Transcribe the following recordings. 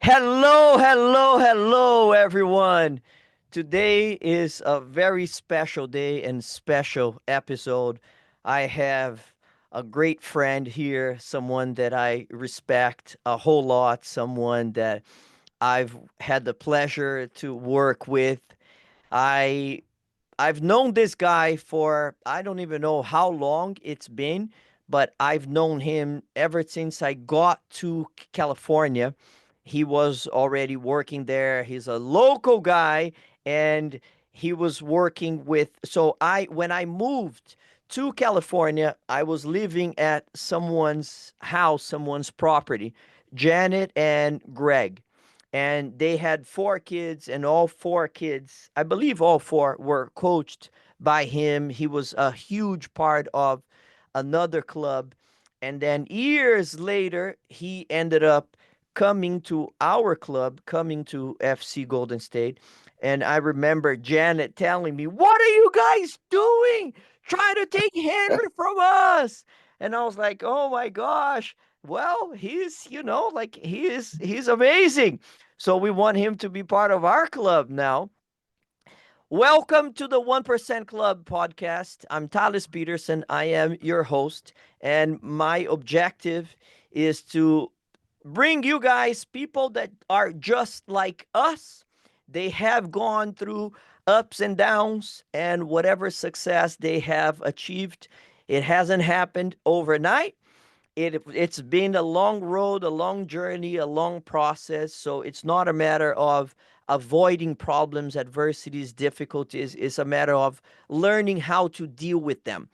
Hello, hello, hello, everyone. Today is a very special day and special episode. I have a great friend here, someone that I respect a whole lot, someone that I've had the pleasure to work with. I I've known this guy for I don't even know how long it's been, but I've known him ever since I got to California. He was already working there. He's a local guy and he was working with so I when I moved to California, I was living at someone's house, someone's property, Janet and Greg, and they had four kids, and all four kids, I believe all four, were coached by him. He was a huge part of another club, and then years later he ended up coming to our club, coming to FC Golden State. And I remember Janet telling me, "What are you guys doing, trying to take Henry from us?" And I was like, "Oh my gosh, well, he's amazing, so we want him to be part of our club now." Welcome to the 1% Club podcast. I'm Talis Peterson. I am your host, and my objective is to bring you guys people that are just like us. They have gone through ups and downs, and whatever success they have achieved, it hasn't happened overnight. It's been a long road, a long journey, a long process. So it's not a matter of avoiding problems, adversities, difficulties. It's a matter of learning how to deal with them.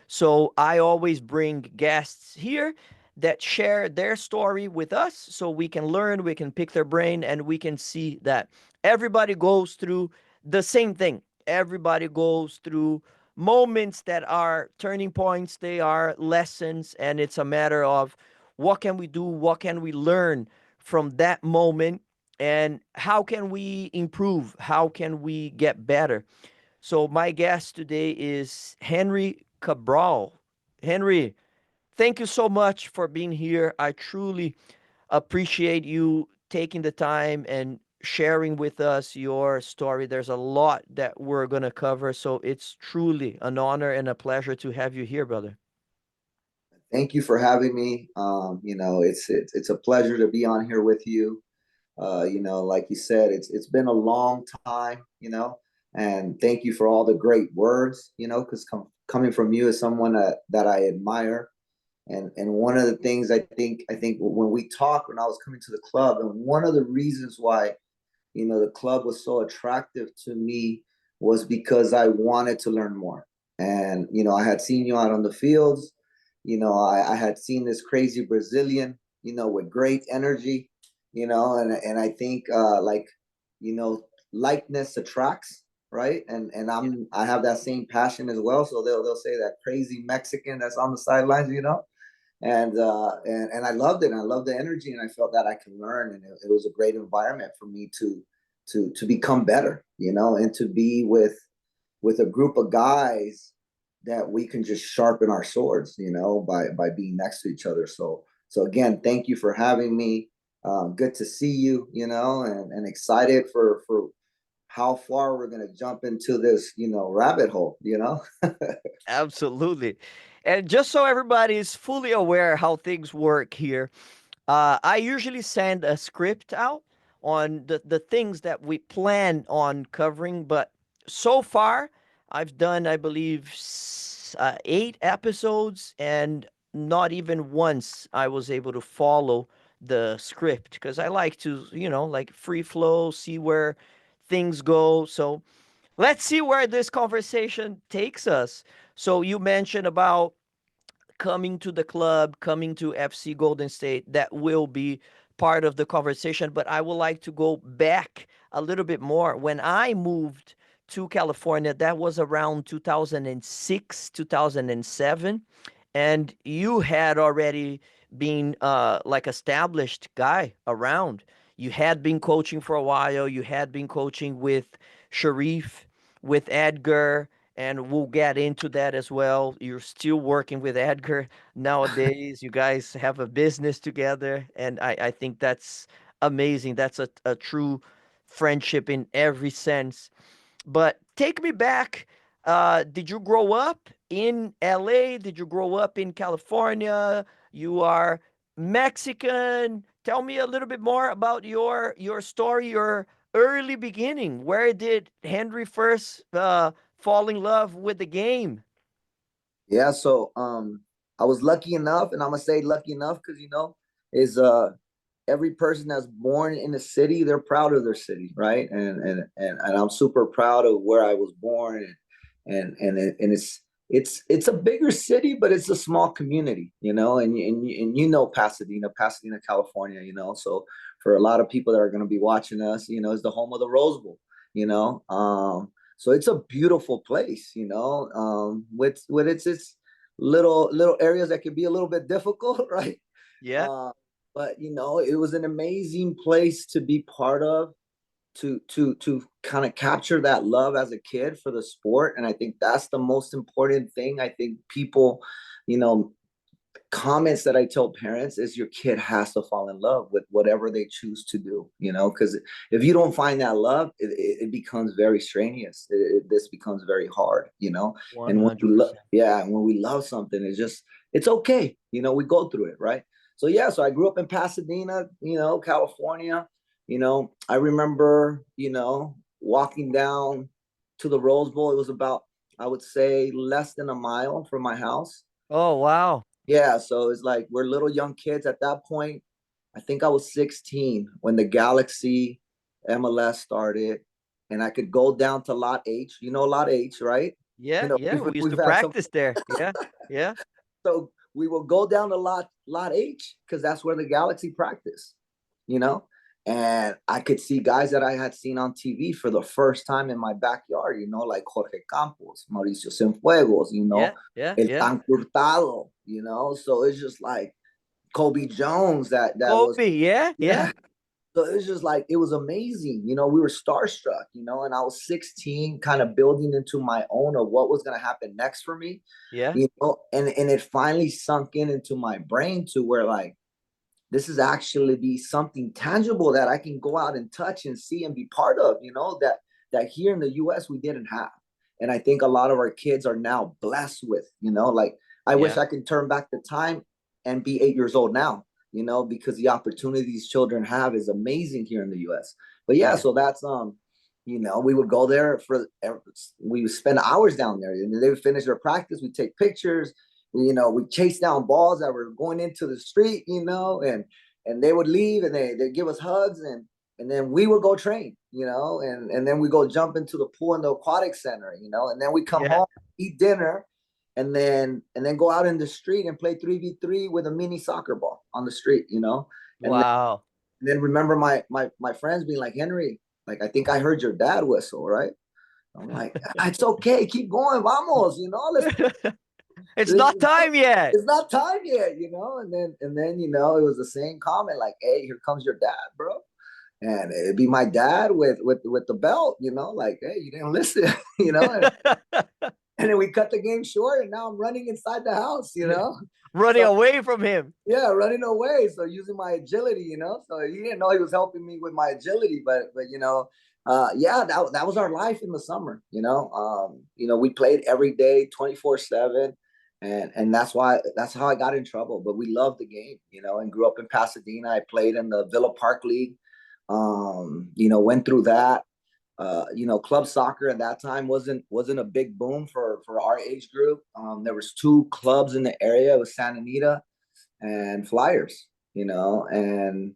So I always bring guests here that share their story with us so we can learn, we can pick their brain, and we can see that everybody goes through the same thing. Everybody goes through moments that are turning points, they are lessons, and it's a matter of what can we do, what can we learn from that moment, and how can we improve, how can we get better. So my guest today is Henry Cabral. Henry, thank you so much for being here. I truly appreciate you taking the time and sharing with us your story. There's a lot that we're going to cover, so it's truly an honor and a pleasure to have you here, brother. Thank you for having me. It's a pleasure to be on here with you. Like you said, it's been a long time. And thank you for all the great words. Because coming from you as someone that I admire, and one of the things I think when we talked when I was coming to the club, and one of the reasons why the club was so attractive to me was because I wanted to learn more. And I had seen you out on the fields. I had seen this crazy Brazilian, with great energy, and I think like, you know, likeness attracts, right? And Yeah. I have that same passion as well. So they'll say that crazy Mexican that's on the sidelines, and I loved it. And I loved the energy, and I felt that I could learn, and it was a great environment for me to become better, and to be with a group of guys that we can just sharpen our swords, by being next to each other. So again, thank you for having me. Good to see you, and excited for how far we're gonna jump into this, rabbit hole. Absolutely. And just so everybody is fully aware how things work here, I usually send a script out on the things that we plan on covering, but so far I've done, I believe, 8 episodes, and not even once I was able to follow the script because I like to, like free flow, see where things go. So let's see where this conversation takes us. So you mentioned about coming to the club, coming to FC Golden State. That will be part of the conversation. But I would like to go back a little bit more. When I moved to California, that was around 2006, 2007. And you had already been like established guy around. You had been coaching for a while. You had been coaching with Sharif, with Edgar, and we'll get into that as well. You're still working with Edgar nowadays. You guys have a business together, and I think that's amazing. That's a true friendship in every sense. But take me back. Did you grow up in LA? Did you grow up in California? You are Mexican. Tell me a little bit more about your story, your early beginning. Where did Henry first fall in love with the game? Yeah, so I was lucky enough, and I'm gonna say lucky enough because is every person that's born in a city, they're proud of their city, right? And I'm super proud of where I was born, and it's a bigger city, but it's a small community, and Pasadena, California, So for a lot of people that are going to be watching us, it's the home of the Rose Bowl, you know. So it's a beautiful place, with its little areas that can be a little bit difficult, right? Yeah, Uh, but it was an amazing place to be part of, to kind of capture that love as a kid for the sport. And I think that's the most important thing. I think people, you know, comments that I tell parents is your kid has to fall in love with whatever they choose to do, because if you don't find that love, it becomes very strenuous. This becomes very hard, and when we love, 100%. yeah, when we love something, it's okay. We go through it, right? So yeah, so I grew up in Pasadena, California. I remember, walking down to the Rose Bowl. It was about, I would say, less than a mile from my house. Oh, wow. Yeah, so it's like we're little young kids at that point. I think I was 16 when the Galaxy MLS started, and I could go down to Lot H. You know Lot H, right? Yeah, yeah. We've, We used to we've had some. practice there. Yeah, yeah, So we will go down to Lot H because that's where the Galaxy practice. You know, and I could see guys that I had seen on TV for the first time in my backyard. Like Jorge Campos, Mauricio Cienfuegos. yeah, yeah, El yeah. Tan Hurtado. So it's just like Kobe Jones that was, Kobe, yeah, yeah, yeah. So it was just like, it was amazing. We were starstruck, and I was 16, kind of building into my own of what was going to happen next for me, yeah, and it finally sunk into my brain to where, like, this is actually be something tangible that I can go out and touch and see and be part of, that here in the US we didn't have. And I think a lot of our kids are now blessed with, like, I wish yeah, I could turn back the time and be 8 years old now, because the opportunities children have is amazing here in the US. But yeah, yeah. so that's we would go there we would spend hours down there, and they would finish their practice, we take pictures, we chase down balls that were going into the street, and they would leave, and they'd give us hugs, and then we would go train, and then we go jump into the pool in the aquatic center, and then we come Yeah. home, eat dinner, and then go out in the street and play 3v3 with a mini soccer ball on the street, and Wow. then remember my friends being like, Henry, like, I think I heard your dad whistle, right? I'm like, it's okay, keep going, vamos, It's let's not time yet. it's not time yet, and then it was the same comment, like, hey, here comes your dad, bro. And it'd be my dad with the belt, like, hey, you didn't listen, and then we cut the game short, and now I'm running inside the house, Running so away from him. yeah, running away, so using my agility, so he didn't know he was helping me with my agility, but yeah, that was our life in the summer, we played every day, 24/7, and that's how I got in trouble. But we loved the game, and grew up in Pasadena. I played in the Villa Park League, went through that. Club soccer at that time wasn't a big boom for our age group. There was two clubs in the area. It was Santa Anita and Flyers, and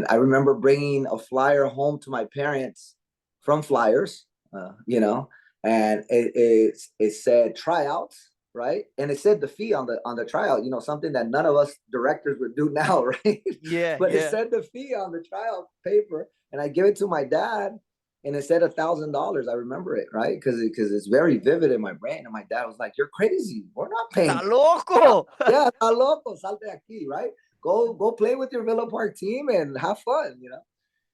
I remember bringing a flyer home to my parents from Flyers, and it said tryouts, right? And it said the fee on the tryout, something that none of us directors would do now, right? Yeah, But it yeah. said the fee on the tryout paper, and I give it to my dad, and it said $1,000. I remember it, right? Because it's very vivid in my brain. And my dad was like, "You're crazy. We're not paying." Está loco. Yeah, está loco, salte aquí, right? Go play with your Villa Park team and have fun,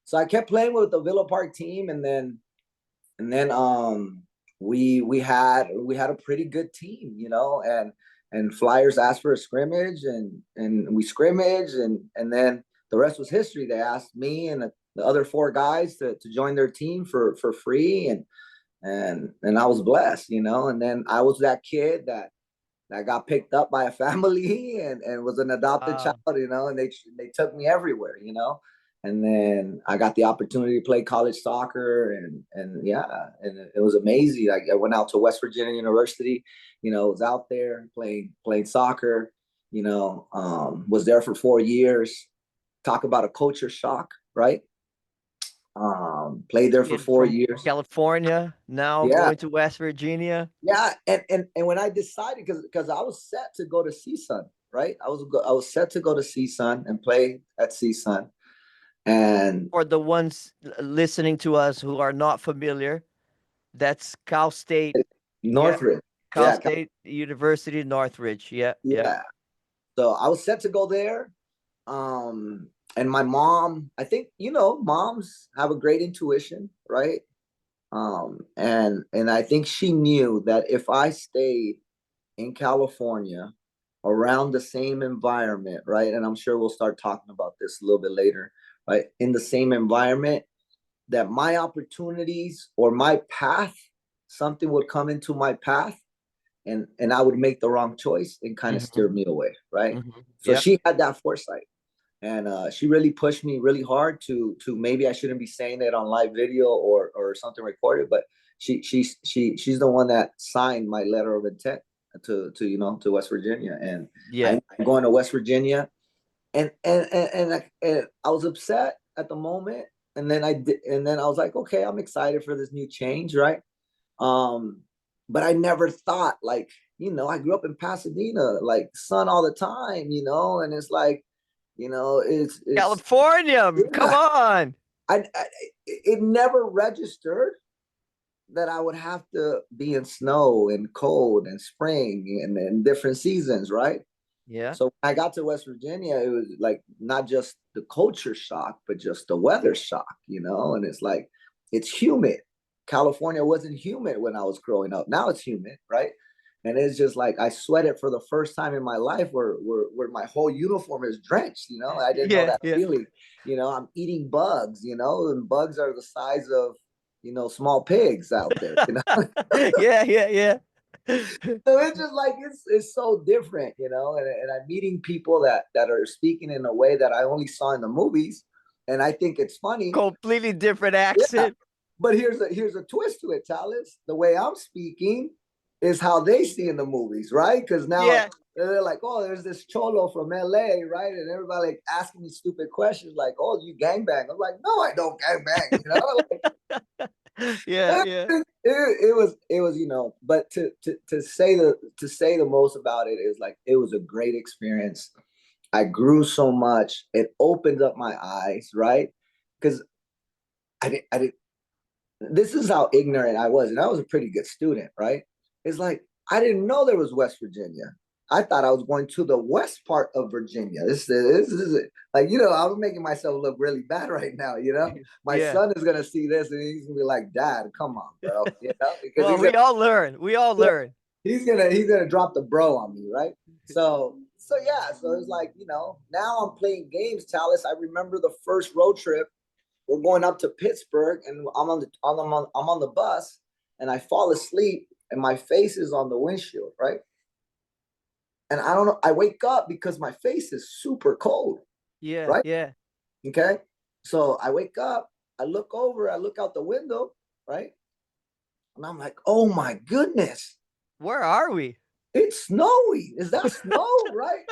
So I kept playing with the Villa Park team, and then we had a pretty good team, and Flyers asked for a scrimmage, and we scrimmaged, and then the rest was history. They asked me and the other four guys to join their team for free, and I was blessed, you know. And then I was that kid that got picked up by a family and was an adopted child, Wow. you know, and they took me everywhere, you know. And then I got the opportunity to play college soccer, and yeah, and it was amazing. I went out to West Virginia University, you know, was out there playing soccer, you know, was there for 4 years. Talk about a culture shock, right? Played there for Kid four from years. California, now Yeah, going to West Virginia. yeah, and when I decided, because I was set to go to CSUN, right? I was set to go to CSUN and play at CSUN, and For the ones listening to us who are not familiar, that's Cal State. Yeah, Northridge, Cal yeah, State University, Northridge. Yeah, yeah. yeah. So I was set to go there, and my mom, I think, you know, moms have a great intuition, right? And I think she knew that if I stayed in California around the same environment, right? And I'm sure we'll start talking about this a little bit later, right? In the same environment, that my opportunities or my path, something would come into my path, and I would make the wrong choice and kind of Hmm. steer me away, right? Hmm. So Yep. she had that foresight, and she really pushed me really hard to maybe I shouldn't be saying it on live video or something recorded, but she's the one that signed my letter of intent to you know, to West Virginia, and Yeah. I'm going to West Virginia, and I was upset at the moment, and then I was like, okay, I'm excited for this new change, right? Um, but I never thought, like, you know, I grew up in Pasadena, like sun all the time, you know, and it's like, you know, it's California. Come yeah, on. I it never registered that I would have to be in snow and cold and spring and different seasons, right? Yeah. So when I got to West Virginia, it was like not just the culture shock, but just the weather shock, you know? And it's like, it's humid. California wasn't humid when I was growing up. Now it's humid, right? And it's just like I sweated for the first time in my life where my whole uniform is drenched, you know? I didn't know Yeah. that Yeah. feeling. You know, I'm eating bugs, you know, and bugs are the size of, you know, small pigs out there, you know? Yeah. Yeah. Yeah. So it's just like it's so different, you know, and I'm meeting people that are speaking in a way that I only saw in the movies, and I think it's funny. Completely different Yeah, accent. but here's a twist to it, Talis. The way I'm speaking is how they see in the movies, right? Because now Yeah. they're like, oh, there's this cholo from LA, right? And everybody like asking me stupid questions like, oh, you gangbang? I'm like, no, I don't gangbang, you know. Like, Yeah. Yeah. it was, you know, but to say the most about it is like it was a great experience. I grew so much. It opened up my eyes, right? Because I did this is how ignorant I was, and I was a pretty good student, right? It's like I didn't know there was West Virginia. I thought I was going to the west part of Virginia. This is like, you know, I'm making myself look really bad right now. You know, my Yeah. son is gonna see this and he's gonna be like, "Dad, come on, bro," you know, because Well, he's we all learn. We all gonna learn. he's gonna drop the bro on me, right? So yeah, so it's like, you know, now I'm playing games, Talis. I remember the first road trip. We're going up to Pittsburgh, and I'm on the bus, and I fall asleep, and my face is on the windshield, right? And I don't know. I wake up because my face is super cold, Yeah. right? Yeah. Okay, so I wake up, I look over, I look out the window, right? And I'm like, oh my goodness, Where are we? it's snowy. Is that snow, right?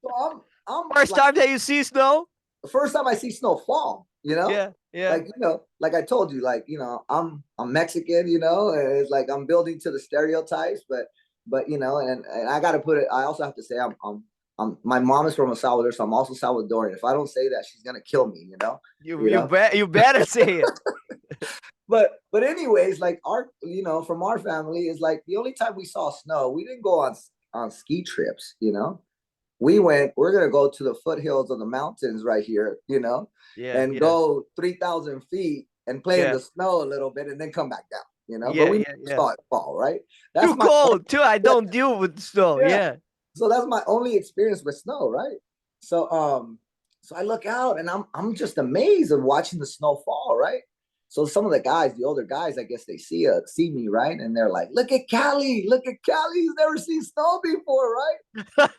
So I'm First like, time that you see snow? the first time I see snow fall, you know, Yeah. Yeah. like, you know, like I told you, like, you know, I'm Mexican, you know, and it's like I'm building to the stereotypes, but you know, and I got to put it. I also have to say I'm my mom is from El Salvador, so I'm also Salvadorian. If I don't say that, she's gonna kill me, You you you know. bet you better say it. But anyways, like our, you know, from our family is like the only time we saw snow, we didn't go on ski trips, you know. We're going to go to the foothills of the mountains right here, you know, Yeah. and Yeah. go 3,000 feet and play in Yeah. the snow a little bit and then come back down, you know, but Yeah. we Yeah. Yeah. saw it fall, right? That's Too my, cold too. I don't deal with snow. yeah. Yeah. So that's my only experience with snow, right? So, So I look out and I'm just amazed of watching the snow fall, right? So some of the guys, the older guys, I guess they see me, right? And they're like, look at Callie, look at Callie. He's never seen snow before, right?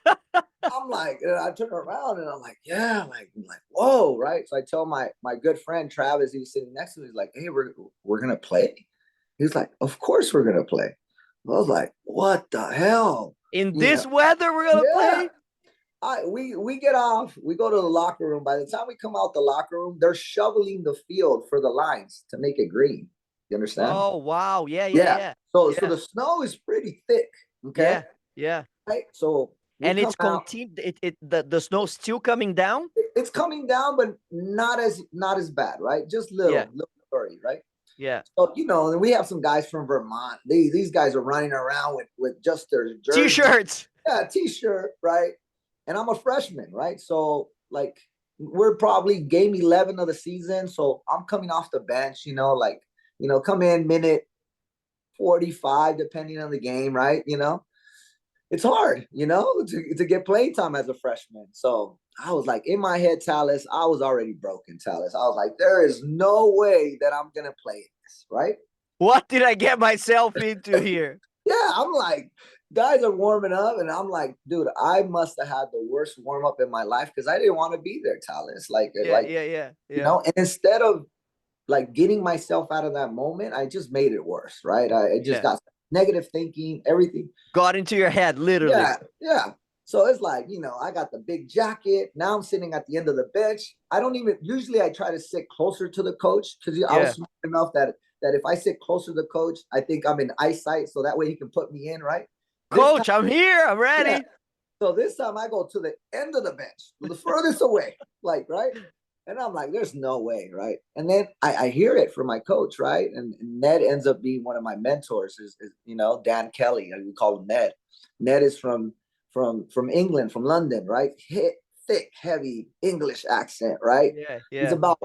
I'm like, and I turn around and I'm like, yeah, like, whoa, right? So I tell my good friend Travis, he was sitting next to me, he's like, hey, we're gonna play. He's like, of course we're gonna play. I was like, what the hell? In You know, this weather, we're gonna yeah. play. We get off, we go to the locker room. By the time we come out the locker room, they're shoveling the field for the lines to make it green. You understand? Oh wow, yeah, yeah, Yeah. yeah, So yeah, the snow is pretty thick. Okay. yeah, yeah. Right. So we And come it's out. the snow's still coming down. It's coming down, but not as bad, right? Just Yeah, little flurry, right? yeah. So and we have some guys from Vermont. These guys are running around with just their jersey, T-shirts. yeah, t-shirt, right? And I'm a freshman, right? So like we're probably game 11 of the season. So I'm coming off the bench, come in minute 45, depending on the game, right? It's hard, to get playing time as a freshman. So I was like, in my head, Tallis, I was already broken, Tallis. I was like, there is no way that I'm going to play this, right? What did I get myself into here? Yeah, I'm like, guys are warming up, and I'm like, dude, I must have had the worst warm up in my life because I didn't want to be there, Tallis. Yeah, yeah, yeah, yeah. And instead of like getting myself out of that moment, I just made it worse, right? I just Yeah. got negative thinking, everything. Got into your head, literally. Yeah, yeah. So it's like, I got the big jacket. Now I'm sitting at the end of the bench. I don't even usually I try to sit closer to the coach because I was Yeah. smart enough that if I sit closer to the coach, I think I'm in eyesight, so that way he can put me in, right? This time, Coach, I'm here. I'm yeah. ready. So this time I go to the end of the bench, the furthest away, like, right? And I'm like, there's no way, right? And then I hear it from my coach, right? And Ned ends up being one of my mentors, is Dan Kelly. We call him Ned. Ned is from England, from London, right? Thick, heavy English accent, right? Yeah, He's yeah, about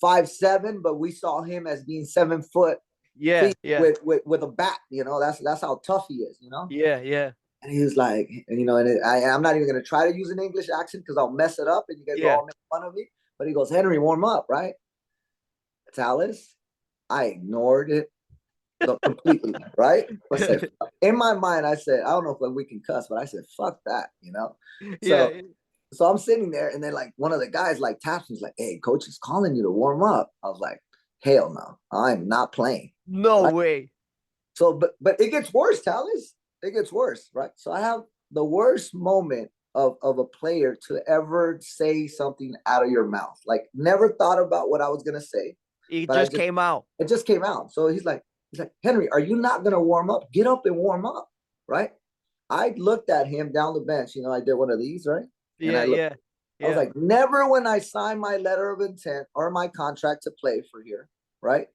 5'7", but we saw him as being 7 foot yeah, feet yeah, with a bat. That's how tough he is. yeah, yeah, And he was like, I'm not even gonna try to use an English accent because I'll mess it up and you guys will yeah. all make fun of me. But he goes, Henry, warm up, right? Tallis, I ignored it completely, right? I said, in my mind, I said, I don't know if we can cuss, but I said, fuck that. So Yeah. so I'm sitting there, and then like one of the guys like taps me, he's like, hey, coach is calling you to warm up. I was like, hell no, I'm not playing. No Right? way. So, but it gets worse, Tallis. It gets worse, right? So I have the worst moment of a player to ever say something out of your mouth. Like never thought about what I was gonna say, It but just came out. it just came out. So he's like, Henry, are you not gonna warm up? Get up and warm up, right? I looked at him down the bench. I did one of these, right? And Yeah, yeah, I was yeah. like, never when I signed my letter of intent or my contract to play for here, right?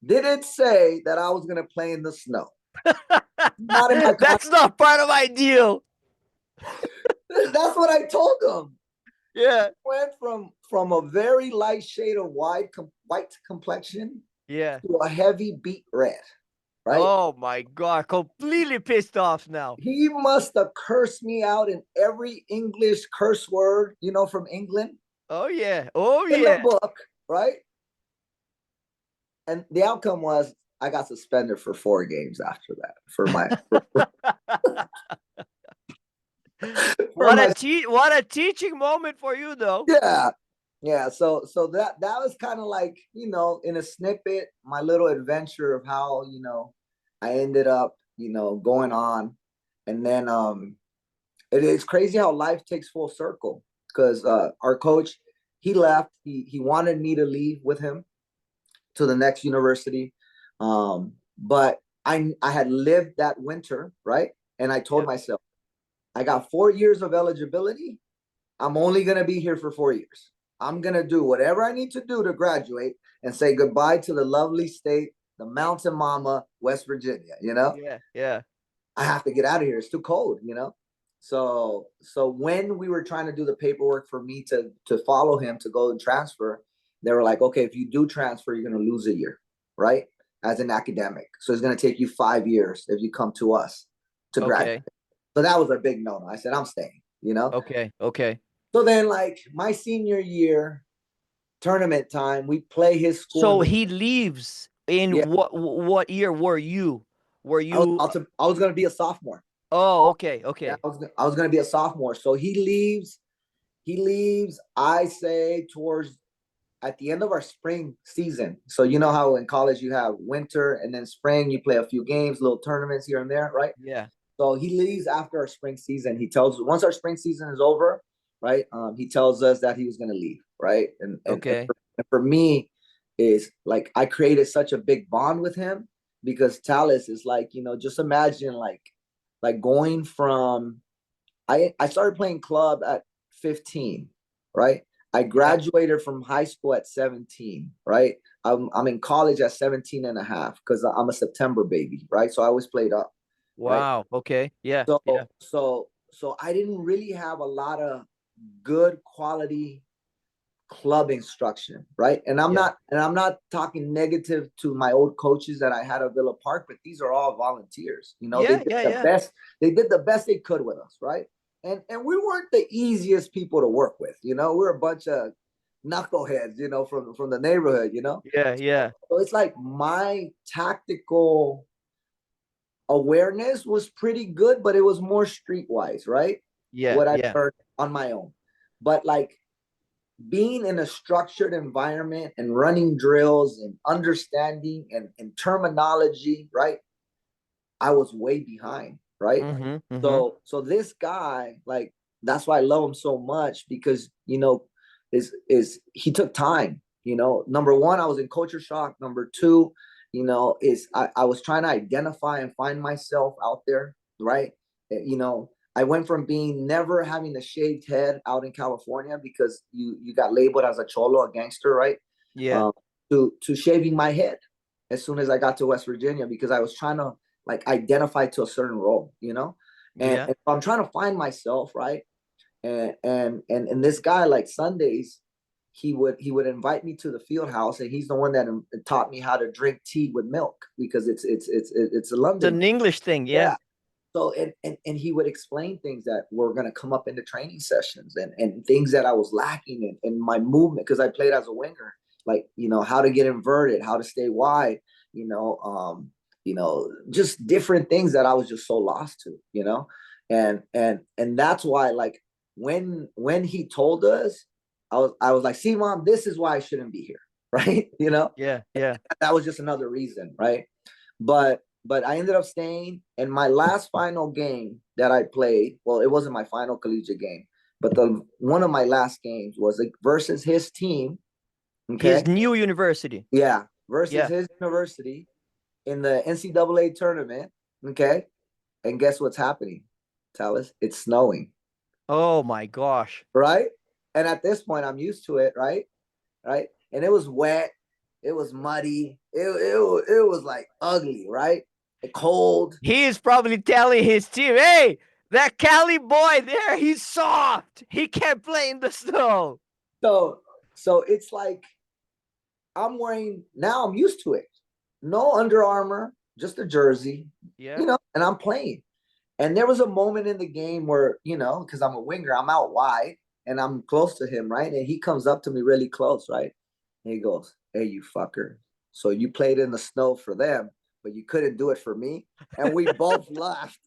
Did it say that I was gonna play in the snow? Not in my contract. That's not part of my deal. That's what I told him. Yeah, Went from a very light shade of white complexion yeah. to a heavy beet red, right? Oh my God, completely pissed off now. He must have cursed me out in every English curse word, from England Oh yeah, oh in the yeah. book, right? And the outcome was I got suspended for 4 games after that for my for What my what a teaching moment for you though. yeah. So that was kind of like, in a snippet, my little adventure of how, I ended up, going on. And then it's crazy how life takes full circle because our coach, he left. He wanted me to leave with him to the next university. But I had lived that winter, right? And I told Yeah. myself, I got 4 years of eligibility. I'm only going to be here for 4 years. I'm going to do whatever I need to do to graduate and say goodbye to the lovely state, the mountain mama, West Virginia. Yeah, yeah. I have to get out of here. It's too cold. So when we were trying to do the paperwork for me to follow him to go and transfer, they were like, okay, if you do transfer, you're going to lose a year, right? As an academic. So it's going to take you 5 years if you come to us to graduate. Okay. So that was a big no-no. I said, I'm staying. Okay. Okay. So then, like my senior year, tournament time, we play his school in So the he leaves in yeah. what year were you? Were I was you I was gonna be a sophomore. Oh, okay, Yeah, okay. I was gonna be a sophomore. So he leaves. He leaves. I say towards at the end of our spring season. So you know how in college you have winter and then spring. You play a few games, little tournaments here and there, right? Yeah. So he leaves after our spring season. He tells once our spring season is over, right? He tells us that he was going to leave, right? Okay. And for me, is like I created such a big bond with him because Talus is like just imagine like going from I started playing club at 15, right? I Yeah. graduated from high school at 17, right? I'm in college at 17 and a half because I'm a September baby, right? So I always played up, right? Wow. Okay. Yeah. So Yeah. I didn't really have a lot of good quality club instruction, right? Yeah. And I'm not talking negative to my old coaches that I had at Villa Park, but these are all volunteers. Yeah. Yeah. Yeah. They did the best they could with us, right? And we weren't the easiest people to work with, we're a bunch of knuckleheads, from the neighborhood, Yeah. Yeah. So it's like my tactical awareness was pretty good, but it was more streetwise, right? Yeah. What I Yeah. learned on my own. But like being in a structured environment and running drills and understanding and terminology, right? I was way behind, right? Mm-hmm. Mm-hmm. So this guy, like, that's why I love him so much because is he took time. Number one, I was in culture shock. Number two, is I was trying to identify and find myself out there, right? I went from being never having a shaved head out in California because you got labeled as a cholo, a gangster, right? Yeah. Um, to shaving my head as soon as I got to West Virginia because I was trying to like identify to a certain role, Yeah. and I'm trying to find myself, right? And this guy, like Sundays, he would invite me to the field house, and he's the one that taught me how to drink tea with milk because it's a It's London. an English thing. Yeah. Yeah. So and he would explain things that were going to come up in the training sessions and things that I was lacking in my movement because I played as a winger, like how to get inverted, how to stay wide, just different things that I was just so lost to, and that's why like when he told us, I was like, see, mom, this is why I shouldn't be here, right? Yeah. Yeah. That was just another reason, right? But I ended up staying. And my last final game that I played, well, it wasn't my final collegiate game, but the one of my last games was like versus his team. His Okay, new university. yeah, versus Yeah. his university in the NCAA tournament. Okay, and guess what's happening? Tell us, it's snowing, Oh my gosh. right? And at this point, I'm used to it, right? Right, and it was wet, it was muddy, it was like ugly, right? Cold. He is probably telling his team, "Hey, that Cali boy there, he's soft. He can't play in the snow." So so it's like I'm used to it. No Under Armour, just a jersey, Yeah. and I'm playing. And there was a moment in the game where, because I'm a winger, I'm out wide and I'm close to him, right? And he comes up to me really close, right? And he goes, "Hey, you fucker. So you played in the snow for them, but you couldn't do it for me." And we both laughed.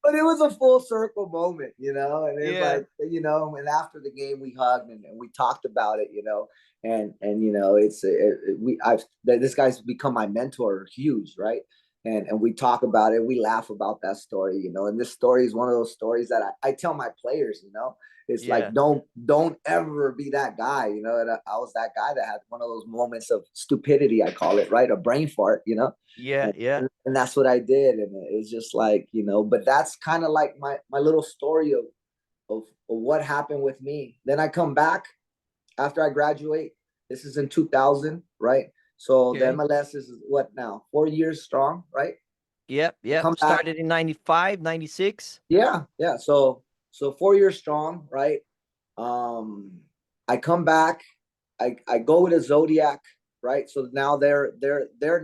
But it was a full circle moment, and it's Yeah. like, and after the game we hugged and we talked about it, and this guy's become my mentor, huge, right? And we talk about it, we laugh about that story, and this story is one of those stories that I tell my players, it's Yeah. like don't ever be that guy, and I was that guy that had one of those moments of stupidity, I call it, right? A brain fart, Yeah. and, Yeah. and that's what I did. And it's just like, but that's kind of like my little story of what happened with me. Then I come back after I graduate. This is in 2000, right? So the Okay. MLS is what now? 4 years strong, right? Yep. I Yep. come back. Started in 95, 96. Yeah, yeah. So 4 years strong, right? Um, I come back. I go with a Zodiac, right? So now they're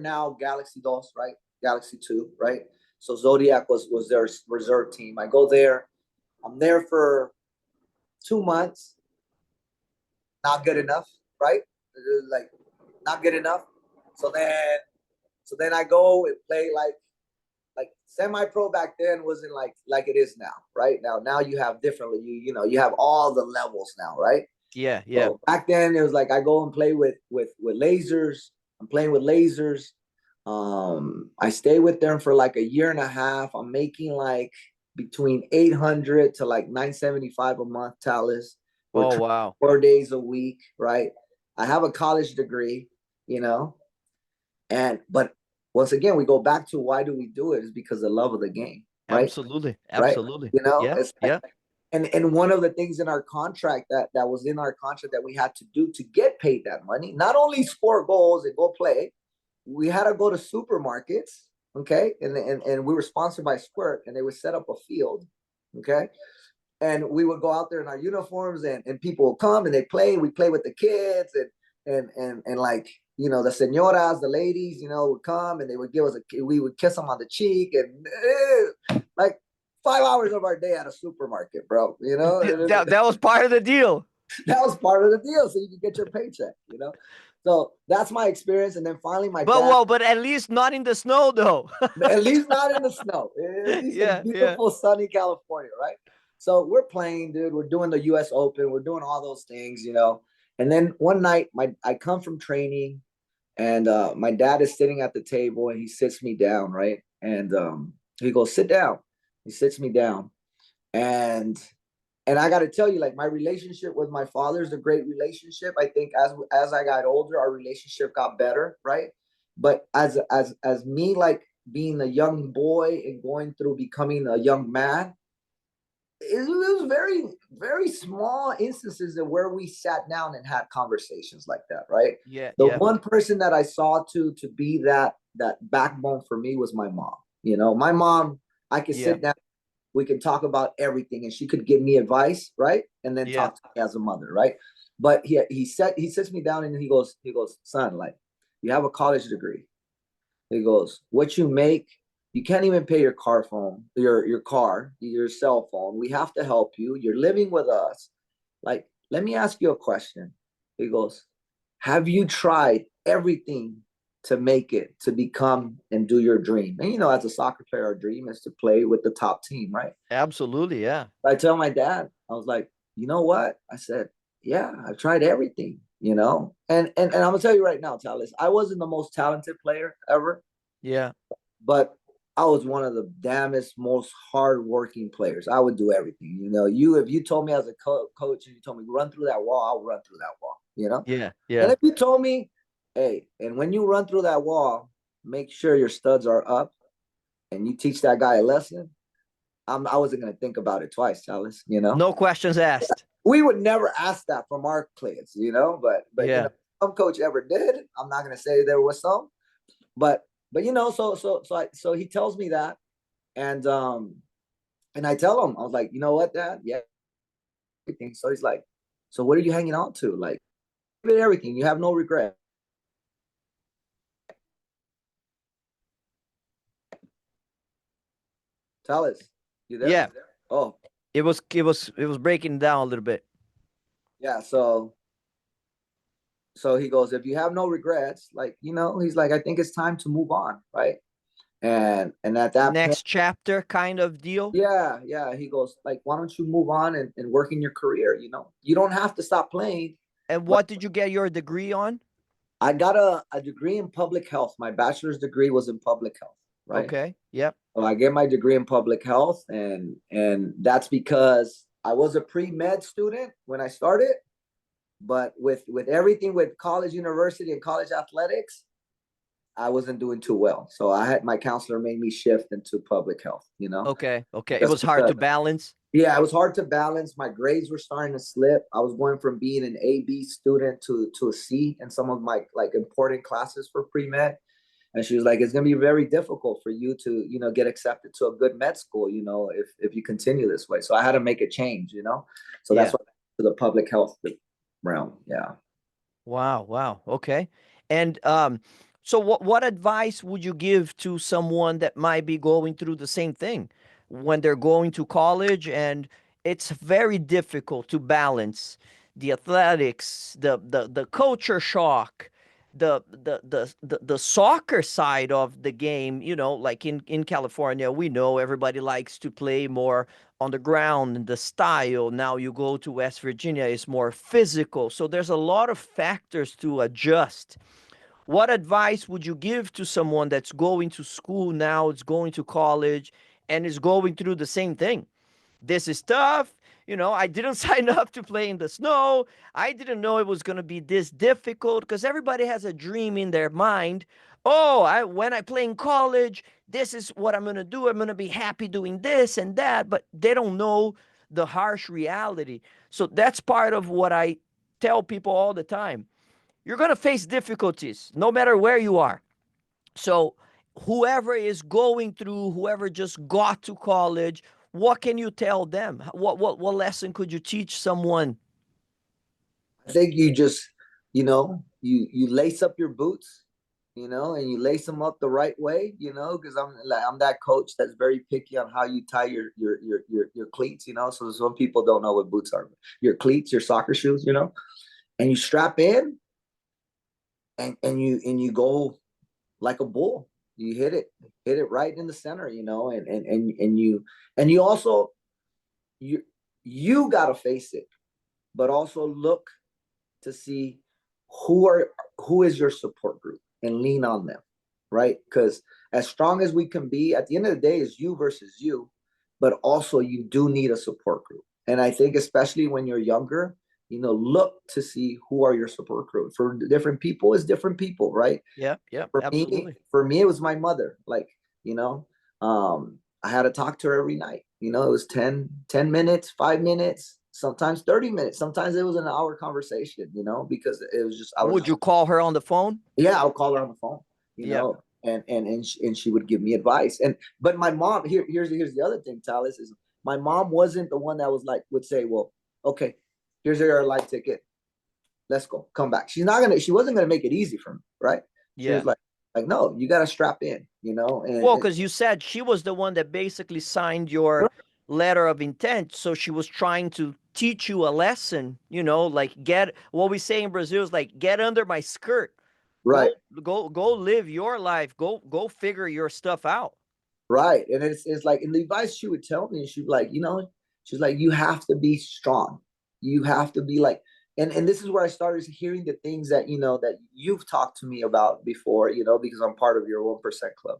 now Galaxy Dos, right? Galaxy 2, right? So Zodiac was their reserve team. I go there. I'm there for 2 months. Not good enough, right? Like not good enough. So then, so then I go and play like semi-pro back then wasn't like it is now, right? Now you have differently. You have all the levels now, right? Yeah, yeah. So back then it was like I go and play with lasers. I'm playing with lasers. I stay with them for like a year and a half. I'm making like between 800 to like 975 a month, Talis. We're Oh, wow. 4 days a week, right? I have a college degree, you know, and but once again, we go back to why do we do it? Is because the love of the game, right? Absolutely. Right? Absolutely. Yeah, It's like, yeah, and one of the things in our contract that was in our contract that we had to do to get paid that money, not only score goals and go play, we had to go to supermarkets, okay, and we were sponsored by Squirt, and they would set up a field, okay, and we would go out there in our uniforms, and people would come and they play. We play with the kids, and like the senoras, the ladies, would come and they would give us we would kiss them on the cheek, and like 5 hours of our day at a supermarket, bro. that was part of the deal. That was part of the deal, so you could get your paycheck. So that's my experience, and then finally my But dad. well, but at least not in the snow, though. At least not in the snow. At least in Yeah, yeah. beautiful sunny California, right? So we're playing, dude. We're doing the U.S. Open. We're doing all those things. And then one night, I come from training, and my dad is sitting at the table, and he sits me down, right? And he goes, "Sit down." He sits me down, and I got to tell you, like, my relationship with my father is a great relationship. I think as I got older, our relationship got better, right? But as me, like, being a young boy and going through becoming a young man, it was very, very small instances of where we sat down and had conversations like that, right? Yeah, The yeah, one person that I saw to be that backbone for me was my mom. My mom, I could yeah, sit down, we can talk about everything, and she could give me advice, right? And then yeah, talk to me as a mother, right? But he sits me down and he goes, son, like, you have a college degree. He goes, what you make, you can't even pay your car phone, your car, your cell phone. We have to help you. You're living with us. Like, let me ask you a question. He goes, have you tried everything to make it, to become and do your dream? And as a soccer player, our dream is to play with the top team, right? absolutely. Yeah, I tell my dad, I was like, you know what? I said, yeah, I've tried everything. And I'm gonna tell you right now, Talis, I wasn't the most talented player ever, yeah, but I was one of the damnest, most hardworking players. I would do everything. If you told me as a coach and you told me run through that wall, I'll run through that wall. yeah, And yeah, if you told me, hey, and when you run through that wall, make sure your studs are up, and you teach that guy a lesson, I wasn't gonna think about it twice, Talis. no questions asked. We would never ask that from our players. But Yeah, some coach ever did. I'm not gonna say there was some, but so he tells me that, and I tell him, I was like, you know what, Dad? Yeah, everything. So he's like, so what are you hanging on to? Like, everything. You have no regret. Tell us. You there? yeah. Oh, It was breaking down a little bit. yeah. So he goes, if you have no regrets, like, he's like, I think it's time to move on, right? And at that point, Next chapter kind of deal. yeah, he goes, like, why don't you move on and work in your career? You don't have to stop playing. And But what did you get your degree on? I got a degree in public health. My bachelor's degree was in public health, right? Okay. Yep. So I get my degree in public health, and that's because I was a pre-med student when I started, but with everything with college, university, and college athletics, I wasn't doing too well. So my counselor made me shift into public health. Okay. Okay. It Just was hard because, to balance. yeah, it was hard to balance. My grades were starting to slip. I was going from being an A/B student to a C in some of my like important classes for pre-med. And she was like, it's gonna be very difficult for you to, get accepted to a good med school, if you continue this way. So I had to make a change. So that's Yeah. what to the public health realm. Yeah. Wow. Wow. Okay. And so what advice would you give to someone that might be going through the same thing when they're going to college and it's very difficult to balance the athletics, the culture shock, the soccer side of the game. You know, like in California, we know everybody likes to play more on the ground, the style. Now you go to West Virginia, it's more physical. So there's a lot of factors to adjust. What advice would you give to someone that's going to school now, it's going to college, and is going through the same thing? This is tough. You know, I didn't sign up to play in the snow. I didn't know it was going to be this difficult, because everybody has a dream in their mind. Oh, when I play in college, this is what I'm going to do. I'm going to be happy doing this and that, but they don't know the harsh reality. So that's part of what I tell people all the time. You're going to face difficulties no matter where you are. So whoever is going through, whoever just got to college, what can you tell them? What lesson could you teach someone? I think you just, you lace up your boots, and you lace them up the right way, because I'm that coach that's very picky on how you tie your cleats, So some people don't know what boots are. Your cleats, your soccer shoes, and you strap in, and you go like a bull. You hit it right in the center, and you also you got to face it, but also look to see who is your support group and lean on them, right? Because as strong as we can be, at the end of the day, is you versus you, but also you do need a support group. And I think especially when you're younger, look to see who are your support group. For different people is different people, right? Yeah, yeah, For me, absolutely. for me, it was my mother. Like, I had to talk to her every night. It was 10 minutes, 5 minutes, sometimes 30 minutes. Sometimes it was an hour conversation, because it was just, I was Would just, you call her on the phone? yeah, I'll call her on the phone, Yeah, and she would give me advice. But my mom, here's the other thing, Talis, is my mom wasn't the one that would say, well, okay, here's your airline ticket. Let's go, come back. She wasn't gonna make it easy for me, right? She yeah. was like, no, you got to strap in, Well, because you said she was the one that basically signed your letter of intent. So she was trying to teach you a lesson, like get what we say in Brazil is like get under my skirt. Go right, go live your life. Go figure your stuff out. right. And it's like, and the advice she would tell me, she'd be like, she's like, you have to be strong. You have to be like, and this is where I started hearing the things that, that you've talked to me about before, because I'm part of your 1% club.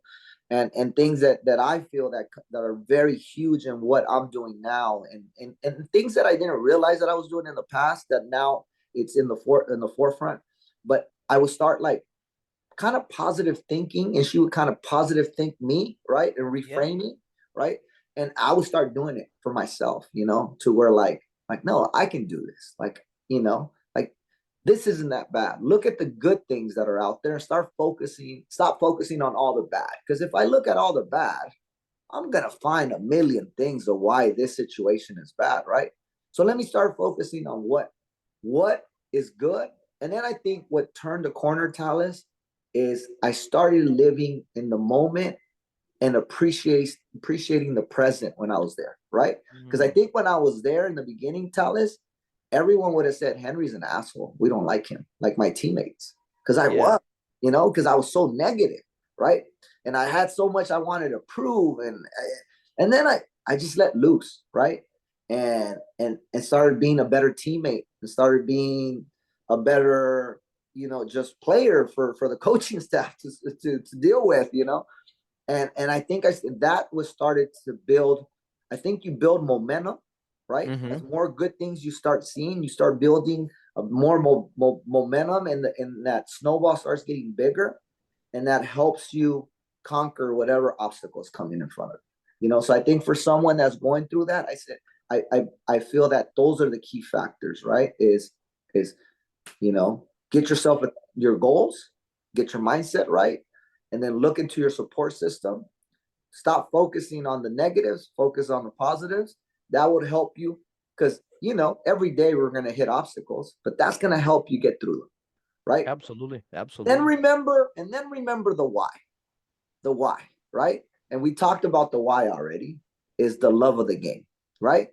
And things that I feel that are very huge in what I'm doing now, and things that I didn't realize that I was doing in the past that now it's in the forefront. But I would start like kind of positive thinking, and she would kind of positive think me, right, and Yeah. reframe me, right, and I would start doing it for myself, to where like no, I can do this, like this isn't that bad. Look at the good things that are out there and stop focusing on all the bad, because if I look at all the bad, I'm gonna find a million things of why this situation is bad, right? So let me start focusing on what is good. And then I think what turned the corner, Talis, is I started living in the moment and appreciating the present when I was there, right? Because I Mm, think when I was there in the beginning, Talis, everyone would have said Henry's an asshole. We don't like him, like my teammates, because I yeah. was, because I was so negative, right? And I had so much I wanted to prove, and then I just let loose, right? And started being a better teammate, and started being a better, just player for the coaching staff to deal with, and I think that was started to build. I think you build momentum, right? Mm-hmm. As more good things you start seeing, you start building more momentum, and that snowball starts getting bigger, and that helps you conquer whatever obstacles come in front of you. So I think for someone that's going through that, I feel that those are the key factors, right? Is get yourself your goals, get your mindset right, and then look into your support system. Stop focusing on the negatives, focus on the positives. That would help you, because every day we're going to hit obstacles, but that's going to help you get through them, right? Absolutely. Then Absolutely. remember the why, right? And we talked about the why already, is the love of the game, right?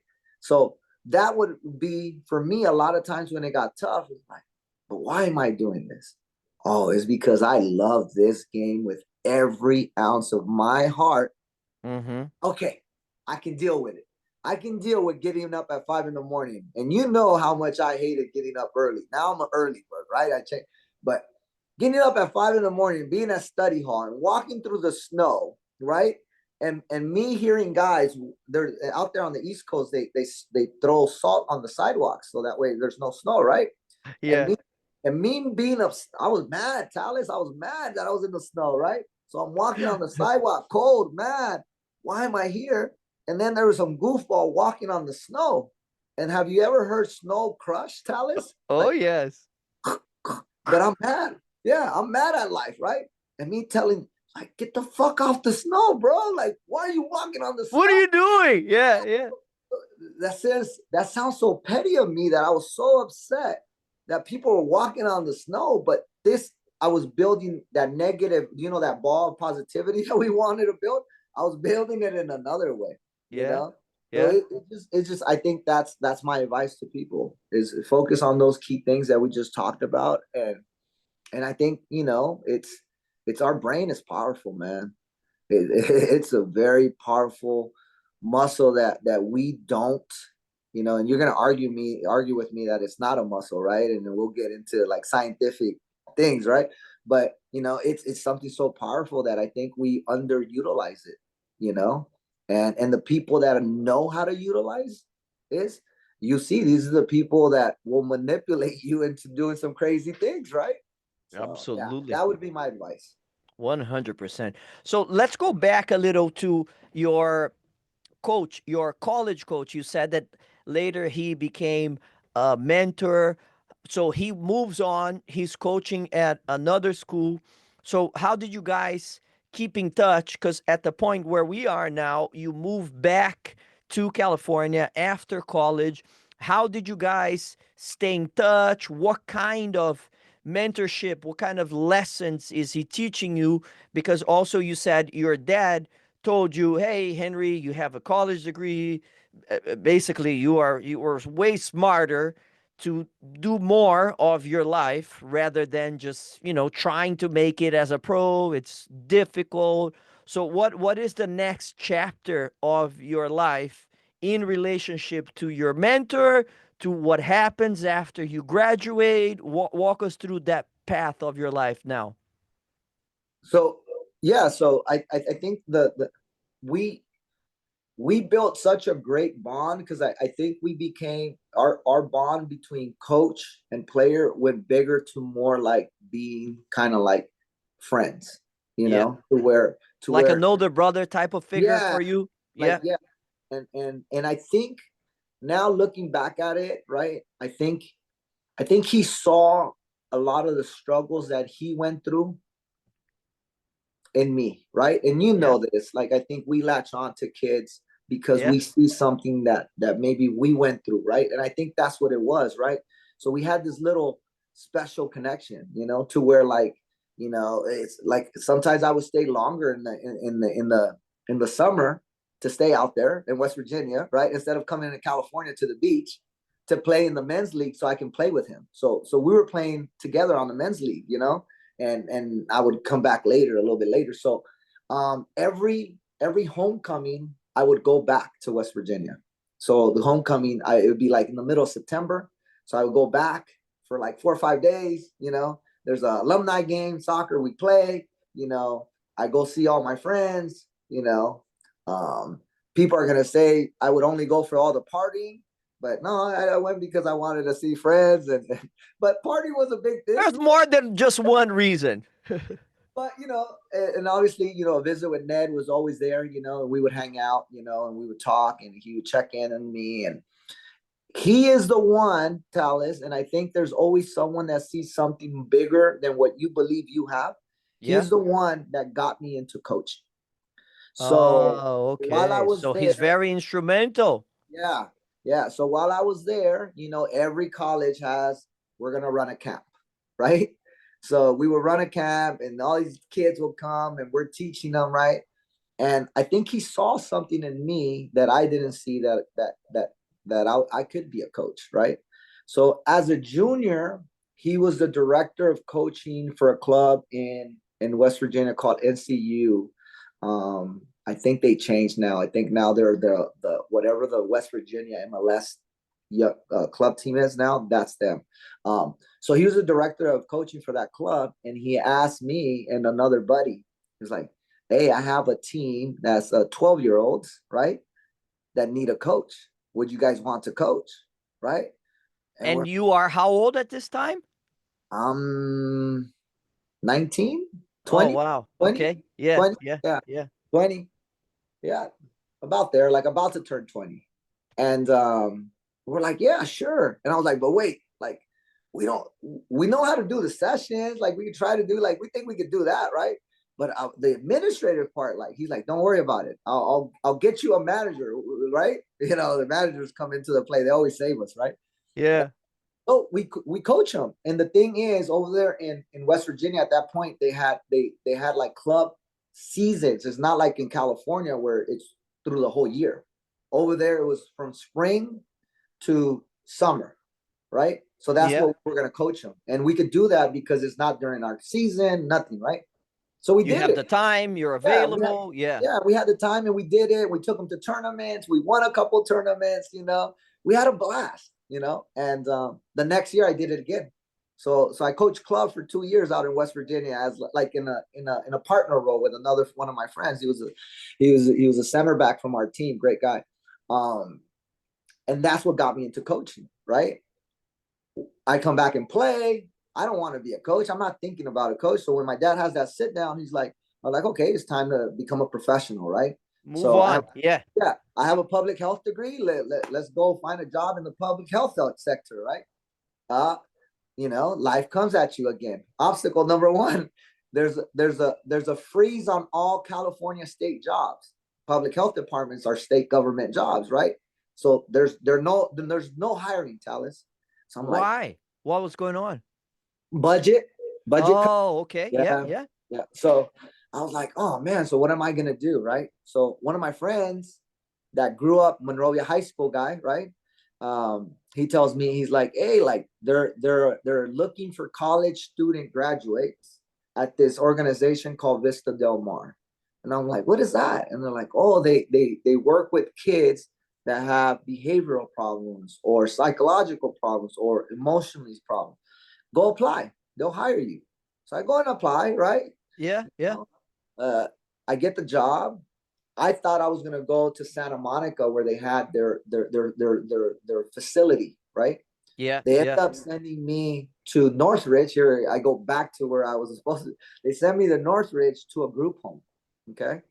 So that would be for me a lot of times when it got tough. It's like, but why am I doing this? Oh, it's because I love this game with every ounce of my heart. Mm-hmm. Okay, I can deal with it. I can deal with getting up at 5 in the morning. And you know how much I hated getting up early. Now I'm an early bird, right? I change, but getting up at 5 in the morning, being at study hall and walking through the snow, right? And me hearing guys, they're out there on the East Coast, they throw salt on the sidewalks so that way there's no snow, right? And Yeah. me being up, I was mad, Talis. I was mad that I was in the snow, right? So I'm walking on the sidewalk, cold, mad. Why am I here? And then there was some goofball walking on the snow. And have you ever heard snow crush, Talis? Oh, Like, yes. but I'm mad. Yeah, I'm mad at life, right? And me telling, like, get the fuck off the snow, bro. Like, why are you walking on the What are snow? you doing? Yeah, yeah. That sounds so petty of me that I was so upset that people were walking on the snow. But this, I was building that negative, that ball of positivity that we wanted to build. I was building it in another way, you Yeah. know. So Yeah. it's just I think that's my advice to people is focus on those key things that we just talked about, and I think it's our brain is powerful, man. It's a very powerful muscle that we don't, and you're gonna argue with me that it's not a muscle, right? And then we'll get into like scientific things, right? But it's something so powerful that I think we underutilize it, you know, and the people that know how to utilize is you see these are the people that will manipulate you into doing some crazy things, right? So yeah, Absolutely. that would be my advice. 100%. So let's go back a little to your coach, your college coach. You said that later he became a mentor. So he moves on. He's coaching at another school. So how did you guys keep in touch? Because at the point where we are now, you moved back to California after college. How did you guys stay in touch? What kind of mentorship, what kind of lessons is he teaching you? Because also you said your dad told you, "Hey, Henry, you have a college degree. Basically, you were way smarter to do more of your life rather than just trying to make it as a pro. It's difficult." So, what is the next chapter of your life in relationship to your mentor? To what happens after you graduate? Walk us through that path of your life now. So yeah, so I think the we we built such a great bond because I think we became our bond between coach and player went bigger to more like being kind of like friends, Yeah. to where Like an older brother type of figure yeah, for you. like Yeah. yeah, and I think now looking back at it, right? I think he saw a lot of the struggles that he went through in me, right? And Yeah. this, like I think we latch on to kids because Yeah. we see something that maybe we went through, right? And I think that's what it was, right? So we had this little special connection, to where it's like sometimes I would stay longer in the summer to stay out there in West Virginia, right? Instead of coming to California to the beach to play in the men's league so I can play with him. So we were playing together on the men's league, and I would come back later, a little bit later. So every homecoming, I would go back to West Virginia. So the homecoming, it would be like in the middle of September. So I would go back for like 4 or 5 days. There's a alumni game, soccer we play. I go see all my friends. Um, People are gonna say I would only go for all the partying, but no, I went because I wanted to see friends, but party was a big thing. There's more than just one reason. But and obviously, a visit with Ned was always there, and we would hang out, and we would talk, and he would check in on me, and he is the one, Talis, and I think there's always someone that sees something bigger than what you believe you have. Yeah. He's the one that got me into coaching. So Oh, while I okay. was So he's there, very instrumental. yeah, yeah. So while I was there, every college has, we're gonna run a camp, right? So we would run a camp, and all these kids will come, and we're teaching them, right? And I think he saw something in me that I didn't see, that that I could be a coach, right? So as a junior, he was the director of coaching for a club in West Virginia called NCU. I think they changed now. I think now they're the whatever the West Virginia MLS club team is now. That's them. So he was the director of coaching for that club, and he asked me and another buddy. He's like, "Hey, I have a team that's 12-year-olds, right? That need a coach. Would you guys want to coach, right?" And And you are how old at this time? I'm 19, Oh, 20, wow. 20, Okay. Yeah, 20, yeah, yeah, yeah. 20, yeah, about there, like about to turn 20. And we're like, yeah, sure. And I was like, but wait, like, we don't, we know how to do the sessions. Like, we could try to do, like, we think we could do that, right? But the administrative part, like, he's like, don't worry about it. I'll get you a manager, right? You know, the managers come into the play. They always save us, right? Yeah. So we coach them, and the thing is, over there in West Virginia at that point, they had like club seasons. It's not like in California where it's through the whole year. Over there, it was from spring to summer, right? So that's Yeah. what we're gonna coach them, and we could do that because it's not during our season, nothing, right? So we You did have the it. time, you're Yeah, available. Yeah. we had the time and we did it. We took them to tournaments. We won a couple tournaments. We had a blast. And the next year I did it again. So I coached club for 2 years out in West Virginia as like in a partner role with another one of my friends. He was a center back from our team. Great guy. And that's what got me into coaching. Right. I come back and play. I don't want to be a coach. I'm not thinking about a coach. So when my dad has that sit down, I'm like, okay, it's time to become a professional, right? Move So on. Yeah. I have a public health degree. Let's go find a job in the public health sector, right? Uh, life comes at you again. Obstacle number one: there's a freeze on all California state jobs. Public health departments are state government jobs, right? So there's no hiring, Talis. So I'm like, Why? What was going on? budget, budget. Oh, okay. Yeah, Yeah, yeah. yeah. So I was like, oh man, so what am I gonna do, right? So one of my friends that grew up Monrovia High School guy, right? He tells me, he's like, hey, like they're looking for college student graduates at this organization called Vista Del Mar. And I'm like, what is that? And they're like, oh, they work with kids that have behavioral problems or psychological problems or emotionally problems. Go apply. They'll hire you. So I go and apply, right? Yeah, yeah. Uh, I get the job. I thought I was gonna go to Santa Monica where they had their facility, right? Yeah, They end yeah. up sending me to Northridge. Here I go back to where I was supposed to. They sent me to Northridge to a group home. Okay.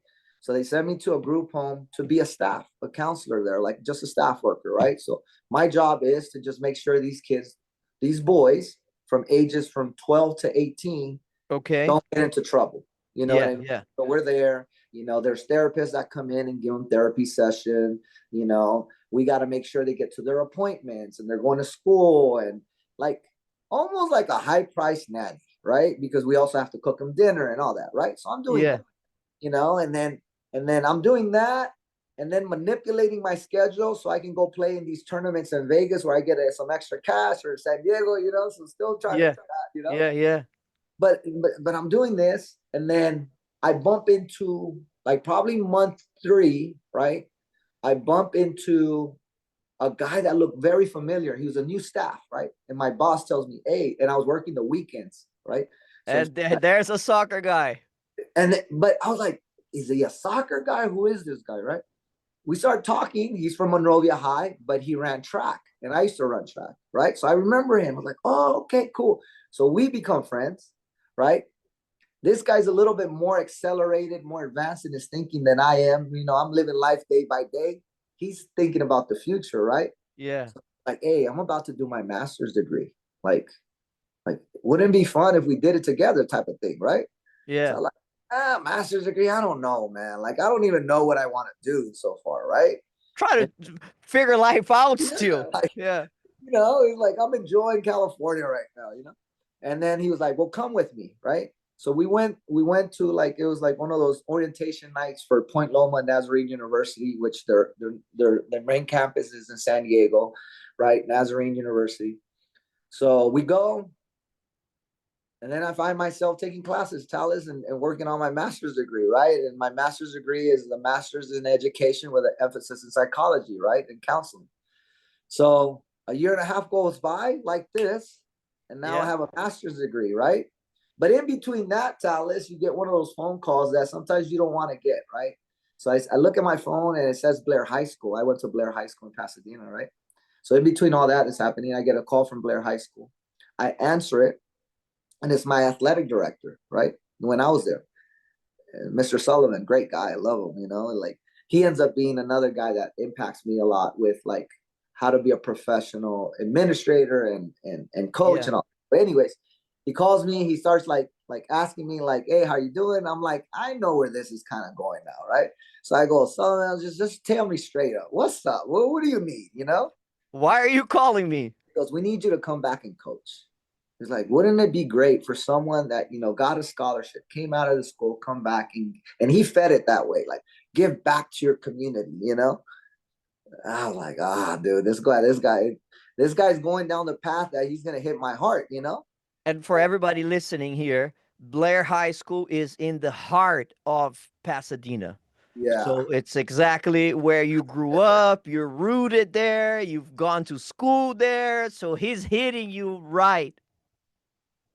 So they sent me to a group home to be a counselor there, like just a staff worker, right? So my job is to just make sure these kids, these boys from ages from 12 to 18 Okay. don't get into trouble. You know what Yeah, I mean? yeah. So we're there. There's therapists that come in and give them therapy session. We got to make sure they get to their appointments and they're going to school and like almost like a high price nanny, right? Because we also have to cook them dinner and all that, right? So I'm doing Yeah. that, and then I'm doing that and then manipulating my schedule so I can go play in these tournaments in Vegas where I get some extra cash or San Diego, so still trying to do Yeah. that. Yeah, yeah. But I'm doing this, and then I bump into like probably month 3, right? I bump into a guy that looked very familiar. He was a new staff, right? And my boss tells me, "Hey," and I was working the weekends, right? So And there's a soccer guy. but I was like, "Is he a soccer guy? Who is this guy?" Right? We started talking. He's from Monrovia High, but he ran track, and I used to run track, right? So I remember him. I was like, "Oh, okay, cool." So we become friends, right? This guy's a little bit more accelerated, more advanced in his thinking than I am. I'm living life day by day. He's thinking about the future, right? Yeah. So, like, hey, I'm about to do my master's degree. Like, wouldn't it be fun if we did it together, type of thing, right? So Yeah. I'm like, master's degree, I don't know, man. Like, I don't even know what I want to do so far, right? Try And, to figure life out yeah, still. like, Yeah. it's like I'm enjoying California right now. And then he was like, well, come with me, right? So we went to like, it was like one of those orientation nights for Point Loma Nazarene University, which their main campus is in San Diego, right? Nazarene University. So we go, and then I find myself taking classes, Talis, and working on my master's degree, right? And my master's degree is the master's in education with an emphasis in psychology, right? And counseling. So a year and a half goes by like this, and now I Yeah. have a master's degree, right? But in between that, Talis, you get one of those phone calls that sometimes you don't want to get, right? So I look at my phone and it says Blair High School. I went to Blair High School in Pasadena, right? So in between all that is happening, I get a call from Blair High School. I answer it, and it's my athletic director, right? When I was there, Mr. Sullivan, great guy, I love him. Like he ends up being another guy that impacts me a lot with like how to be a professional administrator and coach Yeah. and all. But anyways, he calls me. He starts like asking me like, "Hey, how you doing?" I'm like, I know where this is kind of going now, right? So I go, Sullivan, just tell me straight up, what's up? What do you need? Why are you calling me? He goes, we need you to come back and coach. It's like, wouldn't it be great for someone that, got a scholarship, came out of the school, come back and he fed it that way, like give back to your community. I was like, dude, this guy's going down the path that he's gonna hit my heart. And for everybody listening here, Blair High School is in the heart of Pasadena. Yeah. So it's exactly where you grew up. You're rooted there. You've gone to school there. So he's hitting you right.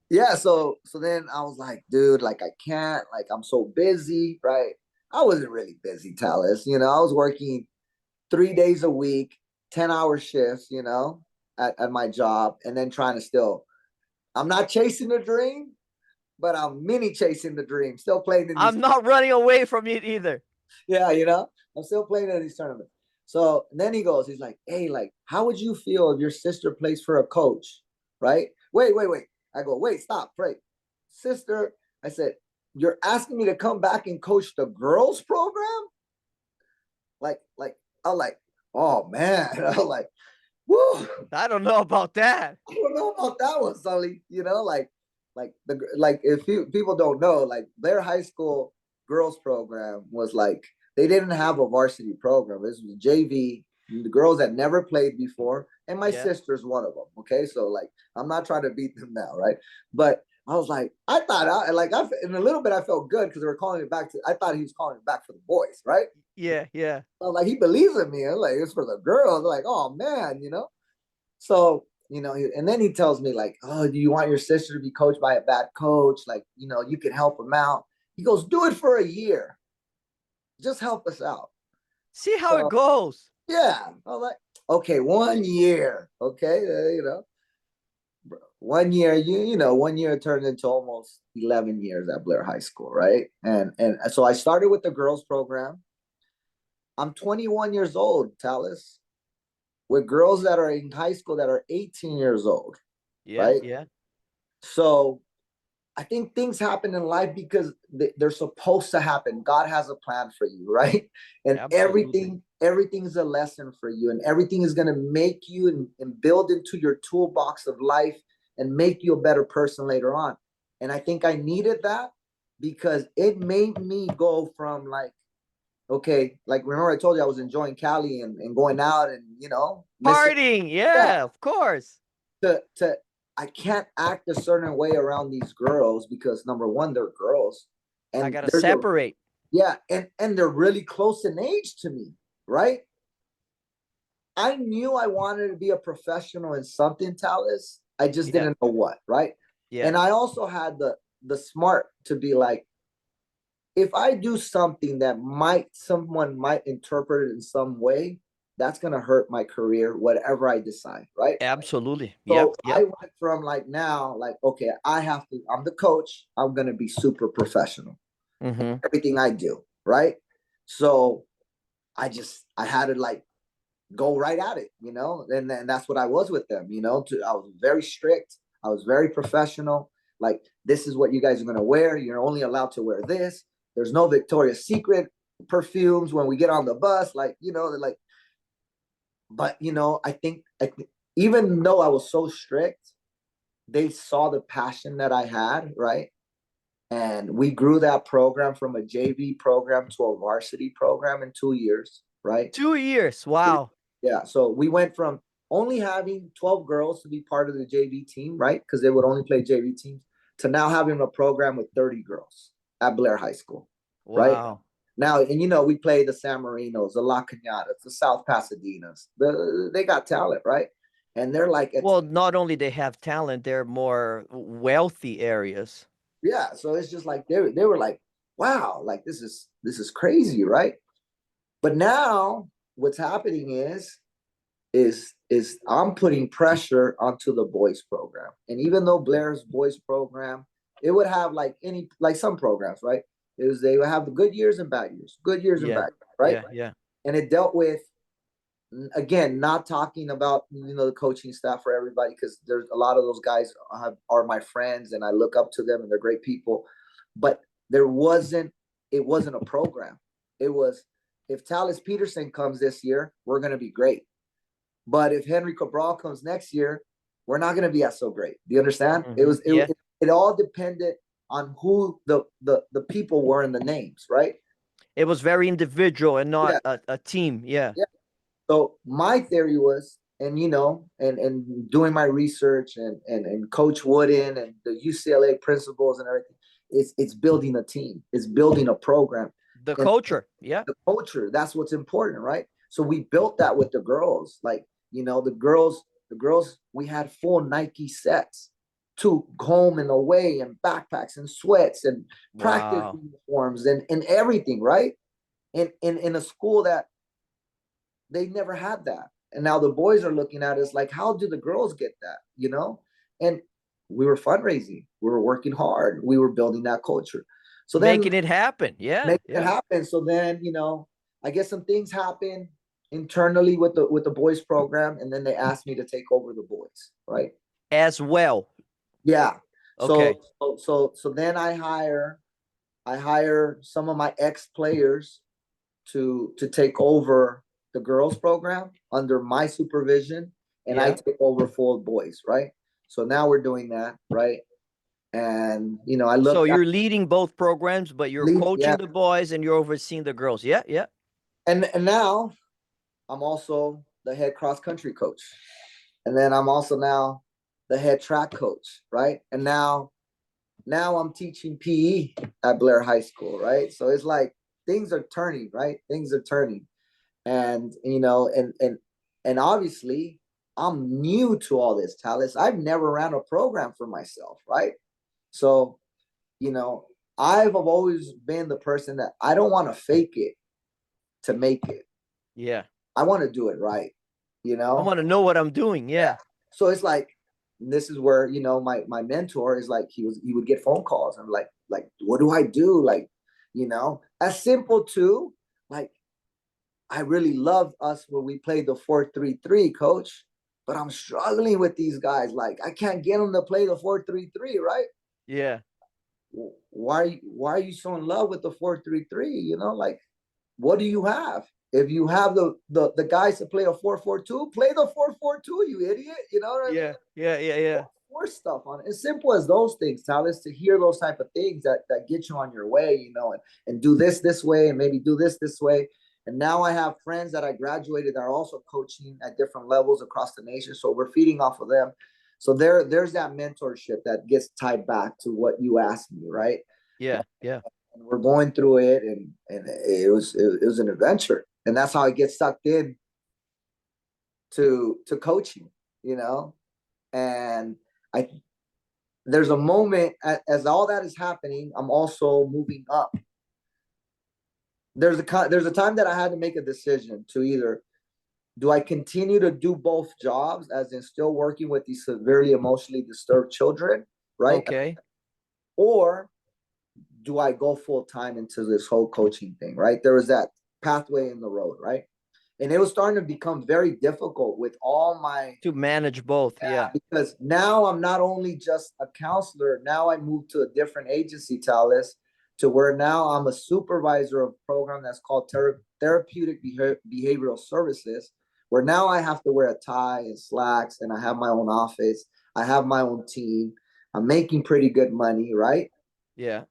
Yeah. So then I was like, dude, like I can't, like I'm so busy, right? I wasn't really busy, Talis. I was working 3 days a week, 10-hour shifts, at my job, and then trying to still, I'm not chasing the dream, but I'm mini chasing the dream, still playing in these, I'm not running away from it either. yeah, I'm still playing in these tournaments. So then he's like, hey, like, how would you feel if your sister plays for a coach? Right? Wait. I go, wait, stop, pray. Sister, I said, you're asking me to come back and coach the girls program? Like, I'm like, oh man. I'm like, woo. I don't know about that. I don't know about that one, Sully. Like if people don't know, like their high school girls program was like they didn't have a varsity program. This was JV. The girls had never played before, and my Yeah. sister's one of them. Okay, so like I'm not trying to beat them now, right? But I was like, I thought in a little bit I felt good because they were calling it back to. I thought he was calling it back for the boys, right? Yeah. Yeah. I was like, he believes in me. I'm like, it's for the girls. Like, oh man. So, and then he tells me like, oh, do you want your sister to be coached by a bad coach? Like, you can help him out. He goes, do it for a year. Just help us out. See how it So goes. yeah, I'm like, okay, 1 year. Okay, 1 year, 1 year turned into almost 11 years at Blair High School, right? And so I started with the girls program. I'm 21 years old, Talis, with girls that are in high school that are 18 years old, Yeah. right? Yeah. So I think things happen in life because they're supposed to happen. God has a plan for you, right? And Absolutely. everything is a lesson for you, and everything is going to make you and build into your toolbox of life and make you a better person later on. And I think I needed that because it made me go from like, okay, like remember I told you I was enjoying Cali and going out and missing, Partying. yeah, Yeah. Of course. to I can't act a certain way around these girls because number one, they're girls, I and got to separate. yeah, and they're really close in age to me, right? I knew I wanted to be a professional in something, Talis. I just Yeah. didn't know what, right? Yeah. And I also had the smart to be like, if I do something that someone might interpret it in some way, that's gonna hurt my career, whatever I decide, right? Absolutely. Yep. So I Yep. went from like now, like, okay, I'm the coach. I'm going to be super professional in Mm-hmm. everything I do. Right. So I had to like go right at it. And that's what I was with them, I was very strict. I was very professional. Like, this is what you guys are going to wear. You're only allowed to wear this. There's no Victoria's Secret perfumes when we get on the bus. Like, they're like, but, I think even though I was so strict, they saw the passion that I had, right? And we grew that program from a JV program to a varsity program in 2 years, right? 2 years. Wow. Yeah. So we went from only having 12 girls to be part of the JV team, right? Because they would only play JV teams, to now having a program with 30 girls at Blair High School, right? Wow. Now, and we play the San Marinos, the La Cañadas, the South Pasadenas. They got talent, right? And they're like, Well, not only they have talent, they're more wealthy areas. yeah. So it's just like they were like, wow, like this is crazy, right? But now what's happening is I'm putting pressure onto the boys program. And even though Blair's boys program, it would have like some programs, right? Is they would have the good years and bad years, good years and Yeah. bad, right? Yeah. Yeah. And it dealt with, again, not talking about the coaching staff for everybody, because there's a lot of those guys are my friends and I look up to them and they're great people, but it wasn't a program. It was, if Talis Peterson comes this year, we're going to be great. But if Henry Cabral comes next year, we're not going to be as so great. Do you understand? Mm-hmm. Yeah. It all depended on who the people were in the names, right? It was very individual and not Yeah, a team. Yeah. yeah. So my theory was, and doing my research and Coach Wooden and the UCLA principals and everything, it's building a team, it's building a program, The and culture. Yeah. the culture. That's what's important, right? So we built that with the girls. Like, the girls, we had full Nike sets to home and away, and backpacks and sweats and practice Wow. uniforms and everything, right? In a school that they never had that. And now the boys are looking at us like, how do the girls get that? And we were fundraising, we were working hard, we were building that culture. So then Making it happen. Yeah. make it Yeah. happen. So then, I guess some things happen internally with the boys program, and then they asked me to take over the boys, right? As well. Yeah. Okay. So then I hire some of my ex players to take over the girls program under my supervision, and I Yeah. take over full boys, right? So now we're doing that, right? And I So looked at you're leading both programs, but you're lead, yeah, coaching the boys and you're overseeing the girls. Yeah. Yeah. and now I'm also the head cross country coach. And then I'm also now the head track coach, right? And now I'm teaching PE at Blair High School, right? So it's like things are turning, right? Things are turning. And and obviously I'm new to all this, Talis. I've never ran a program for myself, right? So, you know, I've always been the person that I don't want to fake it to make it. Yeah. I want to do it right, you I know? want to know what I'm doing. Yeah. Yeah. So it's like, this is where, my mentor is like, he would get phone calls and like, what do I do? Like, as simple to like, I really love us when we played the 4-3-3, coach, but I'm struggling with these guys. Like, I can't get them to play the 4-3-3, right? Yeah. Why are you so in love with the 4-3-3? Like, what do you have? If you have the guys to play a 4-4-2, play the 4-4-2, you idiot. You know what I mean? Yeah. Yeah. Yeah. Yeah. Force stuff on it. As simple as those things, Talis, to hear those type of things that get you on your way, and do this way, and maybe do this way. And now I have friends that I graduated that are also coaching at different levels across the nation. So we're feeding off of them. So there's that mentorship that gets tied back to what you asked me, right? Yeah. Yeah. And we're going through it, and it was an adventure. And that's how I get sucked in to coaching, you know. And I there's a moment as all that is happening, I'm also moving up. There's a time that I had to make a decision to either, do I continue to do both jobs, as in still working with these severely emotionally disturbed children, right? Okay. Or do I go full time into this whole coaching thing, right? There was that pathway in the road, right? And it was starting to become very difficult with all my, To manage both. Yeah. because now I'm not only just a counselor, now I moved to a different agency, Talis, to where now I'm a supervisor of a program that's called therapeutic behavioral services, where now I have to wear a tie and slacks, and I have my own office, I have my own team, I'm making pretty good money, right? Yeah.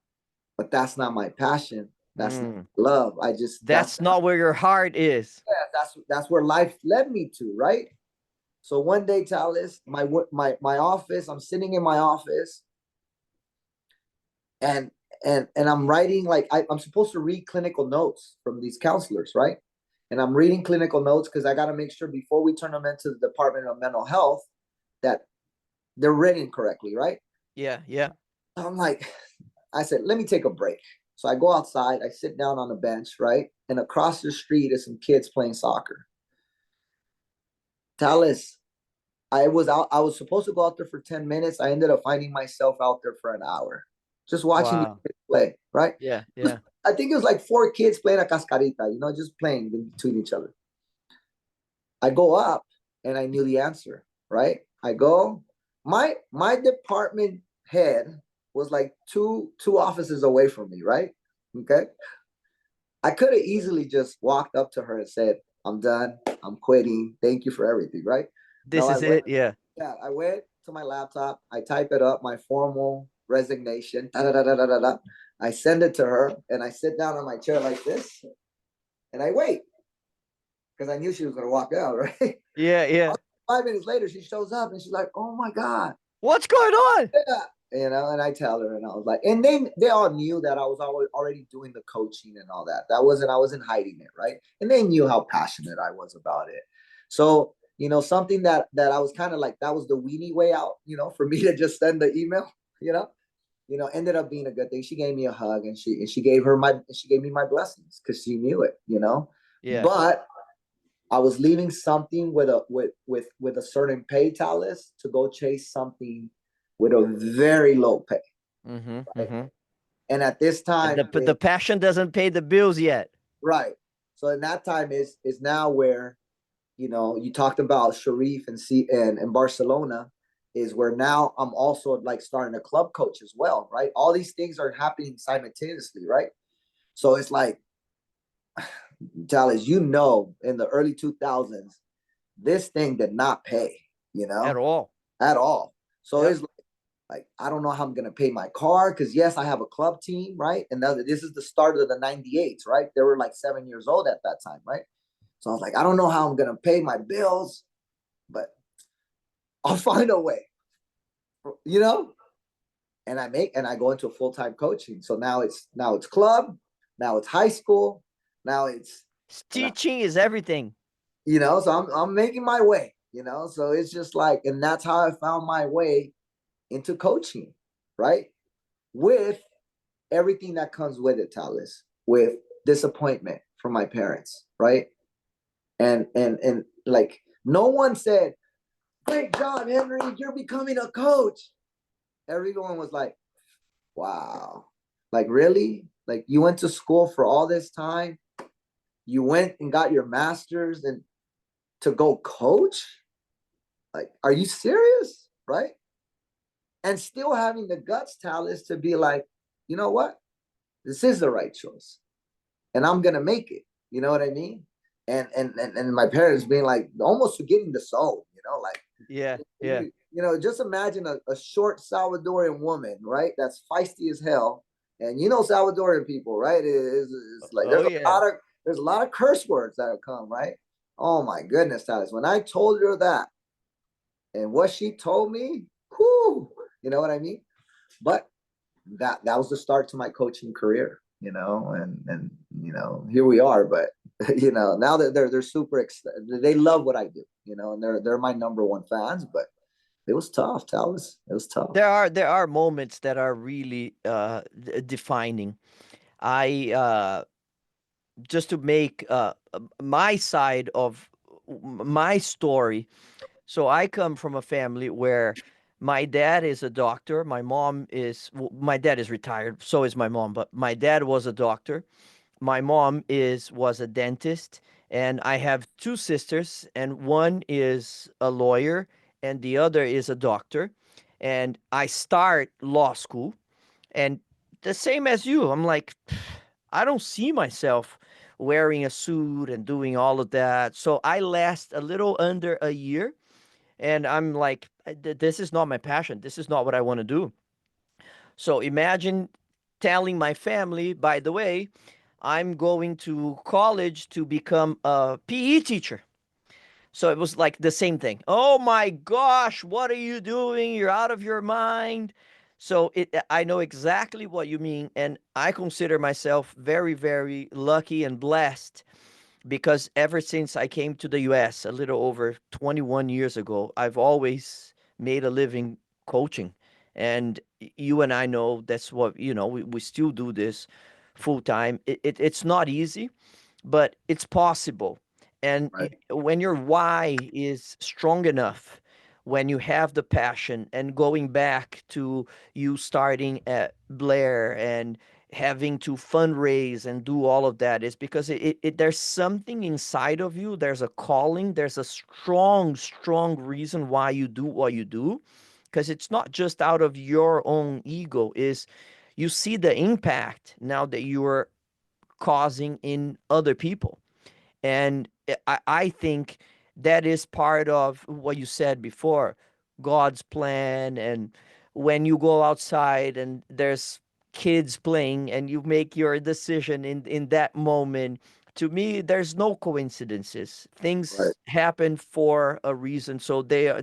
but that's not my passion. That's not Mm. love. I just That's not where your heart is. yeah, that's where life led me to, right? So one day, Talis, my office, I'm sitting in my office, and and I'm writing like I'm supposed to read clinical notes from these counselors, right? And I'm reading clinical notes because I got to make sure before we turn them into the Department of Mental Health that they're written correctly, right? Yeah, yeah. I'm like, I said, let me take a break. So I go outside, I sit down on a bench, right? And across the street is some kids playing soccer. Talis, I was supposed to go out there for 10 minutes. I ended up finding myself out there for an hour. Just watching the Wow. kids play, right? Yeah, yeah. I think it was like four kids playing a cascarita, just playing between each other. I go up and I knew the answer, right? I go, my department head was like two offices away from me, right? Okay. I could have easily just walked up to her and said, I'm done. I'm quitting. Thank you for everything, right? No, This is it. Yeah. I went to my laptop. I type it up, my formal resignation. Da, da, da, da, da, da, da. I send it to her and I sit down on my chair like this and I wait because I knew she was going to walk out, right? Yeah, yeah. 5 minutes later, she shows up and she's like, oh my God. What's going on? Yeah. And I tell her, and I was like, and they all knew that I was already doing the coaching and all that. I wasn't hiding it, right? And they knew how passionate I was about it. So, something that I was kind of like, that was the weenie way out, for me to just send the email, ended up being a good thing. She gave me a hug and she gave me my blessings because she knew it, Yeah. But I was leaving something with a certain pay, Talis, to go chase something with a very low pay. Mm-hmm. Right? Mm-hmm. And at this And time, the passion doesn't pay the bills yet. right. So in that time is now where you talked about Sharif and Barcelona is where now I'm also like starting a club coach as well, right? All these things are happening simultaneously, right? So it's like, Talis, in the early 2000s, this thing did not pay, At all. at all. So Yep. it's like I don't know how I'm gonna pay my car because yes, I have a club team, right? And this is the start of the '98s, right? They were like 7 years old at that time, right? So I was like, I don't know how I'm gonna pay my bills, but I'll find a way, you know. And I go into full time coaching. So now it's club, now it's high school, now it's and I, Teaching is everything. so I'm making my way, So it's just like, and that's how I found my way into coaching, right? With everything that comes with it, Talis, with disappointment from my parents, right? And like no one said, "Great job, Henry, you're becoming a coach." Everyone was like, "Wow, like really? Like you went to school for all this time, you went and got your master's, and to go coach? Like, are you serious?" Right? And still having the guts, Talis, to be like, you know what? This is the right choice. And I'm gonna make it. You know what I mean? And my parents being like almost forgetting the soul. Like Yeah, yeah. just imagine a short Salvadorian woman, right? That's feisty as hell. And Salvadorian people, right? Is like Oh yeah. there's a lot of curse words that have come, right? Oh my goodness, Talis. When I told her that and what she told me, whoo, you know what I mean? But that was the start to my coaching career, and here we are. But now that they're super they love what I do, and they're my number one fans. But it was tough, Talis. It was tough. There are moments that are really defining. I just to make my side of my story. So I come from a family where my dad is a doctor. My dad is retired. So is my mom, but my dad was a doctor. My mom was a dentist, and I have two sisters, and one is a lawyer, and the other is a doctor. And I start law school, and the same as you, I'm like, I don't see myself wearing a suit and doing all of that. So I last a little under a year, and I'm like, this is not my passion. This is not what I want to do. So imagine telling my family, by the way, I'm going to college to become a PE teacher. So it was like the same thing. Oh my gosh, what are you doing? You're out of your mind. So I know exactly what you mean, and I consider myself very, very lucky and blessed because ever since I came to the US a little over 21 years ago, I've always made a living coaching. And you and I know that's what, we still do this full time. It's not easy, but it's possible. And Right. when your why is strong enough, when you have the passion, and going back to you starting at Blair and having to fundraise and do all of that, is because there's something inside of you. There's a calling. There's a strong, strong reason why you do what you do, because it's not just out of your own ego. Is you see the impact now that you are causing in other people. And I think that is part of what you said before, God's plan. And when you go outside and there's kids playing and you make your decision in that moment, to me, there's no coincidences. Right. Things happen for a reason. So they are,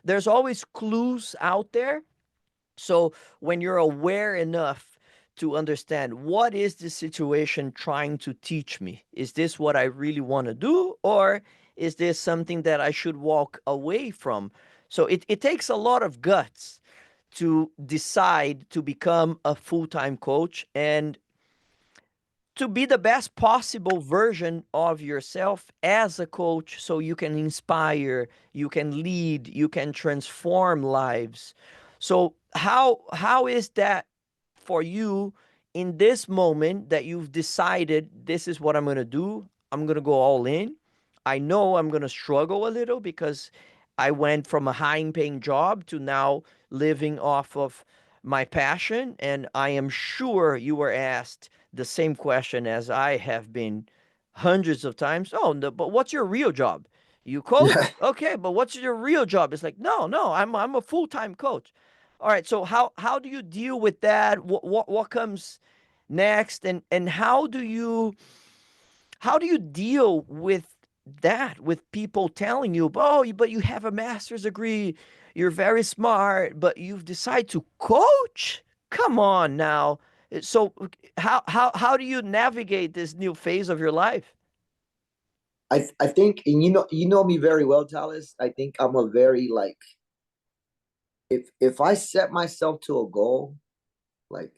there's always clues out there. So when you're aware enough to understand what is the situation trying to teach me, is this what I really want to do, or is this something that I should walk away from? So it takes a lot of guts to decide to become a full-time coach and to be the best possible version of yourself as a coach, so you can inspire, you can lead, you can transform lives. So how is that for you in this moment that you've decided this is what I'm going to do? I'm going to go all in. I know I'm going to struggle a little because I went from a high paying job to now living off of my passion. And I am sure you were asked the same question as I have been hundreds of times. Oh, no, but what's your real job? You Yeah. coach? Okay, but what's your real job? It's like, no, no, I'm a full-time coach. All right, so how do you deal with that? What comes next, and how do you deal with that, with people telling you, oh, but you have a master's degree, you're very smart, but you've decided to coach? Come on now. So how do you navigate this new phase of your life? I think, and you know me very well, Talis. I think I'm a very like, if I set myself to a goal, like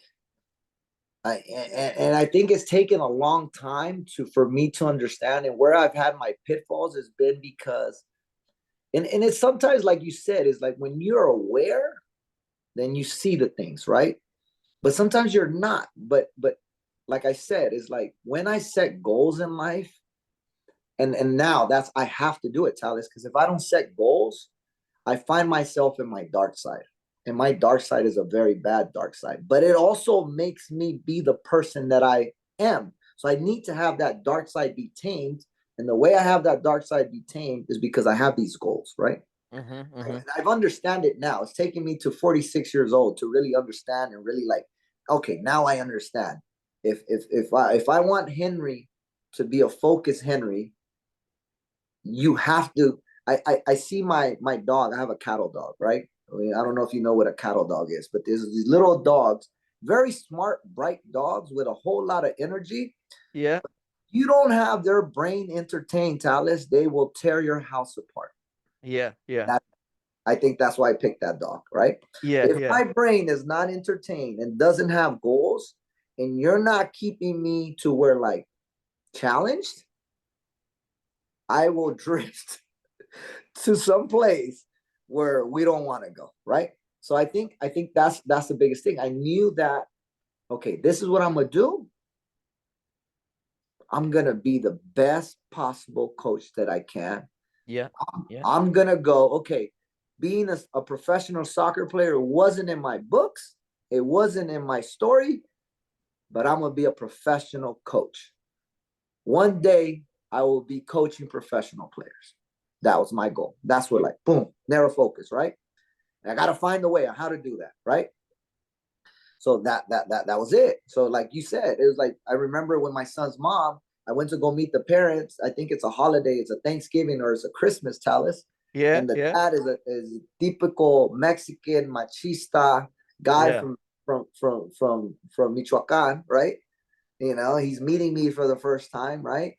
and I think it's taken a long time to for me to understand, and where I've had my pitfalls has been because, and it's sometimes like you said, is like when you're aware, then you see the things, right? But sometimes you're not. But like I said, is like when I set goals in life, and now that's I have to do it, Talis, because if I don't set goals, I find myself in my dark side. And my dark side is a very bad dark side, but it also makes me be the person that I am. So I need to have that dark side be tamed. And the way I have that dark side be tamed is because I have these goals, right? Mm-hmm, And mm-hmm. I've understand it now. It's taken me to 46 years old to really understand and really like, okay, now I understand. If I want Henry to be a focused Henry, you have to. I see my dog. I have a cattle dog, right? I mean, I don't know if you know what a cattle dog is, but there's these little dogs, very smart, bright dogs with a whole lot of energy. Yeah, You don't have their brain entertained, Talis, they will tear your house apart. yeah, yeah, That I think that's why I picked that dog, right? yeah, If yeah, my brain is not entertained and doesn't have goals, and you're not keeping me to where like challenged, I will drift to some place where we don't want to go, right? So I think that's the biggest thing. I knew that, okay, this is what I'm gonna do. I'm gonna be the best possible coach that I can. yeah, yeah, I'm gonna go, okay, being a professional soccer player wasn't in my books, it wasn't in my story, but I'm gonna be a professional coach. One day I will be coaching professional players. That was my goal. That's what, like, boom, narrow focus, right? And I got to find a way on how to do that, right? So that was it. So like you said, it was like, I remember when my son's mom, I went to go meet the parents. I think it's a holiday, it's a Thanksgiving or it's a Christmas, Talis. Yeah, And the yeah, dad is a typical Mexican machista guy yeah, from Michoacan, right? You know, he's meeting me for the first time, right?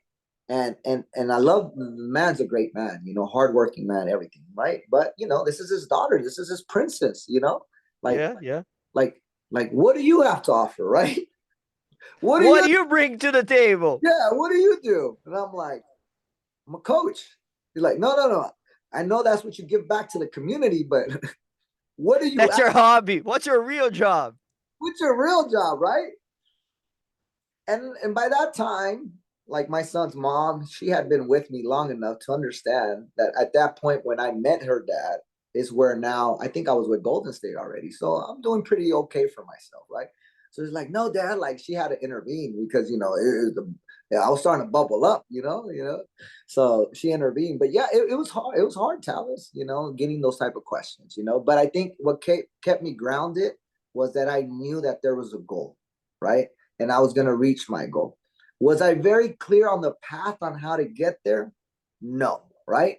And I love the man's a great man, you know, hardworking man, everything, right? But you know, this is his daughter, this is his princess, you know, like yeah, yeah. like what do you have to offer, right? What do What you do you bring to the table? yeah, what do you do? And I'm like, I'm a coach. He's like, no. I know that's what you give back to the community, but what do you That's your hobby. What's your real job? what's your real job, right? And by that time, like my son's mom, she had been with me long enough to understand that at that point when I met her dad is where now I think I was with Golden State already. So I'm doing pretty okay for myself, right? So it's like, no, dad, like she had to intervene because you know I was starting to bubble up, you know. So she intervened, but yeah, it was hard. It was hard, Talis, you know, getting those type of questions, you know. But I think what kept me grounded was that I knew that there was a goal, right? And I was going to reach my goal. Was I very clear on the path on how to get there? No, right?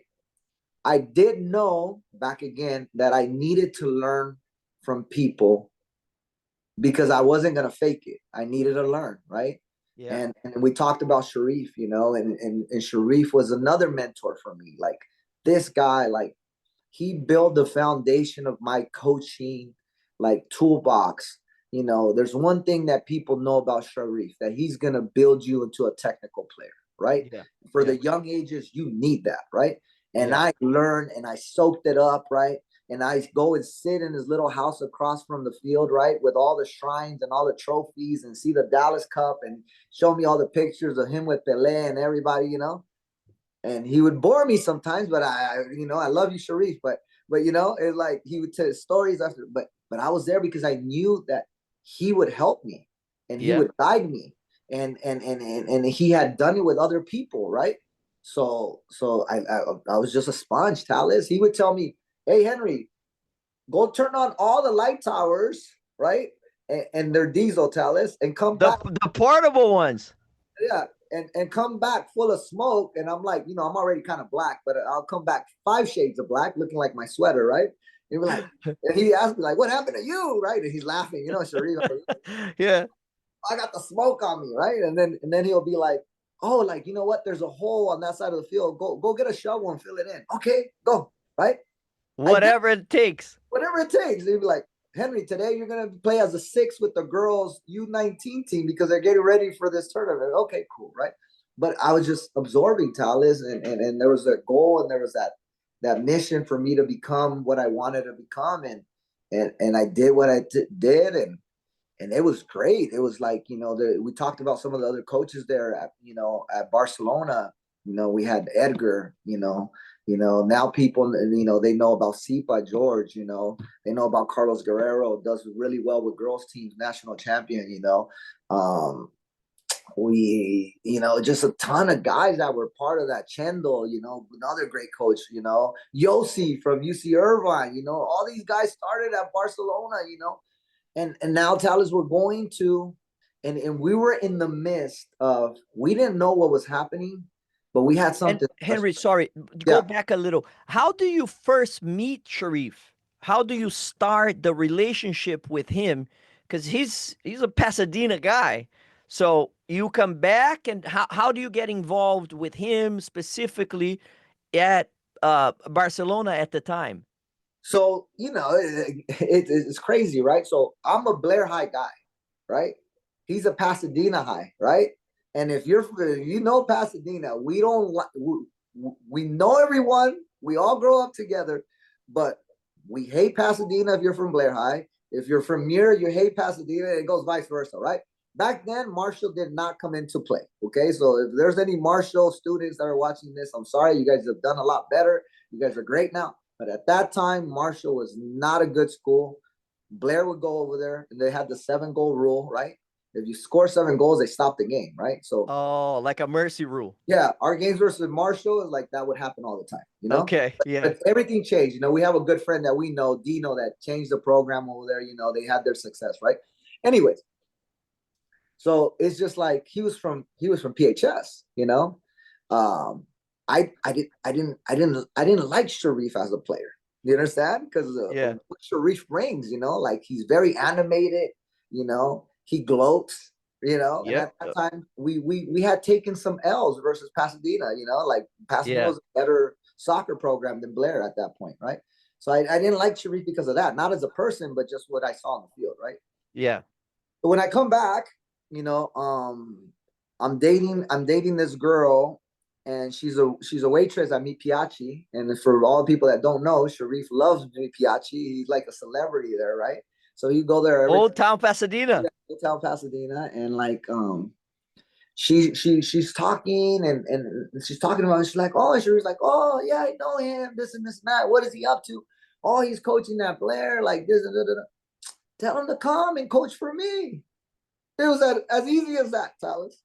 I did know back again that I needed to learn from people because I wasn't going to fake it. I needed to learn, right? Yeah, And we talked about Sharif, you know, and Sharif was another mentor for me. Like this guy, like he built the foundation of my coaching like toolbox. You know, there's one thing that people know about Sharif, that he's going to build you into a technical player, right? yeah, For yeah, the young ages, you need that, right? And yeah. I learned and I soaked it up, right? And I go and sit in his little house across from the field, right, with all the shrines and all the trophies, and see the Dallas Cup and show me all the pictures of him with Pelé and everybody, you know. And he would bore me sometimes, but you know, I love you, Sharif, but you know, it's like he would tell stories after, but I was there because I knew that he would help me and he Yeah. would guide me, and he had done it with other people, right? So I was just a sponge, Talis. He would tell me, "Hey, Henry, go turn on all the light towers, right? And they're diesel, Talis, and come The back, the portable ones. yeah, and come back full of smoke." And I'm like, you know, I'm already kind of black, but I'll come back 5 shades of black, looking like my sweater, right? And we're like, and he asked me like, "What happened to you?" Right? And he's laughing, you know, Sharif. Yeah. I got the smoke on me, right? And then he'll be like, "Oh, like you know what? There's a hole on that side of the field. Go get a shovel and fill it in." Okay, go, right? I did Whatever it takes. whatever it takes. They'd be like, "Henry, today you're gonna play as a six with the girls U19 team because they're getting ready for this tournament." Okay, cool, right? But I was just absorbing Talis, and there was a goal, and there was that mission for me to become what I wanted to become, and I did what I did, and it was great. It was like, you know, we talked about some of the other coaches there at, you know, at Barcelona. You know, we had Edgar, now people, you know, they know about Sipa George, you know, they know about Carlos Guerrero, does really well with girls teams, national champion, you know. You know, just a ton of guys that were part of that. Chendo, you know, another great coach, you know, Yossi from UC Irvine, you know, all these guys started at Barcelona, you know, and now Talis, we're going to, and we were in the midst of, we didn't know what was happening, but we had And something special. Henry, sorry, go Yeah. back a little. How do you first meet Sharif? How do you start the relationship with him? Because he's a Pasadena guy. So you come back, and how do you get involved with him specifically at Barcelona at the time? So, you know, it's crazy, right? So I'm a Blair High guy, right? He's a Pasadena High, right? And if you know Pasadena, we don't we know everyone. We all grow up together, but we hate Pasadena if you're from Blair High. If you're from Muir, you hate Pasadena. It goes vice versa, right? Back then, Marshall did not come into play. Okay, so if there's any Marshall students that are watching this, I'm sorry. You guys have done a lot better. You guys are great now. But at that time, Marshall was not a good school. Blair would go over there, and they had the 7 goal rule, right? If you score 7 goals, they stop the game, right? So Oh, like a mercy rule. yeah, our games versus Marshall is like that would happen all the time, you know. Okay, yeah. But everything changed. You know, we have a good friend that we know, Dino, that changed the program over there. You know, they had their success, right? Anyways, so it's just like he was from PHS, you know. Um, I didn't like Sharif as a player. You understand? Because Yeah. what Sharif brings, like he's very animated. He gloats. And Yep. at that time we had taken some L's versus Pasadena. Like Pasadena Yeah. was a better soccer program than Blair at that point, right? So I didn't like Sharif because of that, not as a person, but just what I saw on the field, right? Yeah. But when I come back, you know, I'm dating this girl, and she's a waitress at Mi Piaci. And for all the people that don't know, Sharif loves Mi Piaci. He's like a celebrity there, right? So you go there every Old Town Pasadena. yeah, hotel Pasadena, and like she's talking, and she's talking about it. She's like, oh, Sharif's like, oh yeah, I know him, this and this and that. What is he up to? Oh, he's coaching that Blair, like this and that. Tell him to come and coach for me. It was as easy as that, Talis.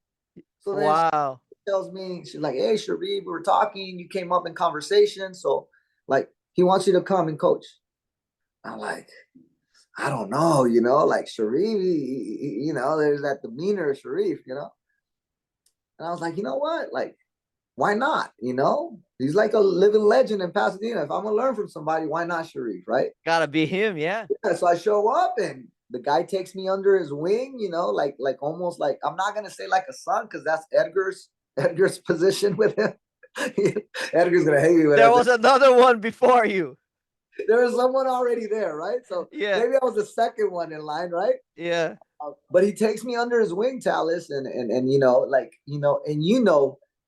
So then she Wow. tells me, she's like, hey, Sharif, we were talking. You came up in conversation. So, like, he wants you to come and coach. I'm like, I don't know, like Sharif, there's that demeanor of Sharif. And I was like, you know what? Like, why not? He's like a living legend in Pasadena. If I'm going to learn from somebody, why not Sharif, right? Gotta be him. Yeah. Yeah, so I show up, and the guy takes me under his wing, like almost like, I'm not gonna say like a son, because that's Edgar's position with him. Edgar's gonna hate me when I There say was another one before you. there was someone already there, right? So Yeah. maybe I was the second one in line, right? Yeah. But he takes me under his wing, Talis, and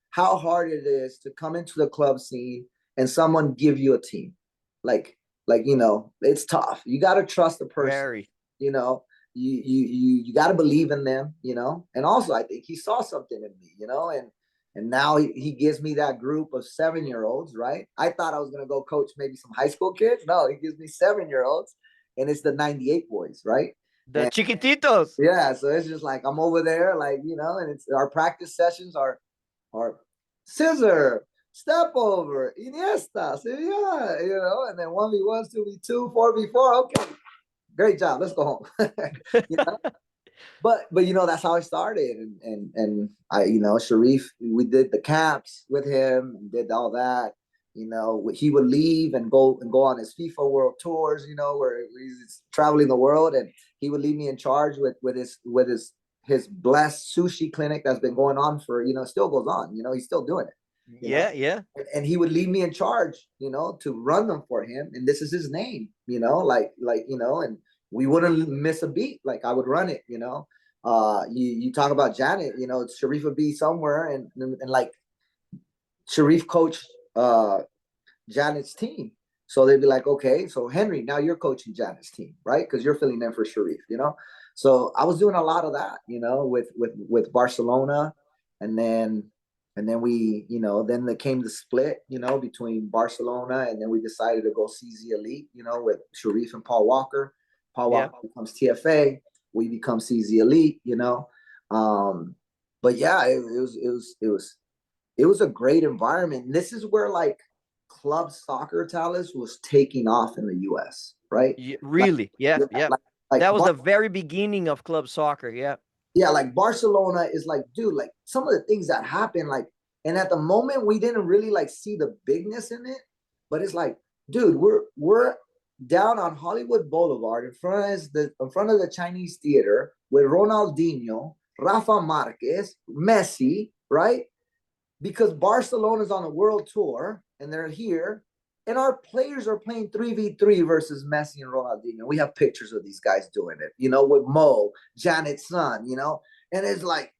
how hard it is to come into the club scene and someone give you a team, like it's tough. You got to trust the person. Very. you know you got to believe in them. And also I think he saw something in me, and now he gives me that group of 7-year olds, right? I thought I was going to go coach maybe some high school kids. No, he gives me 7-year olds, and it's the 98 boys, right? The And Chiquititos. yeah, so it's just like I'm over there, like, and it's our practice sessions are scissor, step over, Iniesta, yeah, and then 1v1, 2v2, 4v4. Okay, great job. Let's go home. you know? But that's how I started, and I, Sharif, we did the camps with him and did all that. He would leave and go on his FIFA World Tours, where he's traveling the world, and he would leave me in charge with his blessed sushi clinic that's been going on for, still goes on. He's still doing it. You know, Yeah. Yeah. and he would leave me in charge, to run them for him, and this is his name, and we wouldn't miss a beat. Like, I would run it. You talk about Janet, Sharif would be somewhere, and like Sharif coached Janet's team. So they'd be like, okay, so Henry, now you're coaching Janet's team, right? Because you're filling in for Sharif. So I was doing a lot of that, with Barcelona, and then we, then there came the split, between Barcelona, and then we decided to go CZ Elite, with Sharif and Paul Walker. Paul Yeah. Walker becomes TFA, we become CZ Elite. But yeah, it was a great environment. This is where, like, club soccer, Talis, was taking off in the US, right? Like, Really. Yeah. Yeah. like That was the very beginning of club soccer. Yeah. yeah, like Barcelona is like, dude, like some of the things that happen, like, and at the moment we didn't really like see the bigness in it, but it's like, dude, we're down on Hollywood Boulevard in front of the Chinese Theater with Ronaldinho, Rafa Marquez, Messi, right? Because Barcelona's on a world tour and they're here, and our players are playing 3v3 versus Messi and Ronaldinho. We have pictures of these guys doing it, with Mo, Janet's son, and it's like,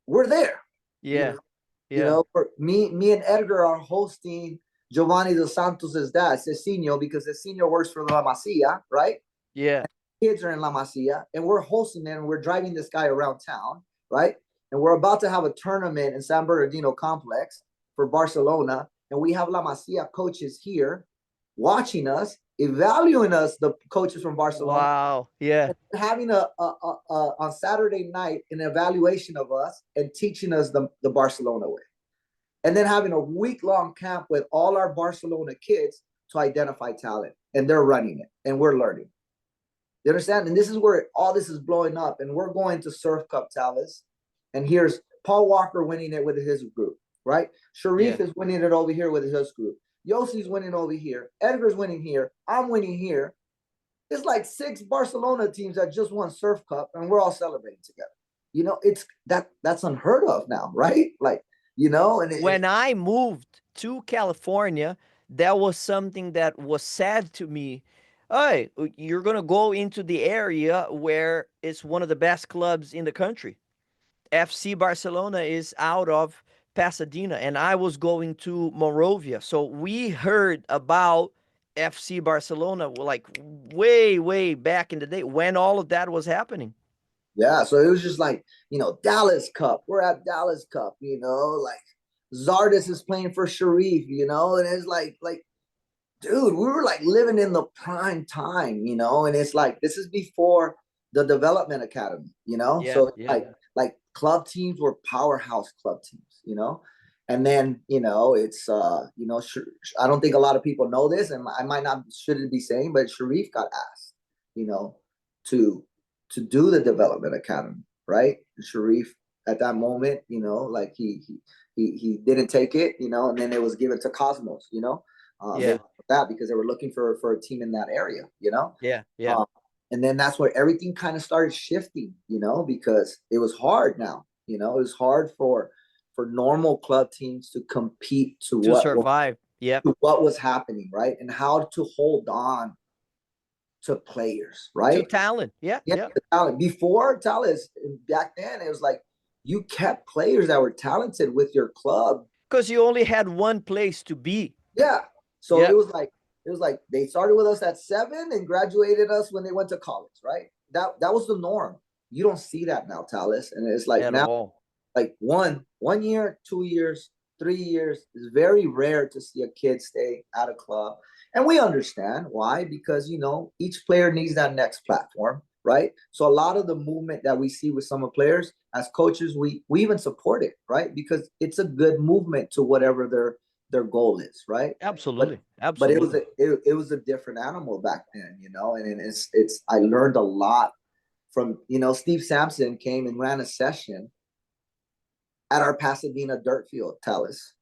we're there. You Yeah. know, Yeah. me and Edgar are hosting Giovanni Dos Santos' dad, Cecino, because Cecino works for La Masia, right? Yeah. Kids are in La Masia, and we're hosting them, and we're driving this guy around town, right? And we're about to have a tournament in San Bernardino complex for Barcelona, and we have La Masia coaches here watching us, evaluating us, the coaches from Barcelona, Wow. Yeah. and having a on Saturday night an evaluation of us and teaching us the Barcelona way, and then having a week-long camp with all our Barcelona kids to identify talent, and they're running it, and we're learning. You understand? And this is where all this is blowing up. And we're going to Surf Cup Tallis. And here's Paul Walker winning it with his group, right? Yeah. Sharif is winning it over here with his group. Yossi's winning over here. Edgar's winning here. I'm winning here. It's like 6 Barcelona teams that just won Surf Cup, and we're all celebrating together. It's that's unheard of now, right? Like, When I moved to California, that was something that was said to me. Hey, you're going to go into the area where it's one of the best clubs in the country. FC Barcelona is out of Pasadena, and I was going to Morovia. So we heard about FC Barcelona like way, way back in the day when all of that was happening. yeah. So it was just like, Dallas Cup. We're at Dallas Cup. Like Zardes is playing for Sharif. And it's like, dude, we were like living in the prime time, and it's like this is before the development academy, Yeah, so yeah, like club teams were powerhouse club teams. And then it's I don't think a lot of people know this, and I might not shouldn't be saying, but Sharif got asked, you know, to do the development academy, right? Sharif at that moment, like he didn't take it, and then it was given to Cosmos, they yeah, that because they were looking for a team in that area. yeah, yeah. Um, and then that's where everything kind of started shifting, because it was hard now. It was hard for normal club teams to compete to To what survive. Yep. to what was happening, right? And how to hold on to players, To right? talent. Yeah, Yeah, yeah. talent. Before talent, back then it was like you kept players that were talented with your club. Because you only had one place to be. Yeah. So Yep. it was like they started with us at 7 and graduated us when they went to college, right? That was the norm. You don't see that now, Talis. And it's like At now, all. like 1 year, 2 years, 3 years is very rare to see a kid stay at a club. And we understand why, because each player needs that next platform, right? So a lot of the movement that we see with some of players as coaches, we even support it, right? Because it's a good movement to whatever their goal is, right? But Absolutely. but it was Absolutely. it was a different animal back then, and it's I learned a lot from Steve Sampson came and ran a session at our Pasadena dirt field, Tallis.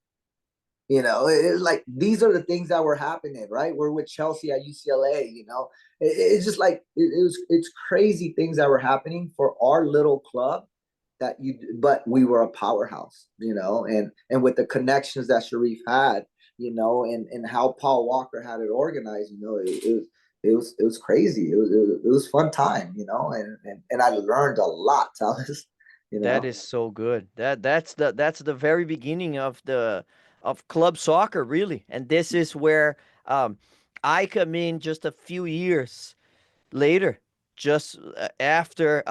It's like these are the things that were happening, right? We're with Chelsea at UCLA, it's just like it's crazy things that were happening for our little club but we were a powerhouse, and with the connections that Sharif had, and how Paul Walker had it organized, it was crazy. It was fun time, and I learned a lot, Thomas. you That know. is so good. That's the very beginning of club soccer, really. And this is where um I come in just a few years later, just after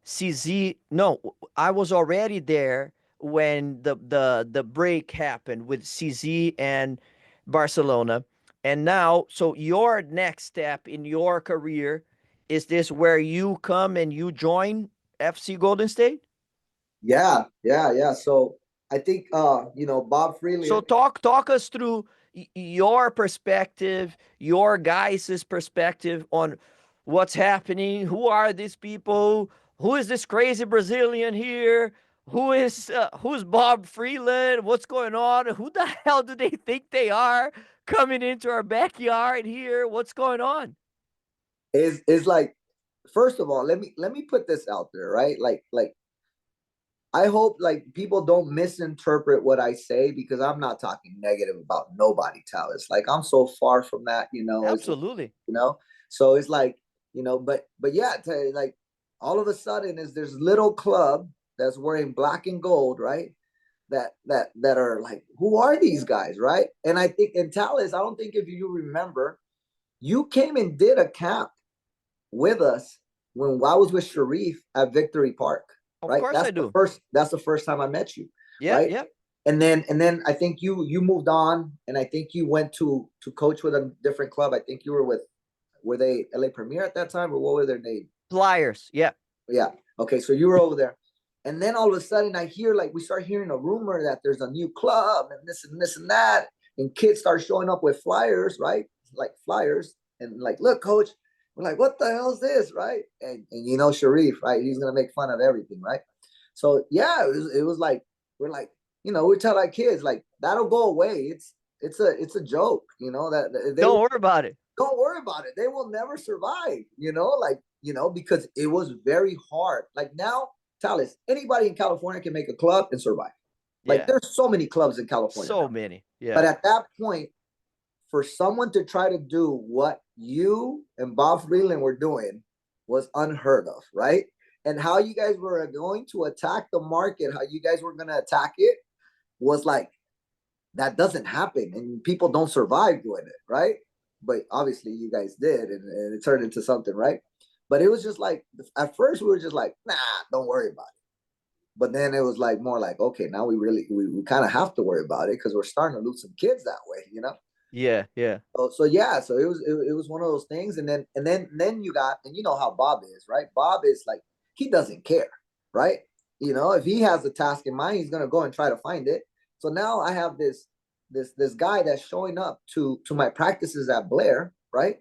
CZ. No, I was already there when the break happened with CZ and Barcelona. And now, so your next step in your career, is this where you come and you join FC Golden State? Yeah, yeah, yeah. So I think Bob So Freely. talk us through your perspective, your guys' perspective on what's happening. Who are these people? Who is this crazy Brazilian here? Who's Bob Freeland? What's going on? Who the hell do they think they are coming into our backyard here? What's going on? Is like, first of all, let me put this out there, right? Like I hope like people don't misinterpret what I say, because I'm not talking negative about nobody, Talis. Like I'm so far from that, it's like, Absolutely. you know, so it's like, but yeah, like all of a sudden is there's little club that's wearing black and gold, right? That are like, who are these guys, right? And I think in Talis, I don't think if you remember, you came and did a camp with us when I was with Sharif at Victory Park, Of right? course That's I the do. first. That's the first time I met you, Yeah, right? yeah. And then I think you moved on, and I think you went to coach with a different club. I think you were with, were they LA Premier at that time, or what was their name? Flyers. Yeah. Yeah. Okay, so you were over there. And then all of a sudden I hear, like, we start hearing a rumor that there's a new club and this and this and that. And kids start showing up with flyers, right? Like flyers. And like, look, coach, We're like, what the hell is this, right? And you know, Sharif, right? He's gonna make fun of everything, right? So yeah, it was like we're like, you know, we tell our kids like that'll go away. It's a joke, you know, that they Don't worry about it. don't worry about it. They will never survive, you know, like, you know, because it was very hard. Like now, Talis, anybody in California can make a club and survive. Like Yeah. there's so many clubs in California So now. many. But Yeah. at that point, for someone to try to do what you and Bob Freeland were doing was unheard of, right? And how you guys were going to attack the market, how you guys were going to attack it was like, that doesn't happen and people don't survive doing it, right? But obviously you guys did, and it turned into something, right? But it was just like, at first we were just like, nah, don't worry about it. But then it was like more like, okay, now we kind of have to worry about it because we're starting to lose some kids that way, you know? Yeah. Yeah. So yeah, so it was one of those things, and then you got, and you know how Bob is, right? Bob is like, he doesn't care, right? You know, if he has a task in mind, he's gonna go and try to find it. So now I have this guy that's showing up to my practices at Blair, right?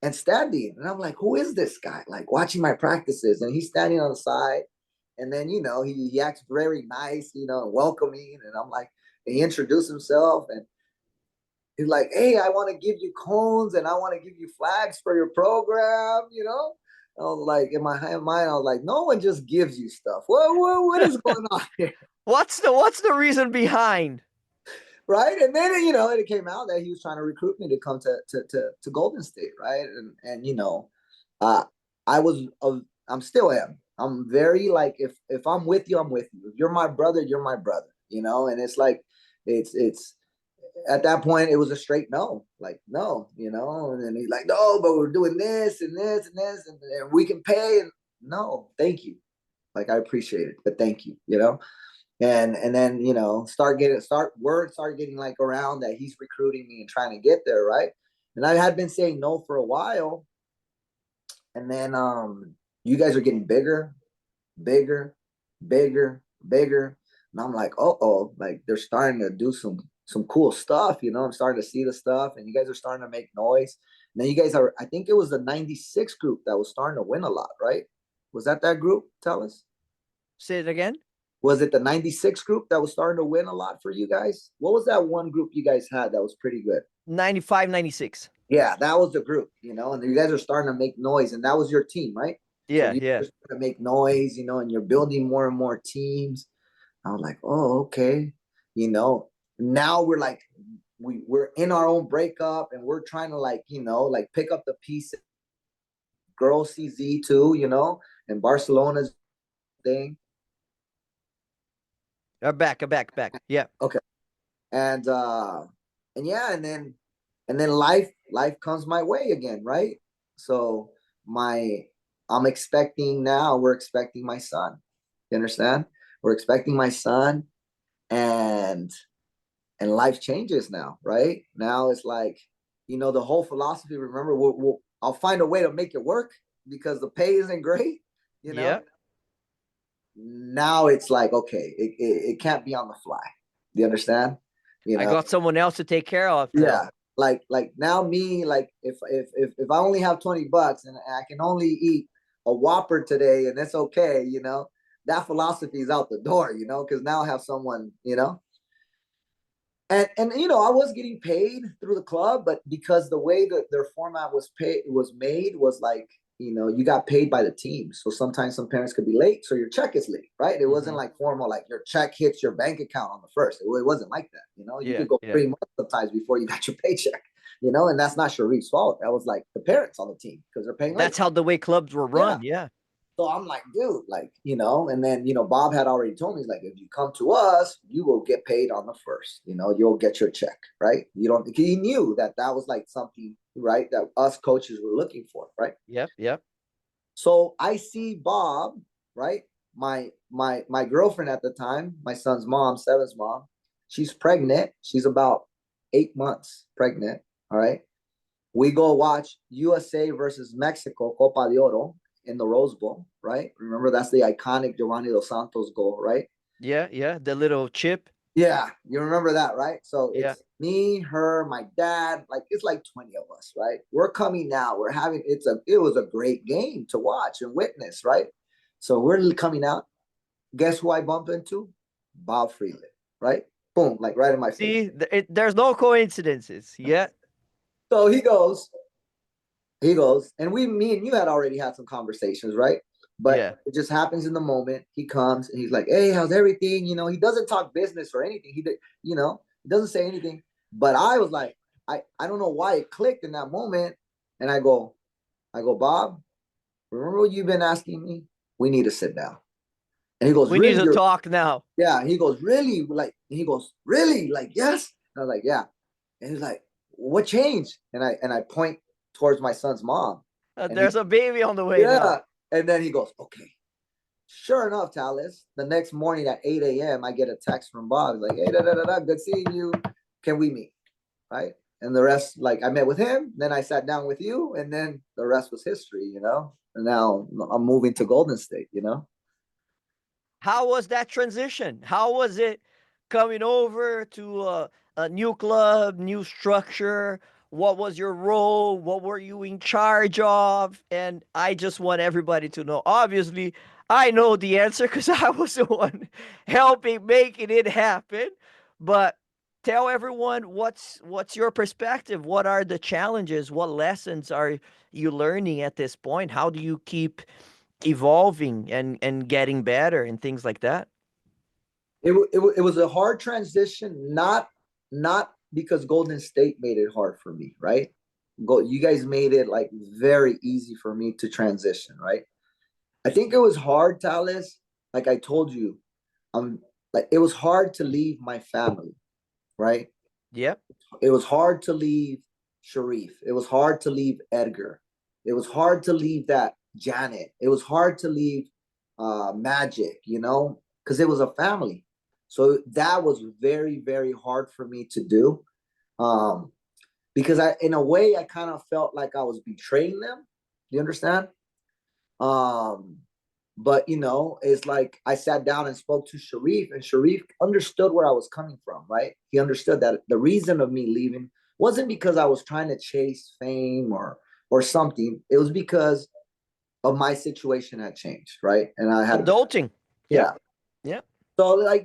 And standing, and I'm like, who is this guy? Like watching my practices, and he's standing on the side, and then you know he acts very nice, you know, and welcoming, and I'm like, and he introduced himself, and he's like, hey, I want to give you cones and I want to give you flags for your program, you know? I was like, in my mind, I was like, no one just gives you stuff. What is going on here? What's the reason behind? Right. And then, you know, it came out that he was trying to recruit me to come to Golden State. Right. And, you know, uh, I was, I'm still am. I'm very like, if I'm with you, I'm with you. If you're my brother, you're my brother, you know? And it's like, it's, at that point it was a straight no, like no, you know. And then he's like, no, but we're doing this and this and this, and we can pay. And no, thank you, like I appreciate it, but thank you, you know. And then, you know, start getting like around that he's recruiting me and trying to get there, right? And I had been saying no for a while, and then you guys are getting bigger, bigger, bigger, bigger. And I'm like, oh, like they're starting to do some cool stuff, you know. I'm starting to see the stuff, and you guys are starting to make noise. And then you guys are, I think it was the 96 group that was starting to win a lot, right? Was that group? Tell us. Say it again. Was it the 96 group that was starting to win a lot for you guys? What was that one group you guys had that was pretty good? 95, 96. Yeah, that was the group, you know, and you guys are starting to make noise, and that was your team, right? So Yeah. you Yeah. guys are starting to make noise, you know, and you're building more and more teams. I was like, oh, okay. You know, now we're like, we're in our own breakup, and we're trying to like, you know, like pick up the pieces. Girl CZ too, you know, and Barcelona's thing. Back. Yeah. Okay. And and yeah, and then life comes my way again, right? So my I'm expecting now, we're expecting my son. You understand? We're expecting my son, and life changes now, right? Now it's like, you know, the whole philosophy. Remember, I'll find a way to make it work because the pay isn't great, you know. Yeah. Now it's like, okay, it can't be on the fly. Do you understand? You I know, got someone else to take care of now. yeah. Like now me, like if I only have $20 and I can only eat a Whopper today and it's okay, you know, that philosophy is out the door, you know, because now I have someone, you know. And you know, I was getting paid through the club, but because the way that their format was made was like, you know, you got paid by the team. So sometimes some parents could be late, so your check is late, right? It wasn't like formal, like your check hits your bank account on the first. It wasn't like that, you know. You Yeah. could go Yeah. 3 months sometimes before you got your paycheck, you know. And that's not Sharif's fault. That was like the parents on the team because they're paying late. That's how the way clubs were Yeah. run. Yeah. So I'm like, dude, like, you know, and then, you know, Bob had already told me, he's like, if you come to us, you will get paid on the first, you know, you'll get your check, right? You don't, he knew that was like something, right, that us coaches were looking for, right? Yep. Yep. So I see Bob, right? My girlfriend at the time, my son's mom, Seven's mom, she's pregnant. She's about 8 months pregnant. All right. We go watch USA versus Mexico, Copa de Oro in the Rose Bowl, right? Remember, that's the iconic Giovanni Dos Santos goal, right? Yeah. Yeah. The little chip. Yeah, you remember that, right? So Yeah. it's me, her, my dad, like it's like 20 of us, right? We're coming out. We're having it was a great game to watch and witness, right? So we're coming out. Guess who I bump into? Bob Freeland, right? Boom, like right in my face. See, there's no coincidences. Yeah. So he goes, and me and you had already had some conversations, right? But Yeah. it just happens in the moment. He comes and he's like, "Hey, how's everything?" He doesn't talk business or anything. He doesn't say anything. But I was like, I don't know why it clicked in that moment, and I go, Bob, remember what you've been asking me? We need to sit down. And he goes, We need really? to talk now. Yeah. He goes, really? Like, and he goes, really? Like, yes. And I was like, yeah. And he's like, what changed? And I point towards my son's mom, and he There's a baby on the way now. yeah. And then he goes, okay. Sure enough, Talis, the next morning at 8 a.m., I get a text from Bob. He's like, hey, da, da, da, da, good seeing you. Can we meet? Right. And the rest, like, I met with him. Then I sat down with you. And then the rest was history. And now I'm moving to Golden State. How was that transition? How was it coming over to a new club, new structure? What was your role? What were you in charge of? And I just want everybody to know. Obviously, I know the answer because I was the one helping making it happen. But tell everyone what's your perspective? What are the challenges? What lessons are you learning at this point? How do you keep evolving and getting better and things like that? It was a hard transition, not because Golden State made it hard for me, right? You guys made it like very easy for me to transition, right? I think it was hard, Talis. Like I told you, like it was hard to leave my family, right? Yep. It was hard to leave Sharif. It was hard to leave Edgar. It was hard to leave that Janet. It was hard to leave Magic, because it was a family. So that was very, very hard for me to do. Um, because in a way, I kind of felt like I was betraying them. You understand? Um, but it's like I sat down and spoke to Sharif, and Sharif understood where I was coming from, right? He understood that the reason of me leaving wasn't because I was trying to chase fame or something. It was because of my situation had changed, right? And I had Adulting. yeah. Yep. Yep. So like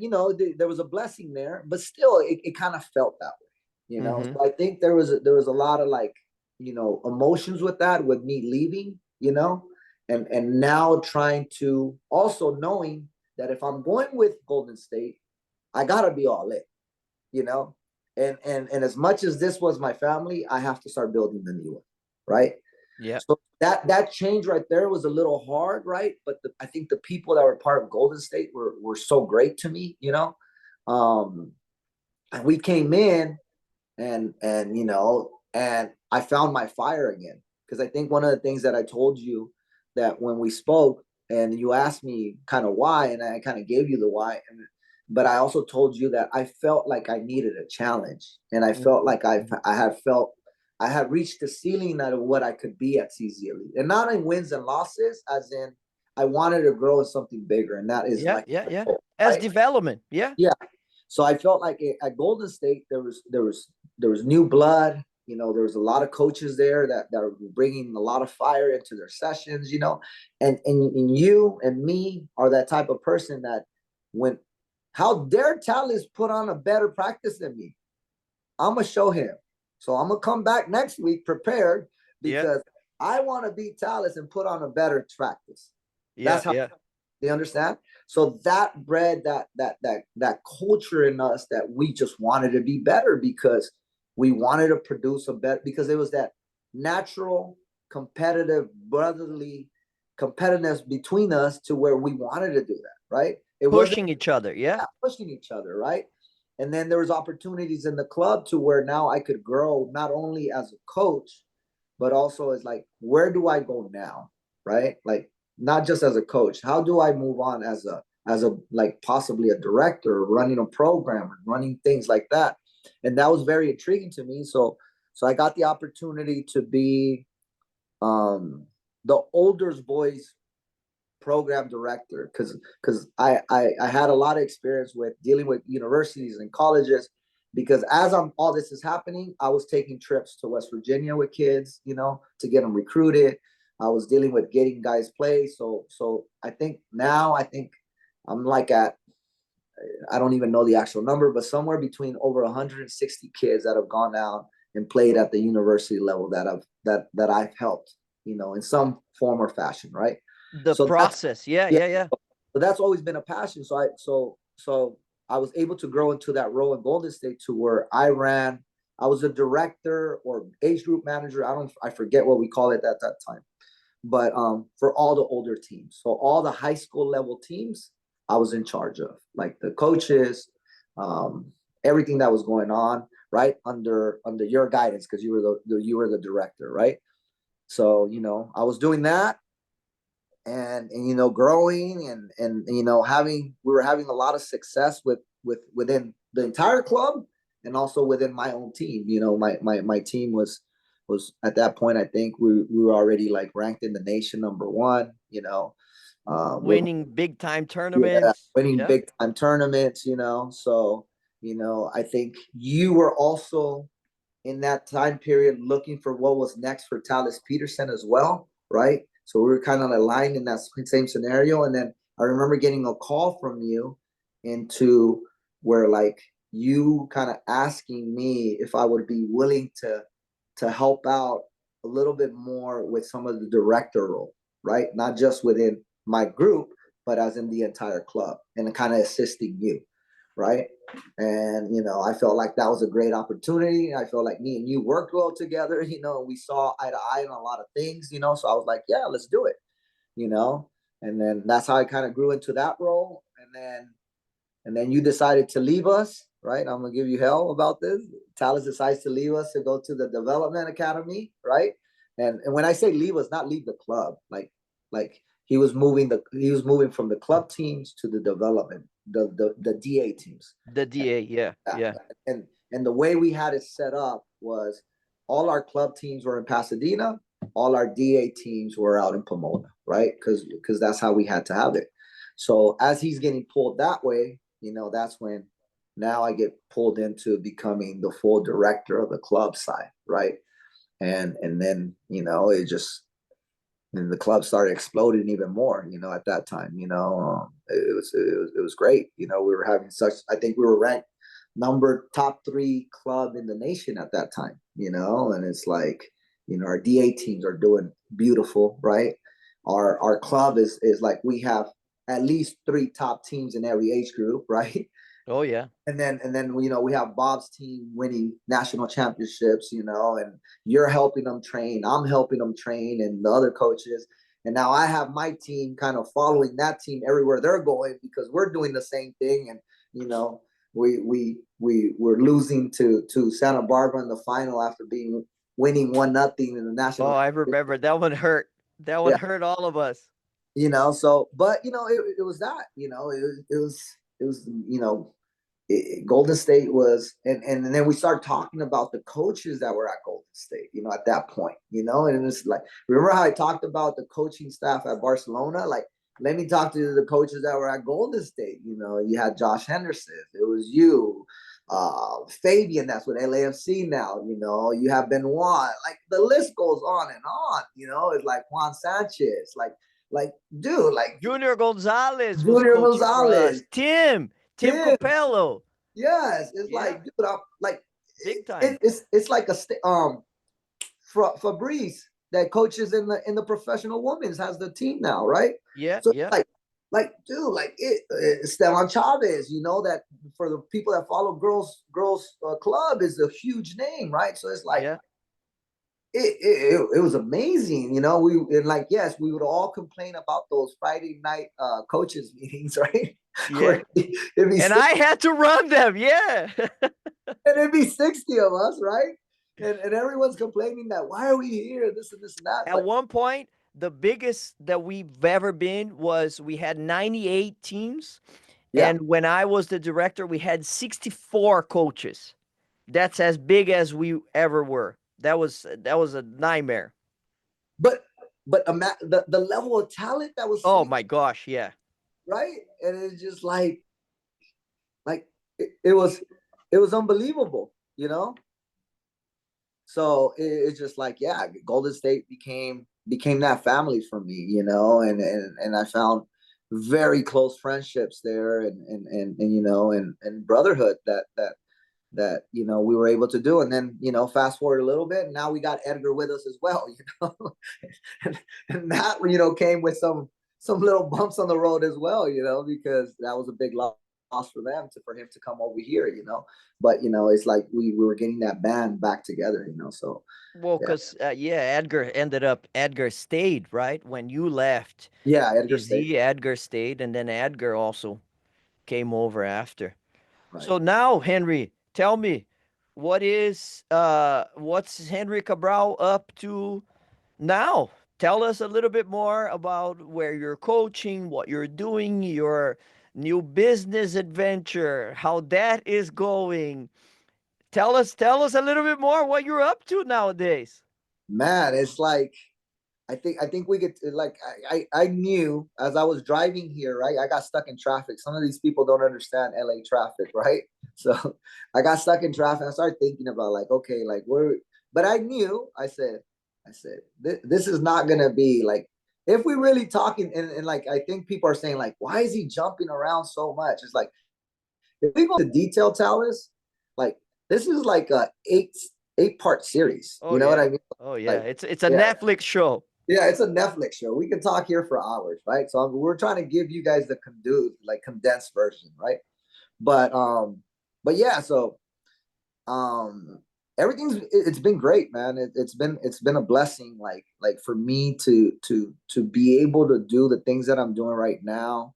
there was a blessing there, but still it kind of felt that way. Mm-hmm. So I think there was a lot of like emotions with that, with me leaving, and now trying to also knowing that if I'm going with Golden State, I gotta be all in, you know, and as much as this was my family, I have to start building the new one, right? Yep. So that change right there was a little hard, right? But I think the people that were part of Golden State were so great to me. Um, and we came in and I found my fire again, because I think one of the things that I told you, that when we spoke and you asked me kind of why, and I kind of gave you the why, but I also told you that I felt like I needed a challenge, and I felt like I had reached the ceiling of what I could be at CZ Elite, and not in wins and losses, as in I wanted to grow in something bigger, and that is Yeah. like Yeah. Yeah. goal, As right? development. Yeah. Yeah. So I felt like at Golden State there was new blood. There was a lot of coaches there that were bringing a lot of fire into their sessions. And you and me are that type of person that when how dare Talis put on a better practice than me? I'm gonna show him. So I'm gonna come back next week prepared, Yeah. because I want to beat Talis and put on a better practice. Yeah. That's how Yeah. they understand. So that bred that culture in us, that we just wanted to be better, because we wanted to produce a better, because it was that natural competitive brotherly competitiveness between us, to where we wanted to do that, right? It wasn't Pushing each other. Yeah. pushing each other, right? And then there was opportunities in the club to where now I could grow, not only as a coach, but also as like, where do I go now, right? Like, not just as a coach, how do I move on as a like possibly a director, running a program, running things like that. And that was very intriguing to me. So I got the opportunity to be the older boys program director, because I had a lot of experience with dealing with universities and colleges, because as all this is happening, I was taking trips to West Virginia with kids, to get them recruited. I was dealing with getting guys play. So I think I'm like at, I don't even know the actual number, but somewhere between over 160 kids that have gone down and played at the university level that I've helped, in some form or fashion, right? The So that's process. Yeah, yeah. yeah, yeah. So that's always been a passion. So I was able to grow into that role in Golden State to where I was a director or age group manager. I forget what we call it at that time, but for all the older teams. So all the high school level teams, I was in charge of, like the coaches, um, everything that was going on, right, under your guidance, because you were the director, right? So I was doing that, and growing, and we were having a lot of success within the entire club, and also within my own team. My team was at that point, I think we were already like ranked in the nation number one, with, Winning big time yeah, tournaments. winning Yeah. big time tournaments. So I think you were also in that time period looking for what was next for Talis Peterson as well, right? So we were kind of aligned in that same scenario. And then I remember getting a call from you into where, like, you kind of asking me if I would be willing to help out a little bit more with some of the director role, right? Not just within my group, but as in the entire club, and kind of assisting you, right? And I felt like that was a great opportunity. I felt like me and you worked well together. We saw eye to eye on a lot of things. So I was like, yeah, let's do it. you know and then that's how I kind of grew into that role. And then you decided to leave us, right? I'm gonna give you hell about this. Talis decides to leave us to go to the development academy, right? And when I say leave us, not leave the club, like he was moving from the club teams to the development, the DA teams. The DA. Yeah, Yeah. yeah. And the way we had it set up was all our club teams were in Pasadena, all our DA teams were out in Pomona, right? Because that's how we had to have it. So as he's getting pulled that way, that's when now I get pulled into becoming the full director of the club side, right? And then it just, and the club started exploding even more. At that time, it was great. We were having such. I think we were ranked number top 3 club in the nation at that time. And it's like, our DA teams are doing beautiful, right? Our club is like, we have at least 3 top teams in every age group, right? Oh, yeah. And then we have Bob's team winning national championships, and you're helping them train, I'm helping them train, and the other coaches. And now I have my team kind of following that team everywhere they're going, because we're doing the same thing. And we're losing to Santa Barbara in the final after being winning 1-0 in the Oh, national I championship. remember that one hurt. That one Yeah. hurt all of us. So, but it was that, it was Golden State was, and then we started talking about the coaches that were at Golden State, at that point, and it's like, remember how I talked about the coaching staff at Barcelona? Like, let me talk to the coaches that were at Golden State. You had Josh Henderson, it was you, Fabian, that's with LAFC now. You have Benoit, like the list goes on and on. It's like Juan Sanchez, like dude, like Junior Gonzalez was Junior coaching for us. Gonzalez, Tim Tim. Capello. Yes, it's Yeah, like, dude, I'm like, big time. it's like Fabrice, that coaches in the professional women's, has the team now, right? Yeah, So yeah, like dude, like Esteban Chavez, that for the people that follow girls club, is a huge name, right? So it's like, yeah, it was amazing. We, and like, yes, we would all complain about those Friday night coaches meetings, right? yeah. Where it'd be And six, I had to run them. Yeah. and it'd be 60 of us, right? And everyone's complaining that, why are we here, this and this and that. At But one point, the biggest that we've ever been was we had 98 teams. yeah, And when I was the director, we had 64 coaches. That's as big as we ever were. That was a nightmare. but but the level of talent that was Oh seen, my gosh, yeah. right? And it's just like it was unbelievable. So it's just like, yeah, Golden State became that family for me, and I found very close friendships there, and brotherhood that we were able to do. And then fast forward a little bit, and now we got Edgar with us as well. and that came with some little bumps on the road as well, because that was a big loss for them for him to come over here. But it's like we were getting that band back together. So Well, yeah, because Edgar stayed, right? When you left yeah, Edgar State, DZ, Edgar stayed, and then Edgar also came over after. right? So now, Henry, tell me, what's Henry Cabral up to now? Tell us a little bit more about where you're coaching, what you're doing, your new business adventure, how that is going. Tell us a little bit more what you're up to nowadays. Man, it's like I think we get like I knew as I was driving here, right? I got stuck in traffic. Some of these people don't understand LA traffic, right? So I got stuck in traffic. I started thinking about like, okay, like where, but I knew. I said, this is not gonna be like if we really talking and like I think people are saying like, why is he jumping around so much? It's like if we go into detail, Talis, like this is like a eight-part series. Oh You know what yeah. I mean? Oh yeah. Like, It's a yeah, Netflix show. yeah, it's a Netflix show. We can talk here for hours, right? So we're trying to give you guys the condensed version, right? But but yeah, so um, it's been great, man. It's been a blessing, like for me to be able to do the things that I'm doing right now.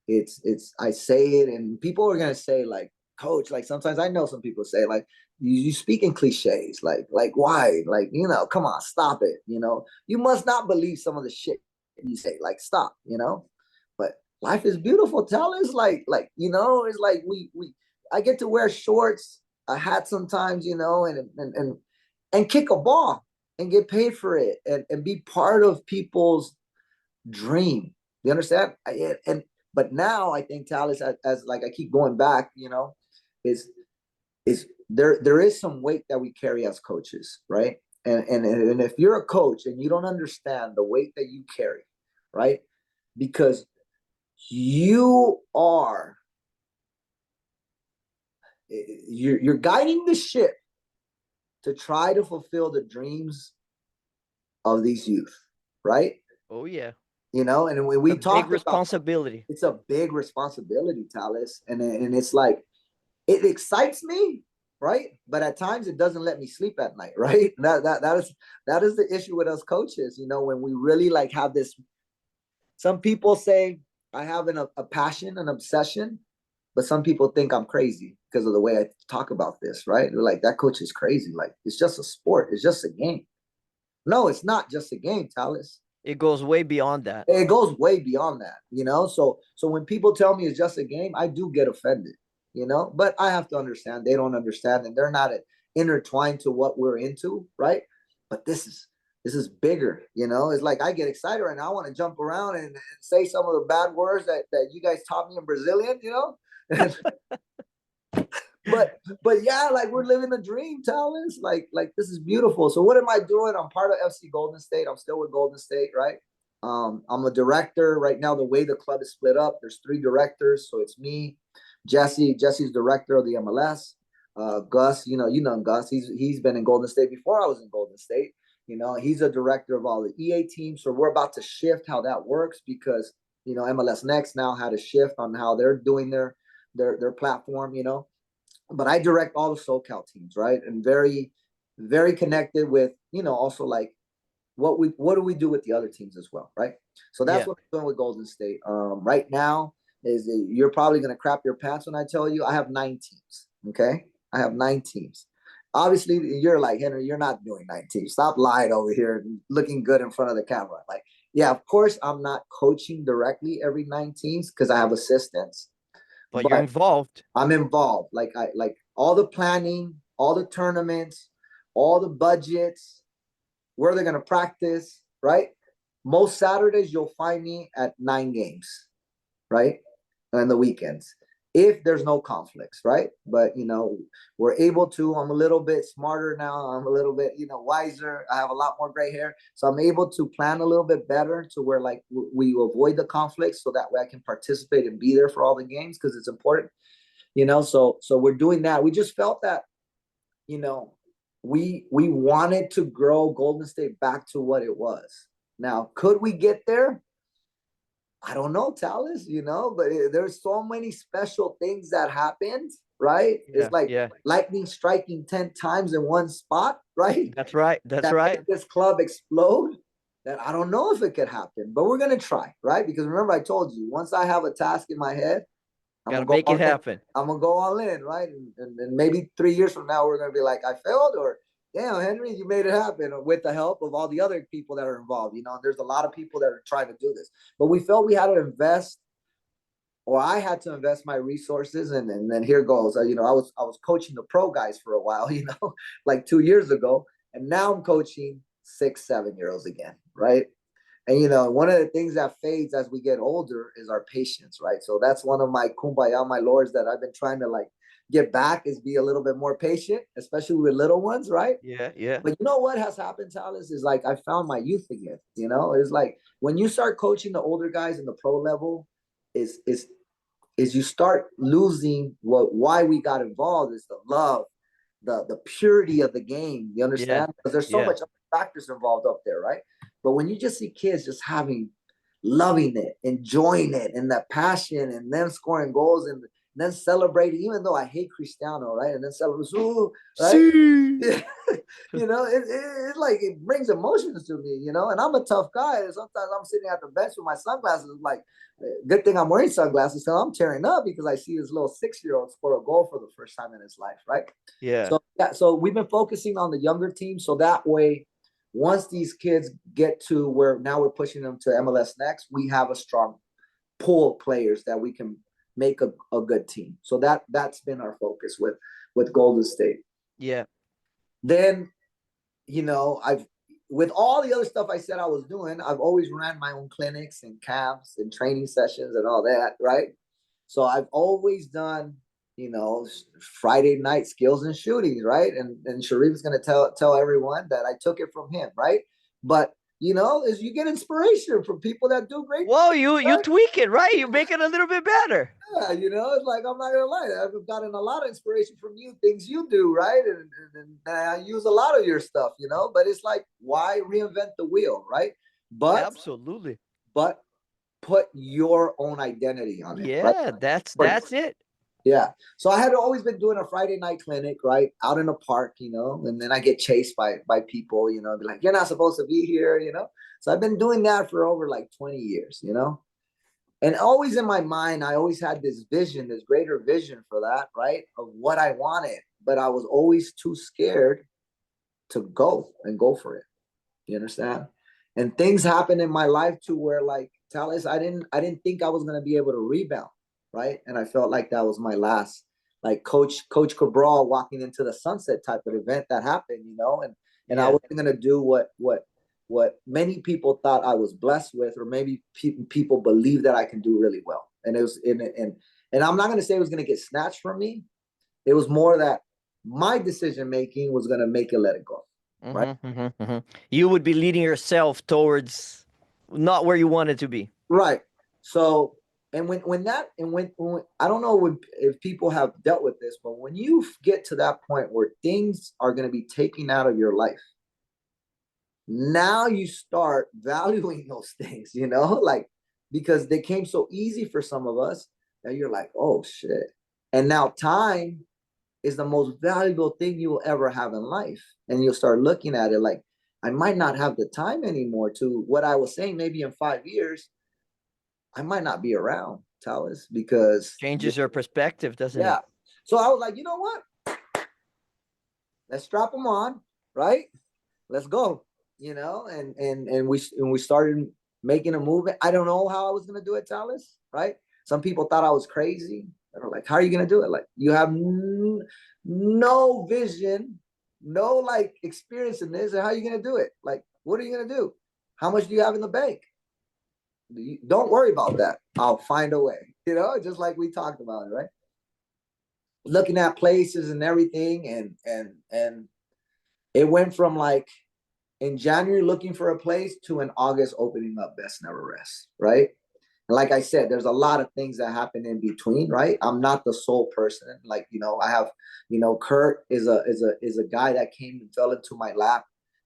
It's I say it, and people are gonna say like, Coach, like sometimes I know some people say like you speak in cliches, like why, like come on, stop it, you must not believe some of the shit you say, like stop. But life is beautiful. Tell us it's like we I get to wear shorts, a hat sometimes, and kick a ball and get paid for it and be part of people's dream. You understand? And but now I think Talis, as like I keep going back, is there is some weight that we carry as coaches, right? And if you're a coach and you don't understand the weight that you carry, right? Because you are you're guiding the ship to try to fulfill the dreams of these youth, right? Oh yeah. And when It's a we big talked about responsibility. it's a big responsibility, Talis, and it's like it excites me, right? But at times it doesn't let me sleep at night, right? That is the issue with us coaches, when we really like have this. Some people say I have a passion, an obsession, but some people think I'm crazy because of the way I talk about this, right? They're like, that coach is crazy. Like, it's just a sport. It's just a game. No, it's not just a game, Talis. It goes way beyond that. It goes way beyond that. So when people tell me it's just a game, I do get offended. But I have to understand they don't understand and they're not intertwined to what we're into, right? But this is bigger. It's like I get excited right now. I want to jump around and say some of the bad words that you guys taught me in Brazilian. but yeah, like we're living a dream, Talents. Like this is beautiful. So what am I doing? I'm part of FC Golden State. I'm still with Golden State, right? I'm a director right now. The way the club is split up, there's three directors. So it's me, Jesse. Jesse's director of the MLS. Gus, you know Gus. He's been in Golden State before I was in Golden State. He's a director of all the EA teams. So we're about to shift how that works because MLS Next now had a shift on how they're doing their platform. But I direct all the SoCal teams, right? And very, very connected with, also like what do we do with the other teams as well, right? So that's Yeah. what I'm doing with Golden State. Right now you're probably gonna crap your pants when I tell you I have 9 teams. Okay, I have 9 teams. Obviously, you're like Henry, you're not doing 9 teams. Stop lying over here, looking good in front of the camera. Like, yeah, of course, I'm not coaching directly every 9 teams because I have assistants, But you're but involved. I'm involved. Like I like all the planning, all the tournaments, all the budgets, where they're gonna practice, right? Most Saturdays you'll find me at 9 games, right? And the weekends, if there's no conflicts, right? But we're able to. I'm a little bit smarter now. I'm a little bit, wiser. I have a lot more gray hair, so I'm able to plan a little bit better to where like we avoid the conflicts, so that way I can participate and be there for all the games because it's important. So we're doing that. We just felt that, we wanted to grow Golden State back to what it was. Now, could we get there? I don't know, Talis, but there's so many special things that happened, right? It's Yeah, like yeah. lightning striking 10 times in one spot, right? That's right. That's That right. made this club explode. That I don't know if it could happen, but we're going to try, right? Because remember, I told you, once I have a task in my head, I'm Gotta gonna go make it all in. happen. I'm gonna go all in, right? And maybe 3 years from now, we're gonna be like, I failed, or damn, Henry, you made it happen with the help of all the other people that are involved. There's a lot of people that are trying to do this, but we felt we had to invest, or I had to invest my resources, and then here goes. I was coaching the pro guys for a while, like 2 years ago, and now I'm coaching 6, 7 year olds again, right? And one of the things that fades as we get older is our patience, right? So that's one of my kumbaya, my lords, that I've been trying to like get back, is be a little bit more patient, especially with little ones, right? Yeah, yeah. But you know what has happened, Talis, is like I found my youth again. It's like when you start coaching the older guys in the pro level, is you start losing why we got involved, is the love, the purity of the game. You Yeah, understand? Because there's so yeah. much other factors involved up there, right? But when you just see kids just loving it, enjoying it, and that passion, and them scoring goals, and then celebrating, even though I hate Cristiano, right? And then celebrating, right? See. Yeah. It's like it brings emotions to me, and I'm a tough guy. And sometimes I'm sitting at the bench with my sunglasses, like, good thing I'm wearing sunglasses, so I'm tearing up because I see this little 6 year old score a goal for the first time in his life, right? Yeah. So yeah, so we've been focusing on the younger team, so that way, once these kids get to where now we're pushing them to MLS next, we have a strong pool of players that we can make a good team. So that's been our focus with Golden State. Yeah. Then, I've with all the other stuff I said I was doing, I've always ran my own clinics and camps and training sessions and all that, right? So I've always done, Friday night skills and shootings, right? And Sharif's gonna tell everyone that I took it from him, right? But as you get inspiration from people that do great things, Whoa, you right? tweak it, right? You make it a little bit better. Yeah, it's like, I'm not gonna lie, I've gotten a lot of inspiration from you, things you do, right? And I use a lot of your stuff, but it's like, why reinvent the wheel, right? But Absolutely. but put your own identity on it, right? Yeah, that's it. Yeah. So I had always been doing a Friday night clinic, right, out in a park, and then I get chased by people, be like, you're not supposed to be here. So I've been doing that for over like 20 years. And always in my mind, I always had this vision, this greater vision for that, right, of what I wanted. But I was always too scared to go for it. You understand? And things happened in my life to where, like, Talis, I didn't think I was gonna be able to rebound, right? And I felt like that was my last, like Coach Cabral walking into the sunset type of event that happened, and I Yeah. wasn't gonna do what many people thought I was blessed with, or maybe people believe that I can do really well. And it was and I'm not gonna say it was gonna get snatched from me. It was more that my decision making was gonna make it let it go, right? You would be leading yourself towards not where you wanted to be. Right. So, and when I don't know if people have dealt with this, but when you get to that point where things are going to be taken out of your life, now you start valuing those things, like, because they came so easy for some of us that you're like, oh shit. And now time is the most valuable thing you will ever have in life. And you'll start looking at it like, I might not have the time anymore to what I was saying, maybe in 5 years, I might not be around, Talis, because Changes your perspective, doesn't it? yeah. So I was like, you know what? Let's strap them on, right? Let's go. And we started making a movement. I don't know how I was gonna do it, Talis, right? Some people thought I was crazy. They were like, how are you gonna do it? Like, you have no vision, no like experience in this, and how are you gonna do it? Like, what are you gonna do? How much do you have in the bank? Don't worry about that. I'll find a way, just like we talked about it, right? Looking at places and everything. And it went from like in January looking for a place to in August opening up Best Never Rest, right? And like I said, there's a lot of things that happen in between, right? I'm not the sole person. Like, I have, Kurt is a guy that came and fell into my lap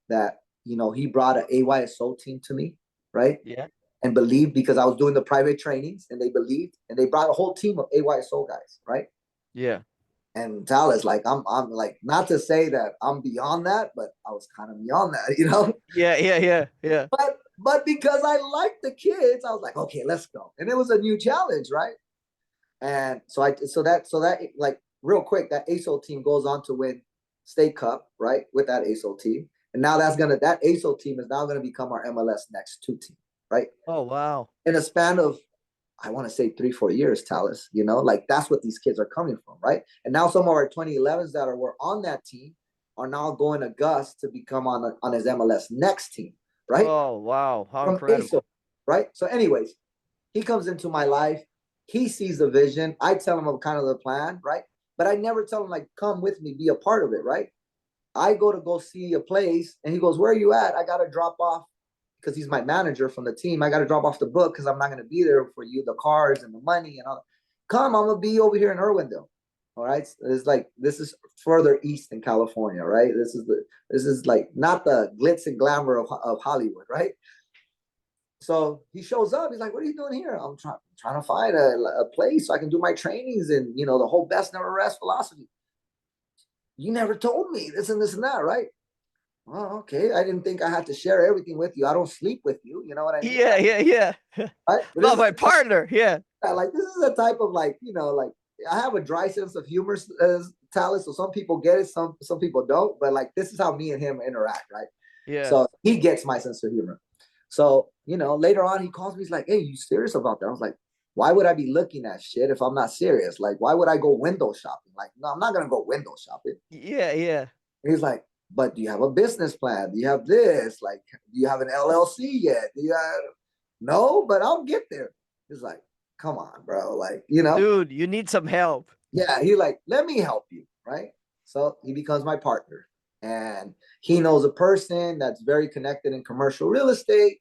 that, he brought an AYSO team to me, right? Yeah. And believed because I was doing the private trainings and they believed and they brought a whole team of AYSO guys, right? Yeah. And Dallas, like I'm like, not to say that I'm beyond that, but I was kind of beyond that. Yeah. Yeah. Yeah. Yeah. But because I liked the kids, I was like, okay, let's go. And it was a new challenge, right? And so that like real quick, that ASO team goes on to win state cup, right? With that ASO team. And now that ASO team is now gonna become our MLS next two team, right? Oh, wow. In a span of I want to say 3-4 years, Talus, like that's what these kids are coming from, right? And now some of our 2011s that were on that team are now going to Gus to become on his MLS next team, right? Oh, wow. How From ASO, incredible. right? So, anyways, he comes into my life. He sees the vision. I tell him of kind of the plan, right? But I never tell him like, come with me, be a part of it, right? I go see a place, and he goes, "Where are you at? I gotta drop off because he's my manager from the team. I got to drop off the book because I'm not going to be there for you, the cars and the money and all. Come, I'm going to be over here in Irwindale. All right. It's like, this is further east in California, right? This is like not the glitz and glamour of Hollywood, right? So he shows up. He's like, "What are you doing here?" I'm trying to find a place so I can do my trainings and, the whole best never rest philosophy. You never told me this and this and that, right? Well, okay. I didn't think I had to share everything with you. I don't sleep with you. You know what I mean? Yeah. Yeah. Yeah. Right? But Not my partner. Yeah. like this is a type of like like I have a dry sense of humor, talent. So some people get it, some people don't. But like this is how me and him interact, right? Yeah. So he gets my sense of humor. So later on he calls me. He's like, "Hey, you serious about that?" I was like, "Why would I be looking at shit if I'm not serious? Like, why would I go window shopping? Like, no, I'm not gonna go window shopping." Yeah. Yeah. He's like, "But do you have a business plan? Do you have this? Like, do you have an LLC yet? Do you have?" No, but I'll get there. He's like, "Come on, bro. Like, Dude, you need some help. yeah." He like, "Let me help you." Right. So he becomes my partner. And he knows a person that's very connected in commercial real estate,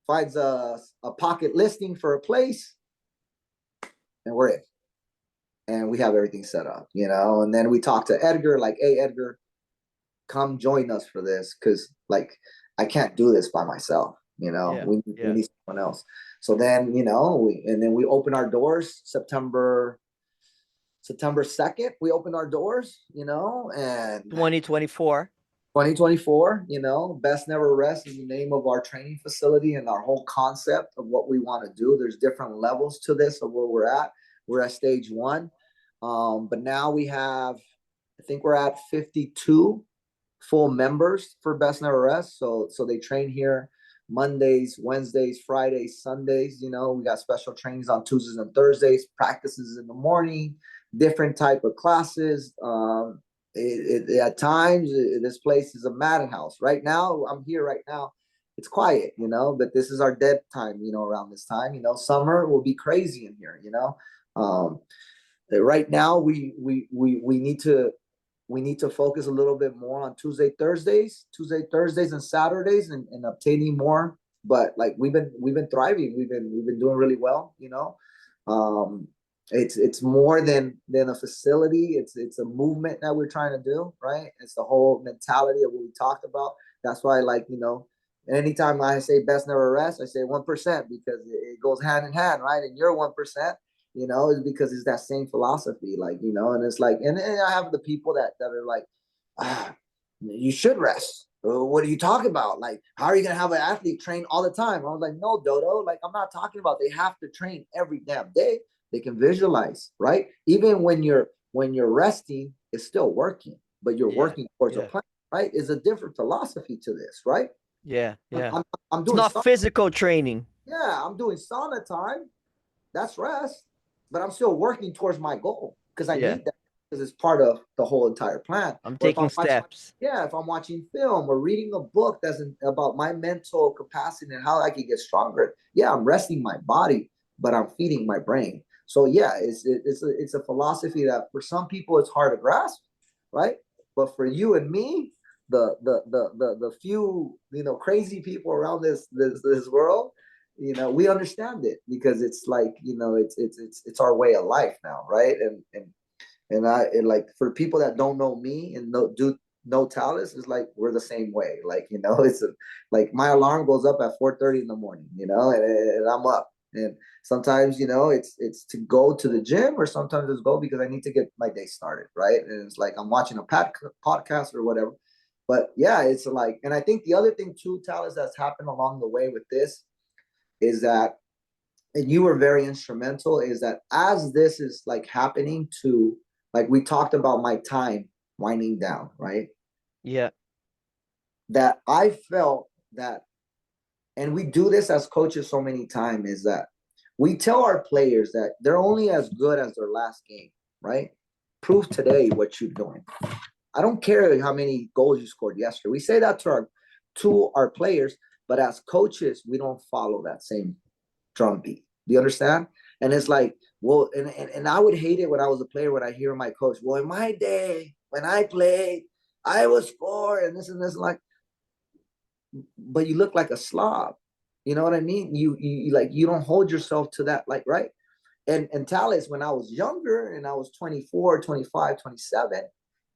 finds a pocket listing for a place, and we're in. And we have everything set up, and then we talk to Edgar, like, "Hey, Edgar, come join us for this because like I can't do this by myself. Yeah. We Yeah. need someone else." So then we open our doors September 2nd. We open our doors, and 2024. 2024. Best Never Rest is the name of our training facility and our whole concept of what we want to do. There's different levels to this of where we're at. We're at stage one, but now we have, I think we're at 52 full members for Best Never Rest. So they train here Mondays, Wednesdays, Fridays, Sundays. We got special trainings on Tuesdays and Thursdays, practices in the morning, different type of classes. At times, this place is a madhouse. Right now, I'm here right now. It's quiet, but this is our dead time, around this time. Summer will be crazy in here, right now we need to focus a little bit more on Tuesday, Thursdays, and Saturdays, and obtaining more. But like we've been thriving. We've been doing really well. It's more than a facility. It's a movement that we're trying to do. Right. It's the whole mentality of what we talked about. That's why, like, anytime I say best never rest, I say 1% because it goes hand in hand, right? And you're 1%. Is because it's that same philosophy, like, and it's like, and I have the people that are like, you should rest. What are you talking about? Like, how are you going to have an athlete train all the time? I was like, no, Dodo, like, I'm not talking about they have to train every damn day. They can visualize, right? Even when you're resting, it's still working, but you're Yeah. working towards a Yeah. plan, right? Is a different philosophy to this, right? Yeah. I'm, Yeah. I'm, I'm It's doing not sauna. physical training. Yeah, I'm doing sauna time. That's rest, but I'm still working towards my goal because I Yeah. need that. because it's part of the whole entire plan. I'm Or if taking I'm watching, steps. yeah, if I'm watching film or reading a book that's about my mental capacity and how I can get stronger, yeah, I'm resting my body, but I'm feeding my brain. So yeah, it's a philosophy that for some people it's hard to grasp, right? But for you and me, the few crazy people around this world, we understand it because it's like it's our way of life now, right? And like for people that don't know me and know Talis, is like we're the same way. Like it's like my alarm goes up at 4:30 in the morning, and I'm up. And sometimes it's to go to the gym, or sometimes it's go because I need to get my day started, right? And it's like I'm watching a podcast or whatever. But yeah, it's like, and I think the other thing too, Talis, that's happened along the way with this is that, and you were very instrumental, is that as this is like happening to, like we talked about my time winding down, right? Yeah. That I felt that, and we do this as coaches so many times, is that we tell our players that they're only as good as their last game, right? Prove today what you're doing. I don't care how many goals you scored yesterday. We say that to our players, but as coaches, we don't follow that same drumbeat. Do you understand? And it's like, well, and I would hate it when I was a player when I hear my coach, well, in my day, when I played, I would score and this and this. Like, but you look like a slob. You know what I mean? You like, you don't hold yourself to that, like, right? And Talis, when I was younger and I was 24, 25, 27,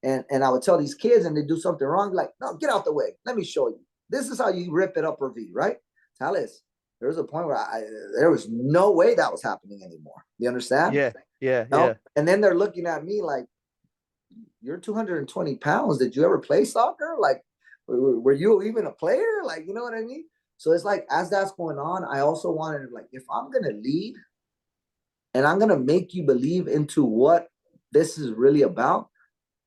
and I would tell these kids and they do something wrong, like, no, get out the way. Let me show you. This is how you rip it up or V, right? Talis, there was a point where there was no way that was happening anymore. You understand? Yeah. Yeah. No? Yeah. And then they're looking at me like, you're 220 pounds. Did you ever play soccer? Like, were you even a player? Like, you know what I mean? So it's like, as that's going on, I also wanted to, like, if I'm going to lead and I'm going to make you believe into what this is really about,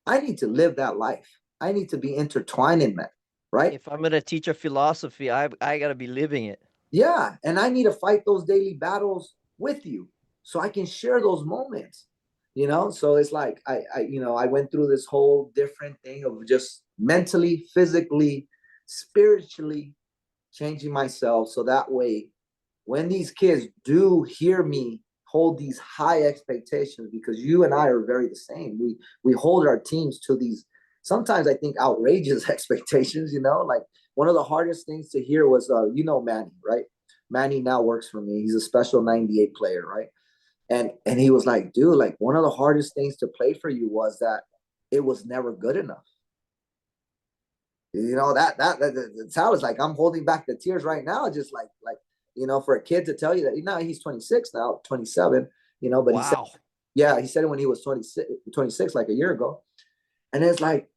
I need to live that life. I need to be intertwined in that, right? If I'm gonna teach a philosophy, I gotta be living it. Yeah. And I need to fight those daily battles with you so I can share those moments, So it's like, I went through this whole different thing of just mentally, physically, spiritually changing myself. So that way, when these kids do hear me hold these high expectations, because you and I are very the same, we hold our teams to these, sometimes I think, outrageous expectations. Like one of the hardest things to hear was Manny, right? Manny now works for me. He's a special 98 player, right? And he was like, dude, like one of the hardest things to play for you was that it was never good enough. That sounds like I'm holding back the tears right now, just like for a kid to tell you that, he's 26 now, 27, but he said, Wow. yeah, he said it when he was 26, like a year ago. And it's like,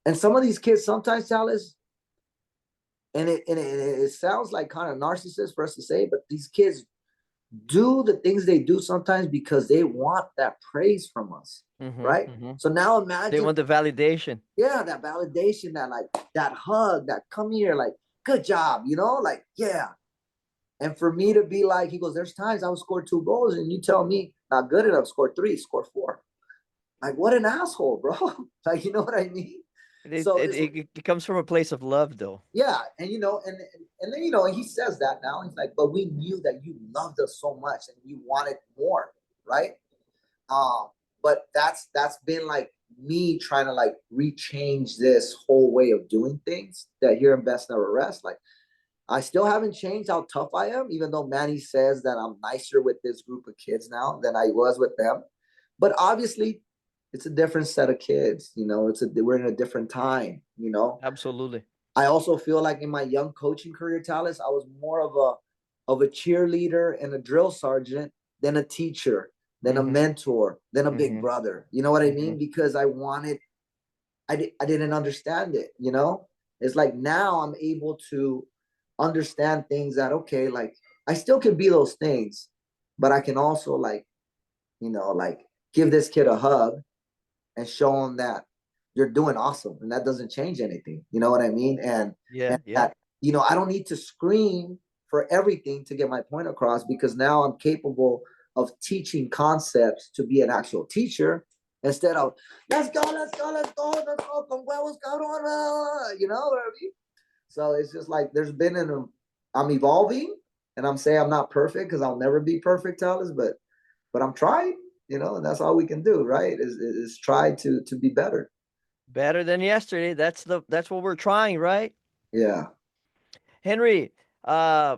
and some of these kids sometimes tell us, and it sounds like kind of narcissist for us to say, but these kids do the things they do sometimes because they want that praise from us, Mm-hmm. right? Mm-hmm. So now They imagine, want the validation. yeah, that validation, that like that hug, that come here, like, good job, like, yeah. And for me to be like, he goes, there's times I would score 2 goals and you tell me not good enough, score 3, score 4. Like, what an asshole, bro. Like, you know what I mean? It, So it, it's, it, it comes from a place of love, though. yeah. And, and then, he says that now. He's like, but we knew that you loved us so much and you wanted more, right? But that's been like me trying to like rechange this whole way of doing things, that here in Best Never Rest. Like, I still haven't changed how tough I am, even though Manny says that I'm nicer with this group of kids now than I was with them. But obviously, it's a different set of kids. We're in a different time. Absolutely. I also feel like in my young coaching career, Talis, I was more of a cheerleader and a drill sergeant than a teacher, than a Mm-hmm. mentor, than a big Mm-hmm. brother. You know what I Mm-hmm. mean? Because I didn't understand it. It's like now I'm able to understand things that, okay, like I still can be those things, but I can also like give this kid a hug and show him that you're doing awesome, and that doesn't change anything. You know what I mean? Yeah. And Yeah. that, I don't need to scream for everything to get my point across, because now I'm capable of teaching concepts to be an actual teacher, instead of let's go, con huevos, cabrón, you know what I mean? So it's just like there's been I'm evolving, and I'm saying I'm not perfect because I'll never be perfect, Alice, but I'm trying, and that's all we can do, right? Is try to be better. Better than yesterday. That's what we're trying, right? Yeah. Henry, I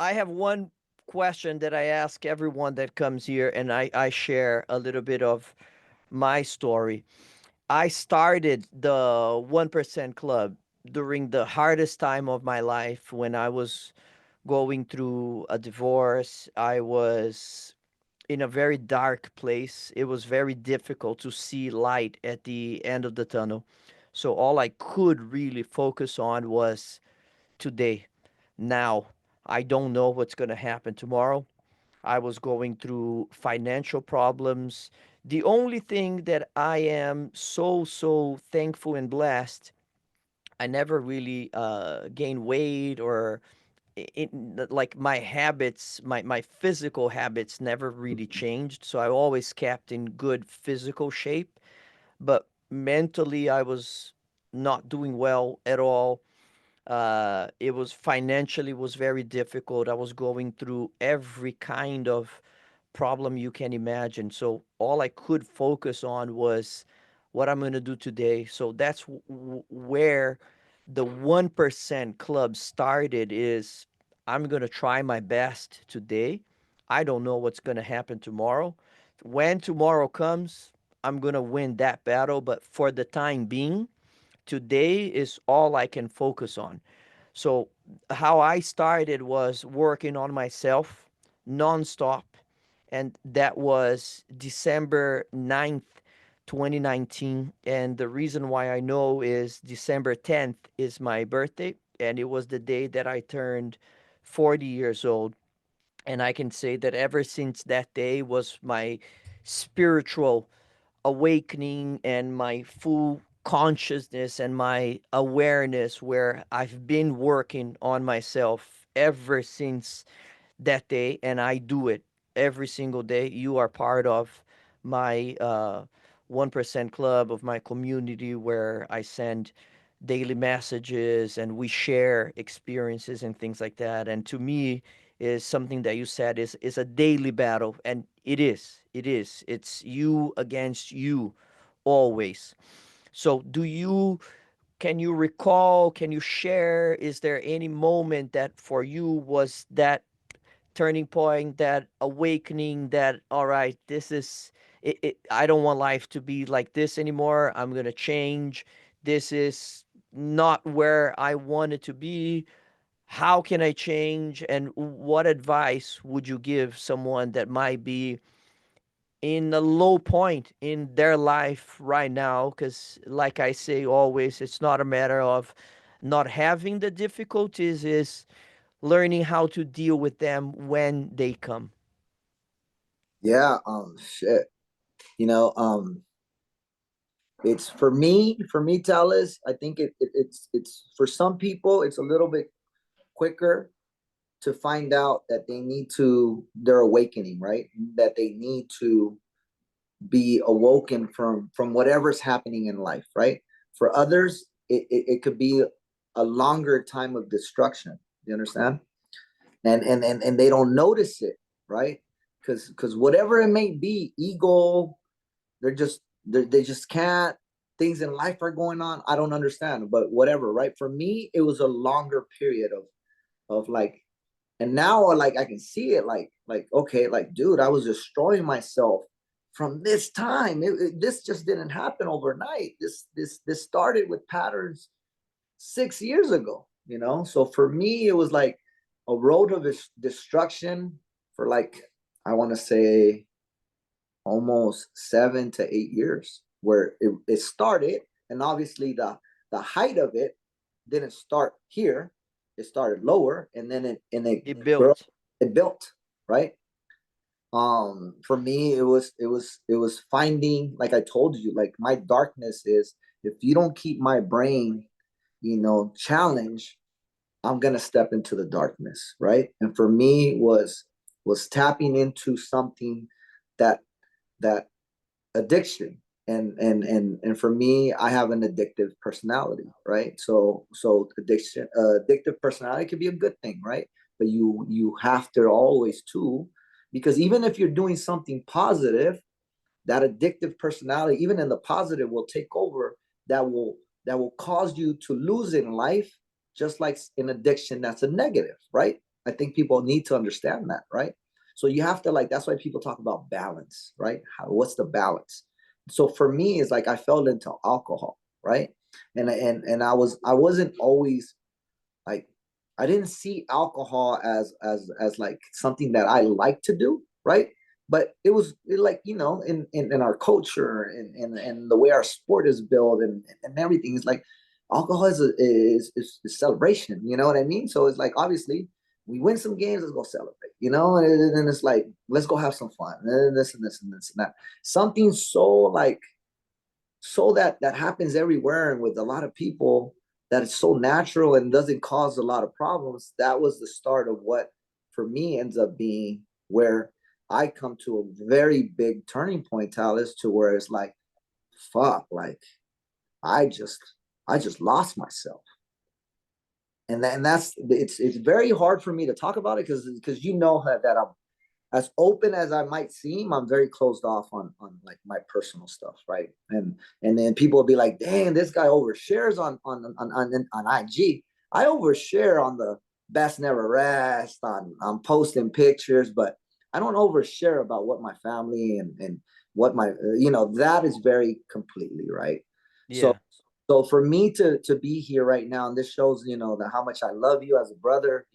have one question that I ask everyone that comes here, and I share a little bit of my story. I started the 1% Club during the hardest time of my life when I was going through a divorce. I was in a very dark place. It was very difficult to see light at the end of the tunnel. So all I could really focus on was today, now. I don't know what's going to happen tomorrow. I was going through financial problems. The only thing that I am so thankful and blessed, I never really gained weight or like my habits, my physical habits never really changed. So I always kept in good physical shape, but mentally I was not doing well at all. It was financially was very difficult. I was going through every kind of problem you can imagine. So all I could focus on was what I'm going to do today. So that's where the 1% Club started. Is I'm going to try my best today. I don't know what's going to happen tomorrow. When tomorrow comes, I'm going to win that battle, but for the time being, today is all I can focus on. So, how I started was working on myself nonstop. And that was December 9th, 2019. And the reason why I know is December 10th is my birthday. And it was the day that I turned 40 years old. And I can say that ever since that day was my spiritual awakening and my full consciousness and my awareness, where I've been working on myself ever since that day, and I do it every single day. You are part of my 1% Club, of my community, where I send daily messages and we share experiences and things like that. And to me, is something that you said is a daily battle, and it's you against you always. So can you recall, can you share, is there any moment that for you was that turning point, that awakening, that all right, this is I don't want life to be like this anymore. I'm going to change. This is not where I want it to be. How can I change? And what advice would you give someone that might be in a low point in their life right now? Because, like I say always, it's not a matter of not having the difficulties, is learning how to deal with them when they come. Yeah. Shit. You know, it's for me, Talis, I think it's for some people it's a little bit quicker to find out that they need to they're awakening, right? That they need to be awoken from whatever's happening in life, right? For others, it could be a longer time of destruction. You understand? And they don't notice it, right? Because whatever it may be, ego, they're just they just can't. Things in life are going on. I don't understand, but whatever, right? For me, it was a longer period of like, and now like I can see it, like okay, like dude, I was destroying myself from this time. This just didn't happen overnight. This started with patterns 6 years ago. So for me, it was like a road of destruction for like I want to say almost 7 to 8 years, where it started, and obviously the height of it didn't start here. It started lower, and then It grew, built. it built, right. For me, it was finding, like I told you, like my darkness is, if you don't keep my brain challenged, I'm gonna step into the darkness, right? And for me was tapping into something that that addiction. And for me, I have an addictive personality, right? So addiction, addictive personality could be a good thing, right? But you have to always too, because even if you're doing something positive, that addictive personality, even in the positive, will take over. That will cause you to lose in life, just like in addiction, that's a negative, right? I think people need to understand that, right? So you have to, like, that's why people talk about balance, right? What's the balance? So for me, it's like I fell into alcohol, right? And I wasn't always like, I didn't see alcohol as like something that I like to do, right? But like, in our culture and the way our sport is built and everything is like, alcohol is celebration, you know what I mean? So it's like, obviously we win some games, let's go celebrate, and it's like, let's go have some fun, and this and this and this and that. Something so like, so that happens everywhere and with a lot of people, that it's so natural and doesn't cause a lot of problems. That was the start of what for me ends up being where I come to a very big turning point, Talis, to where it's like, fuck, like i just I just lost myself. And that's, it's very hard for me to talk about it, because that I'm, as open as I might seem, I'm very closed off on like my personal stuff, right? And then people will be like, "Dang, this guy overshares on IG." I overshare on the best never rest, on posting pictures, but I don't overshare about what my family and what my, that is very completely right. So Yeah. so for me to be here right now, and this shows, how much I love you as a brother,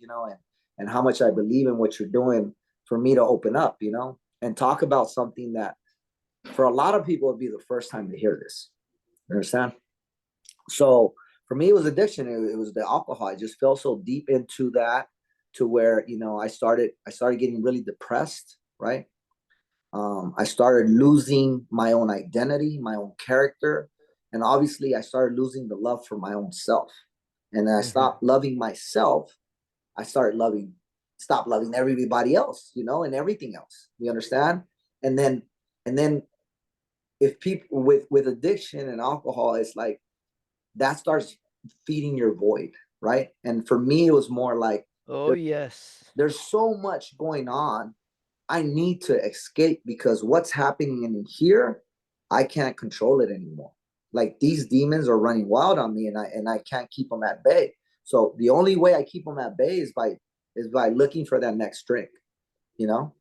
and how much I believe in what you're doing, for me to open up, and talk about something that for a lot of people would be the first time to hear this. You understand? So for me, it was addiction. It was the alcohol. I just fell so deep into that, to where, I started getting really depressed, right? I started losing my own identity, my own character, and obviously I started losing the love for my own self. And then I Hmm. stopped loving myself. I started stop loving everybody else, and everything else. You understand? And then, and then, if people with addiction and alcohol, it's like that starts feeding your void, right? And for me, it was more like, Oh, there, yes. there's so much going on. I need to escape, because what's happening in here, I can't control it anymore. Like, these demons are running wild on me, and I can't keep them at bay. So the only way I keep them at bay is by looking for that next drink, you know.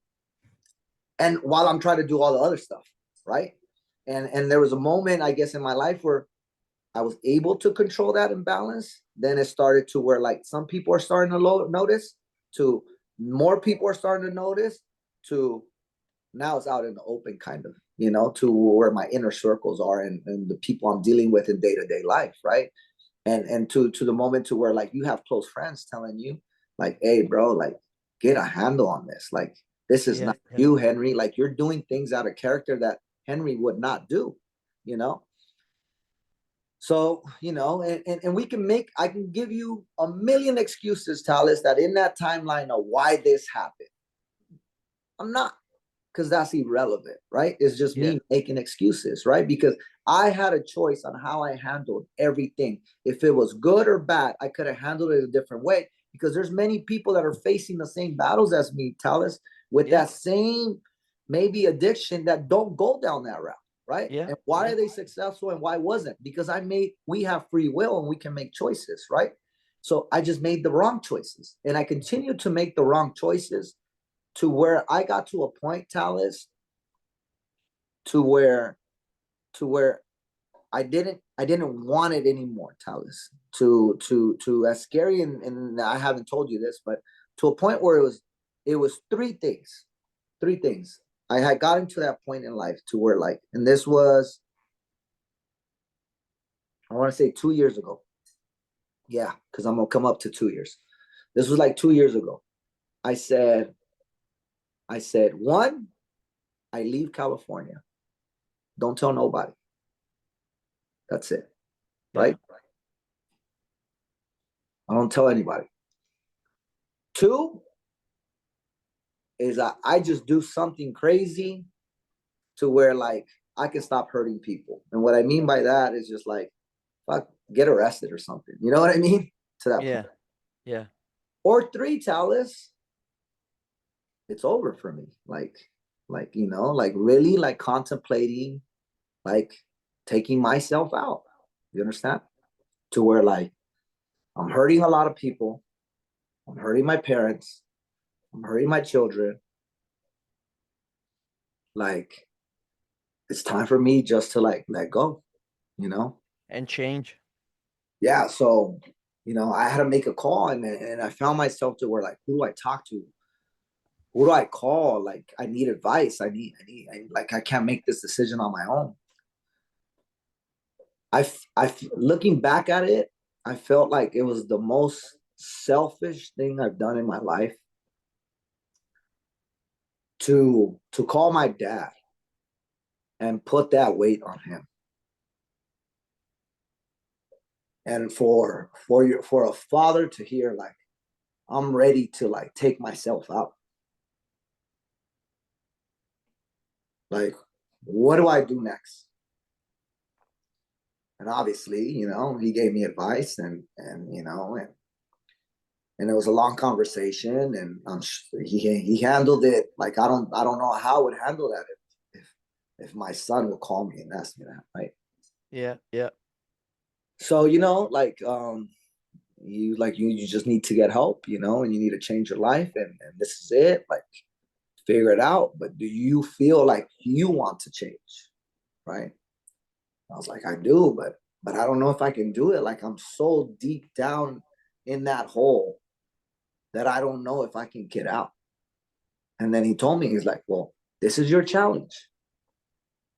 And while I'm trying to do all the other stuff, right? And there was a moment, I guess, in my life where I was able to control that imbalance. Then it started to where, like, some people are starting to notice, to more people are starting to notice, to now it's out in the open, kind of, to where my inner circles are, and the people I'm dealing with in day-to-day life, right? And to the moment to where, like, you have close friends telling you, like, hey bro, like, get a handle on this, like, this is Yeah. not Yeah. you, Henry, like, you're doing things out of character that Henry would not do, you know so, and I can give you a million excuses, Talis, that in that timeline of why this happened. I'm not, because that's irrelevant, right? It's just Yeah. me making excuses, right? Because I had a choice on how I handled everything. If it was good or bad, I could have handled it a different way, because there's many people that are facing the same battles as me, Talis, with Yeah. that same maybe addiction, that don't go down that route, right? Yeah. And why Yeah. are they successful and why wasn't? Because we have free will and we can make choices, right? So I just made the wrong choices, and I continue to make the wrong choices, to where I got to a point, Talis, to where to where I didn't want it anymore, Talis. To as scary, and I haven't told you this, but to a point where it was three things. Three things. I had gotten to that point in life to where, like, and this was, I want to say, 2 years ago. Yeah, because I'm gonna come up to 2 years. This was like 2 years ago. I said, one, I leave California. Don't tell nobody. That's it. Yeah. Right? I don't tell anybody. Two is I just do something crazy, to where, like, I can stop hurting people. And what I mean by that is just like, fuck, get arrested or something. You know what I mean? To that Yeah. point. Yeah. Or three, Talis, it's over for me. Like, like really like contemplating, like taking myself out. You understand? To where like I'm hurting a lot of people. I'm hurting my parents. I'm hurting my children. Like, it's time for me just to like let go, you know? And change. Yeah. So, I had to make a call, and I found myself to where like, who do I talk to? Who do I call? Like, I need advice. Like, I can't make this decision on my own. Looking back at it, I felt like it was the most selfish thing I've done in my life to call my dad and put that weight on him. And for a father to hear like, I'm ready to like take myself out. Like, what do I do next? And obviously, he gave me advice, and it was a long conversation, and he handled it like I don't know how I would handle that if my son would call me and ask me that, right? Yeah. Yeah. So like you just need to get help, and you need to change your life, and this is it, like figure it out. But do you feel like you want to change, right? I was like, I do, but I don't know if I can do it. Like, I'm so deep down in that hole that I don't know if I can get out. And then he told me, he's like, well, this is your challenge.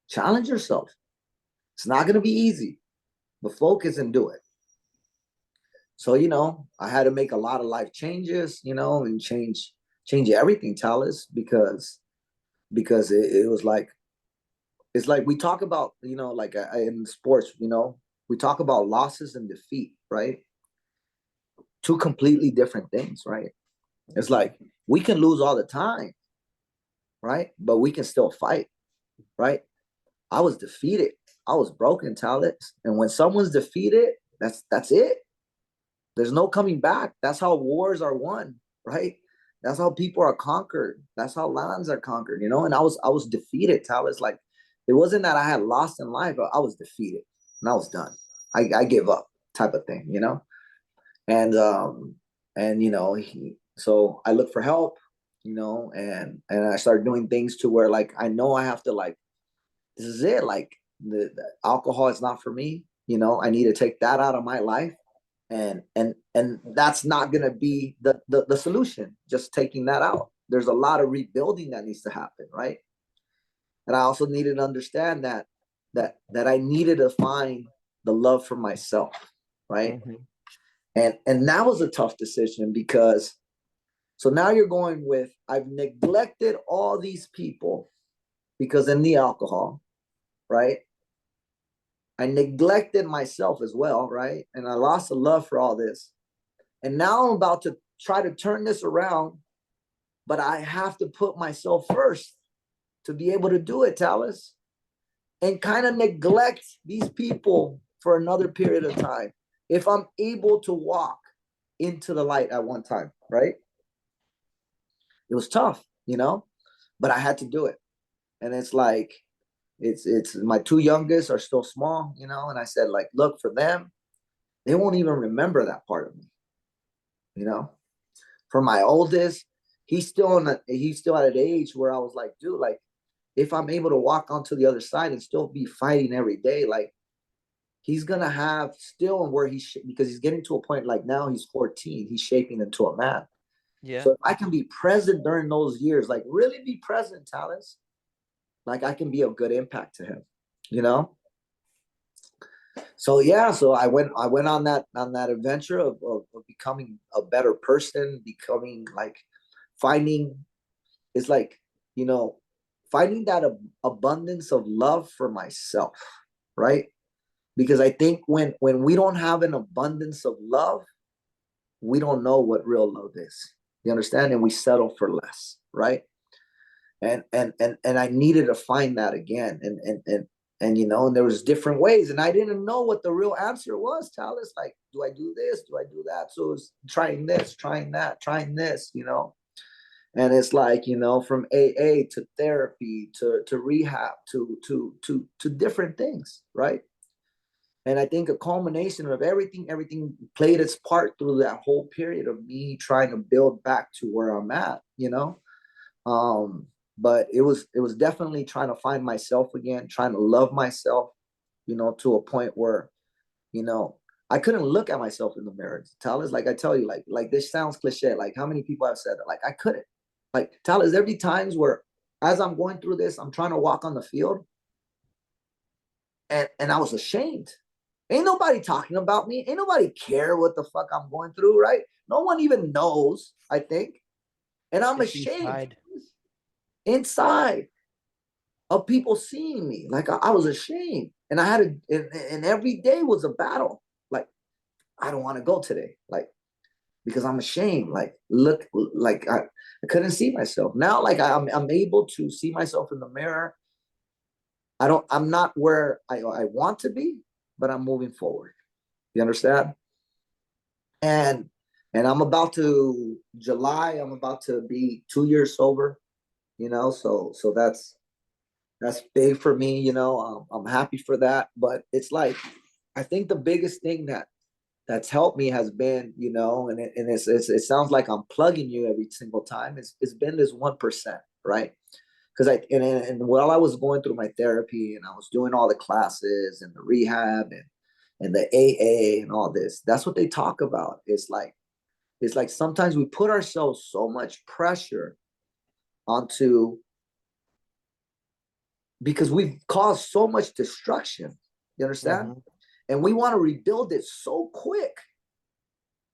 Challenge yourself. It's not going to be easy, but focus and do it. So, I had to make a lot of life changes, and change everything, Talis, because it was like, it's like we talk about, like in sports, we talk about losses and defeat, right? Two completely different things, right? It's like we can lose all the time, right? But we can still fight, right? I was defeated. I was broken, Talents. And when someone's defeated, that's it. There's no coming back. That's how wars are won, right? That's how people are conquered. That's how lands are conquered, And I was defeated, Talents. Like, it wasn't that I had lost in life, but I was defeated and I was done. I give up, type of thing, And so I looked for help, and I started doing things to where like I know I have to, like, this is it. Like, the alcohol is not for me. I need to take that out of my life, and that's not gonna be the solution. Just taking that out. There's a lot of rebuilding that needs to happen, right? And I also needed to understand that I needed to find the love for myself, right? Mm-hmm. And that was a tough decision, because so now you're going with, I've neglected all these people because in the alcohol, right? I neglected myself as well, right? And I lost the love for all this. And now I'm about to try to turn this around, but I have to put myself first to be able to do it, Talis, and kind of neglect these people for another period of time if I'm able to walk into the light at one time, right? It was tough, but I had to do it. And it's like, it's my two youngest are still small, and I said, like, look, for them, they won't even remember that part of me, you know. For my oldest, he's still at an age where I was like, dude, like, if I'm able to walk onto the other side and still be fighting every day, like, he's gonna have still where because he's getting to a point, like, now he's 14, he's shaping into a man. Yeah. So if I can be present during those years, like really be present, Talents, like I can be a good impact to him, you know. So yeah, so I went on that adventure of becoming a better person, becoming like finding, it's like, you know finding that abundance of love for myself, right? Because I think when we don't have an abundance of love, we don't know what real love is. You understand? And we settle for less, right? And I needed to find that again. And you know, and there was different ways, and I didn't know what the real answer was, Talis. Like, do I do this? Do I do that? So it was trying this, trying that, trying this, you know. And it's like, you know, from AA to therapy to rehab to different things, right? And I think a culmination of everything played its part through that whole period of me trying to build back to where I'm at, you know. Um, but it was definitely trying to find myself again, trying to love myself, you know, to a point where, you know, I couldn't look at myself in the mirror. Talis, like I tell you, like this sounds cliche. Like how many people have said that? Like I couldn't. Like Talis, there be times where as I'm going through this, I'm trying to walk on the field, and I was ashamed. Ain't nobody talking about me. Ain't nobody care what the fuck I'm going through, right? No one even knows, I think. And I'm It's ashamed inside. inside of people seeing me. Like I was ashamed. And I had to, and every day was a battle. Like, I don't want to go today. Like, because I'm ashamed. Like, look, like I couldn't see myself. Now, like I'm able to see myself in the mirror. I'm not where I want to be, but I'm moving forward. You understand? And I'm about to July, I'm about to be 2 years sober, you know, so that's big for me, you know. I'm happy for that. But it's like, I think the biggest thing that's helped me has been, you know, it sounds like I'm plugging you every single time. It's been this 1%, right? Because and while I was going through my therapy and I was doing all the classes and the rehab and the AA and all this, that's what they talk about. It's like sometimes we put ourselves so much pressure onto, because we've caused so much destruction. You understand? Mm-hmm. And we want to rebuild it so quick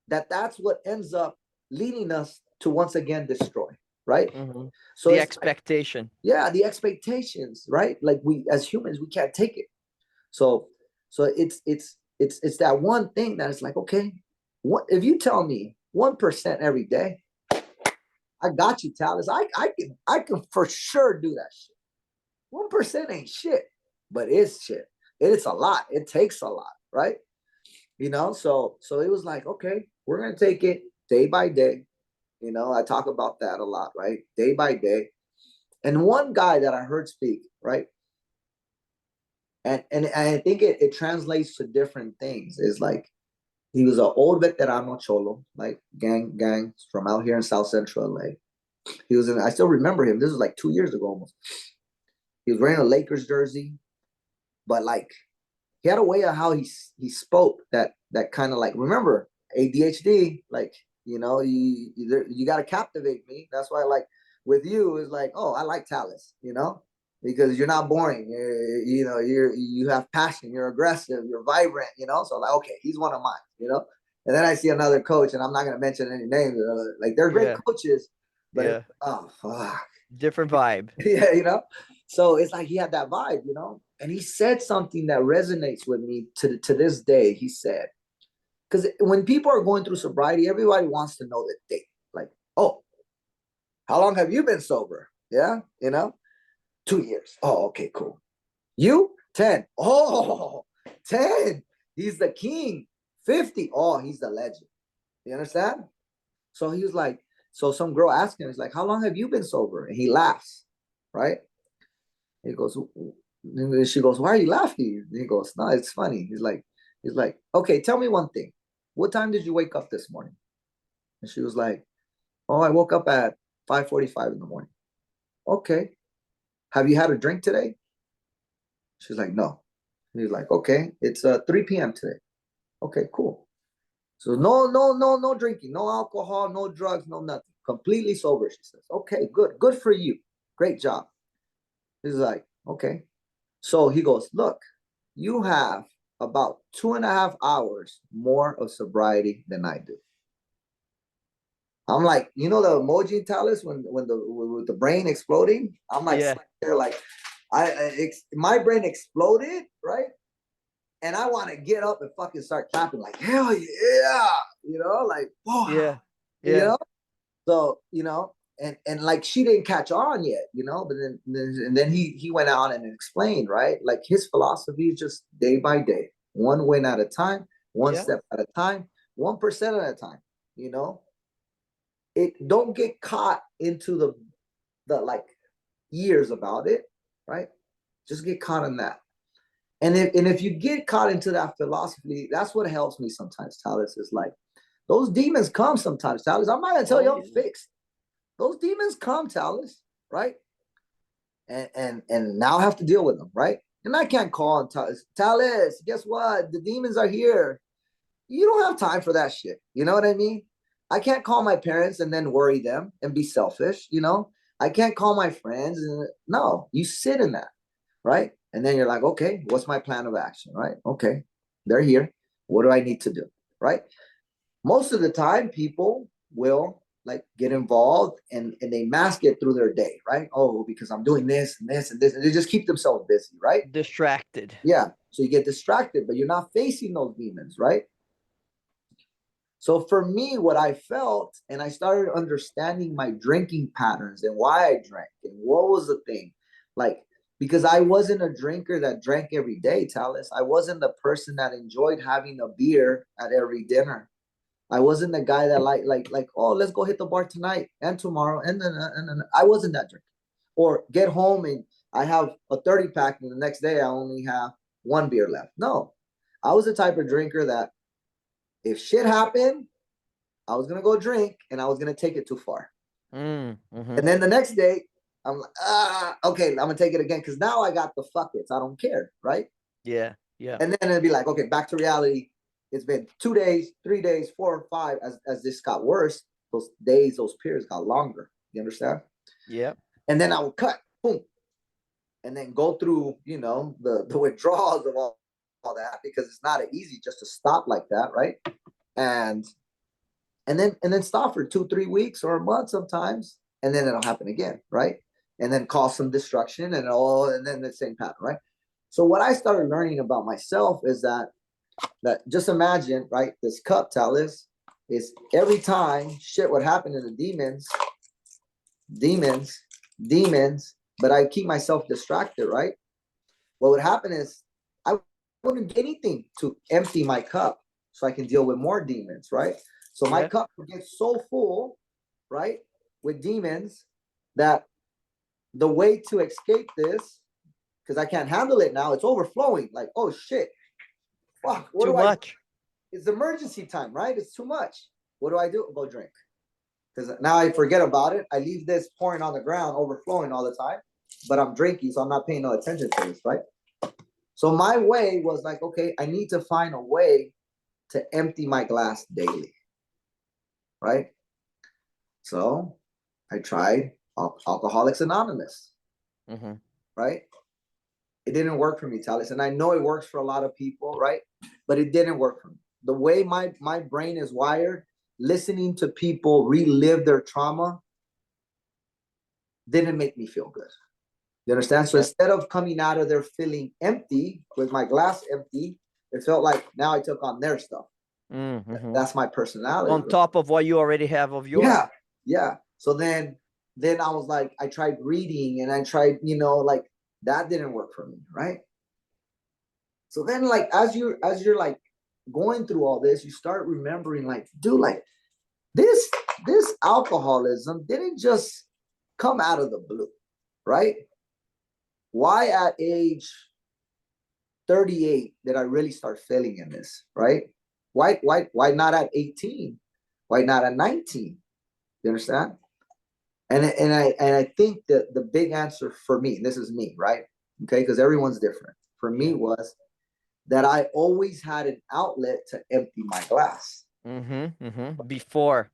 that's what ends up leading us to once again destroy, right? Mm-hmm. So The it's like, expectation. yeah, the expectations, right? Like we as humans, we can't take it. So it's that one thing that is like, okay, what if you tell me 1% every day, I got you, Talis. I can for sure do that shit. 1% ain't shit, but it's shit. It's a lot. It takes a lot, right? You know, so it was like, okay, we're gonna take it day by day. You know, I talk about that a lot, right? Day by day. And one guy that I heard speak, right? And I think it translates to different things. Is like, he was an old veterano cholo, like gang from out here in South Central LA. He was in, I still remember him. This was like 2 years ago almost. He was wearing a Lakers jersey, but like he had a way of how he spoke that kind of like, remember, ADHD, like, you know, you got to captivate me. That's why, like, with you is like, oh, I like Talis, you know, because you're not boring. You know, you have passion, you're aggressive, you're vibrant, you know. So like, okay, he's one of mine, you know. And then I see another coach, and I'm not gonna mention any names. Like, they're great Yeah. coaches, but Yeah. oh fuck, Different vibe. yeah, you know. So it's like he had that vibe, you know. And he said something that resonates with me to this day. He said, because when people are going through sobriety, everybody wants to know the date. Like, oh, how long have you been sober? Yeah, you know, 2 years. Oh, okay, cool. You 10. Oh, 10. He's the king. 50. Oh, he's the legend. You understand? So he was like, so some girl asked him, he's like, how long have you been sober? And he laughs, right? He goes, she goes, why are you laughing? And he goes, no, it's funny. He's like, okay, tell me one thing. What time did you wake up this morning? And she was like, oh, I woke up at 5:45 in the morning. Okay. Have you had a drink today? She's like, no. He's like, okay, it's 3 p.m. today. Okay, cool. So no drinking, no alcohol, no drugs, no nothing. Completely sober, she says. Okay, good. Good for you. Great job. He's like, okay. So he goes, look, you have about 2.5 hours more of sobriety than I do. I'm like, you know, the emoji Talis when the with the brain exploding. I'm like, Yeah. they're like, my brain exploded, right? And I want to get up and fucking start clapping, like, hell yeah, you know, like, wow, Yeah. you Yeah. know. So, you know, and like she didn't catch on yet, but then he went on and explained, right? Like his philosophy is just day by day, one win at a time, one Yeah. step at a time, 1% at a time. It don't get caught into the like years about it, right? Just get caught in that. And if you get caught into that philosophy, that's what helps me sometimes, Talis, is like those demons come sometimes, Talis. I'm not gonna tell you I'm fixed. Those demons come, Talis, right? And now I have to deal with them, right? And I can't call and Talis, guess what? The demons are here. You don't have time for that shit. You know what I mean? I can't call my parents and then worry them and be selfish, I can't call my friends and no, you sit in that, right? And then you're like, okay, what's my plan of action, right? Okay, they're here. What do I need to do, right? Most of the time, people will like get involved and they mask it through their day, right? Oh, because I'm doing this and this and this, and they just keep themselves busy, right? Distracted. Yeah. So you get distracted, but you're not facing those demons, right? So for me, what I felt, and I started understanding my drinking patterns and why I drank and what was the thing, like, because I wasn't a drinker that drank every day, Talis. I wasn't the person that enjoyed having a beer at every dinner. I wasn't the guy that like, oh, let's go hit the bar tonight and tomorrow, and then I wasn't that drinker. Or get home and I have a 30 pack, and the next day I only have one beer left. No, I was the type of drinker that if shit happened, I was gonna go drink and I was gonna take it too far. Mm-hmm. And then the next day, I'm like, okay, I'm gonna take it again because now I got the fuck it's. I don't care, right? Yeah. Yeah. And then it'd be like, okay, back to reality. It's been 2 days, 3 days, 4 or 5. As this got worse, those days, those periods got longer. You understand? Yeah. And then I would cut, boom, and then go through, the withdrawals of all that because it's not easy just to stop like that, right? And then stop for 2-3 weeks or a month sometimes, and then it'll happen again, right? And then cause some destruction and then the same pattern, right? So what I started learning about myself is that just imagine, right? This cup, Talis, is every time shit would happen to the demons, but I keep myself distracted, right? What would happen is I wouldn't do anything to empty my cup so I can deal with more demons, right? So my cup would get so full, right, with demons that the way to escape this, because I can't handle it now, it's overflowing. Like, oh shit, fuck, what Too do I do? much. It's emergency time, right? It's too much. What do I do? Go drink. Because now I forget about it. I leave this pouring on the ground, overflowing all the time, but I'm drinking, so I'm not paying no attention to this, right? So my way was like, okay, I need to find a way to empty my glass daily, right? So I tried Alcoholics Anonymous, right? It didn't work for me, Talis, and I know it works for a lot of people, right? But it didn't work for me. The way my brain is wired, listening to people relive their trauma didn't make me feel good. You understand? So instead of coming out of there feeling empty, with my glass empty, it felt like now I took on their stuff. That's my personality. On top of what you already have of yours. Yeah. So then I was like, I tried reading and I tried, like that didn't work for me, right? So then, like, as you're like going through all this, you start remembering, like, dude, like this alcoholism didn't just come out of the blue, right? Why at age 38 did I really start failing in this, right? Why not at 18? Why not at 19? You understand? And I think that the big answer for me, this is me, right? Okay, because everyone's different. For me was that I always had an outlet to empty my glass. Before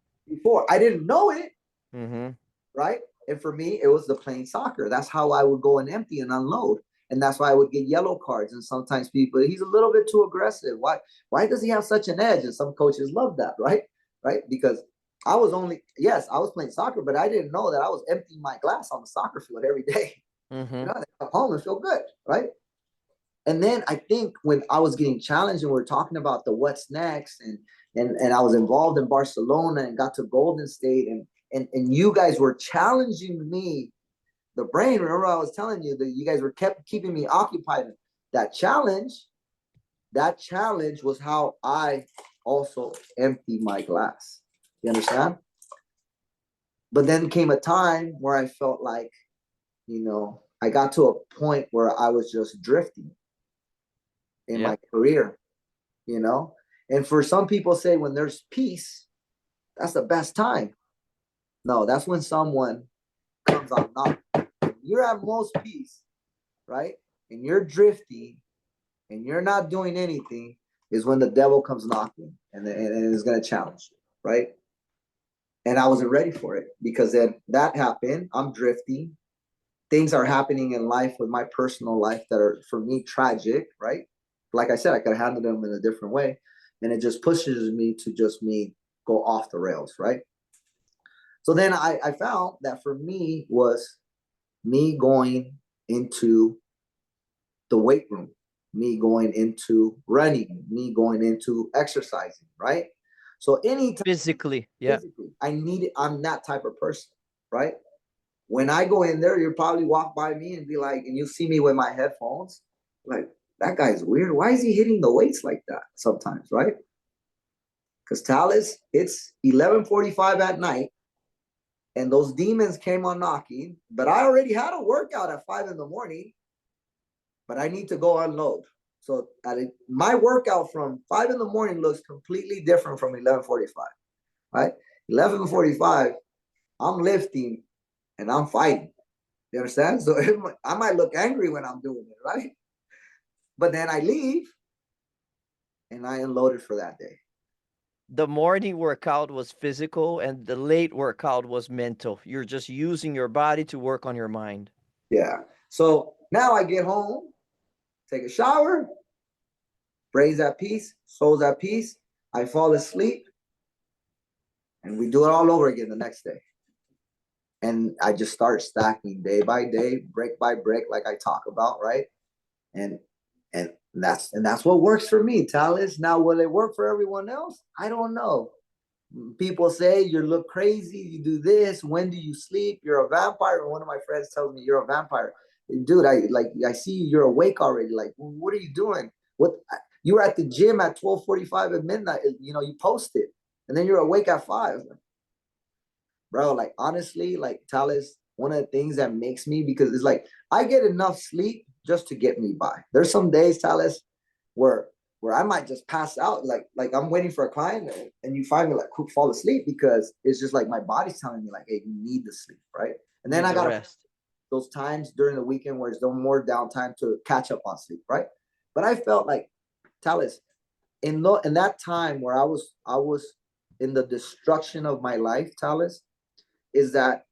I didn't know it, right? And for me, it was the playing soccer. That's how I would go and empty and unload. And that's why I would get yellow cards. And sometimes people, he's a little bit too aggressive. Why does he have such an edge? And some coaches love that, right? Because I was playing soccer, but I didn't know that I was emptying my glass on the soccer field every day. I come home and feel good, right? And then I think when I was getting challenged and we were talking about the what's next, and I was involved in Barcelona and got to Golden State, and you guys were challenging me, the brain. Remember, I was telling you that you guys were kept keeping me occupied. That challenge, was how I also emptied my glass. You understand? But then came a time where I felt like, I got to a point where I was just drifting in Yeah. my career, you know? And for some people say when there's peace, that's the best time. No, that's when someone comes on knocking. You're at most peace, right? And you're drifting and you're not doing anything, is when the devil comes knocking and is going to challenge you, right? And I wasn't ready for it, because then that happened. I'm drifting. Things are happening in life with my personal life that are, for me, tragic, right? Like I said, I could handle them in a different way. And it just pushes me to just go off the rails, right? So then I found that for me was me going into the weight room, me going into running, me going into exercising, right? So anytime Physically. Yeah. physically, I'm that type of person, right? When I go in there, you'll probably walk by me and be like, and you see me with my headphones, like, that guy's weird. Why is he hitting the weights like that sometimes, right? Because Talis, it's 11:45 at night, and those demons came on knocking, but I already had a workout at 5 in the morning, but I need to go unload. So my workout from 5 in the morning looks completely different from 11:45, right? 11:45, I'm lifting and I'm fighting. You understand? So I might look angry when I'm doing it, right? But then I leave and I unloaded for that day. The morning workout was physical and the late workout was mental. You're just using your body to work on your mind. Yeah. So now I get home, take a shower, brain's at peace, soul's at peace. I fall asleep, and we do it all over again the next day. And I just start stacking day by day, brick by brick, like I talk about, right? And and that's what works for me, Talis. Now, will it work for everyone else? I don't know. People say you look crazy, you do this. When do you sleep? You're a vampire. One of my friends tells me you're a vampire. Dude, I see you, you're awake already. Like, what are you doing? What, you were at the gym at 12:45 at midnight. You posted, and then you're awake at 5. Bro, like, honestly, like, Talis, one of the things that makes me, because it's like I get enough sleep just to get me by. There's some days, Talis, where I might just pass out, like I'm waiting for a client, and you find me like fall asleep, because it's just like my body's telling me like, hey, you need the sleep, right? And then Need I the gotta rest. those times during the weekend where there's no more downtime to catch up on sleep, right? But I felt like, Talis, in that time where I was in the destruction of my life, Talis, is that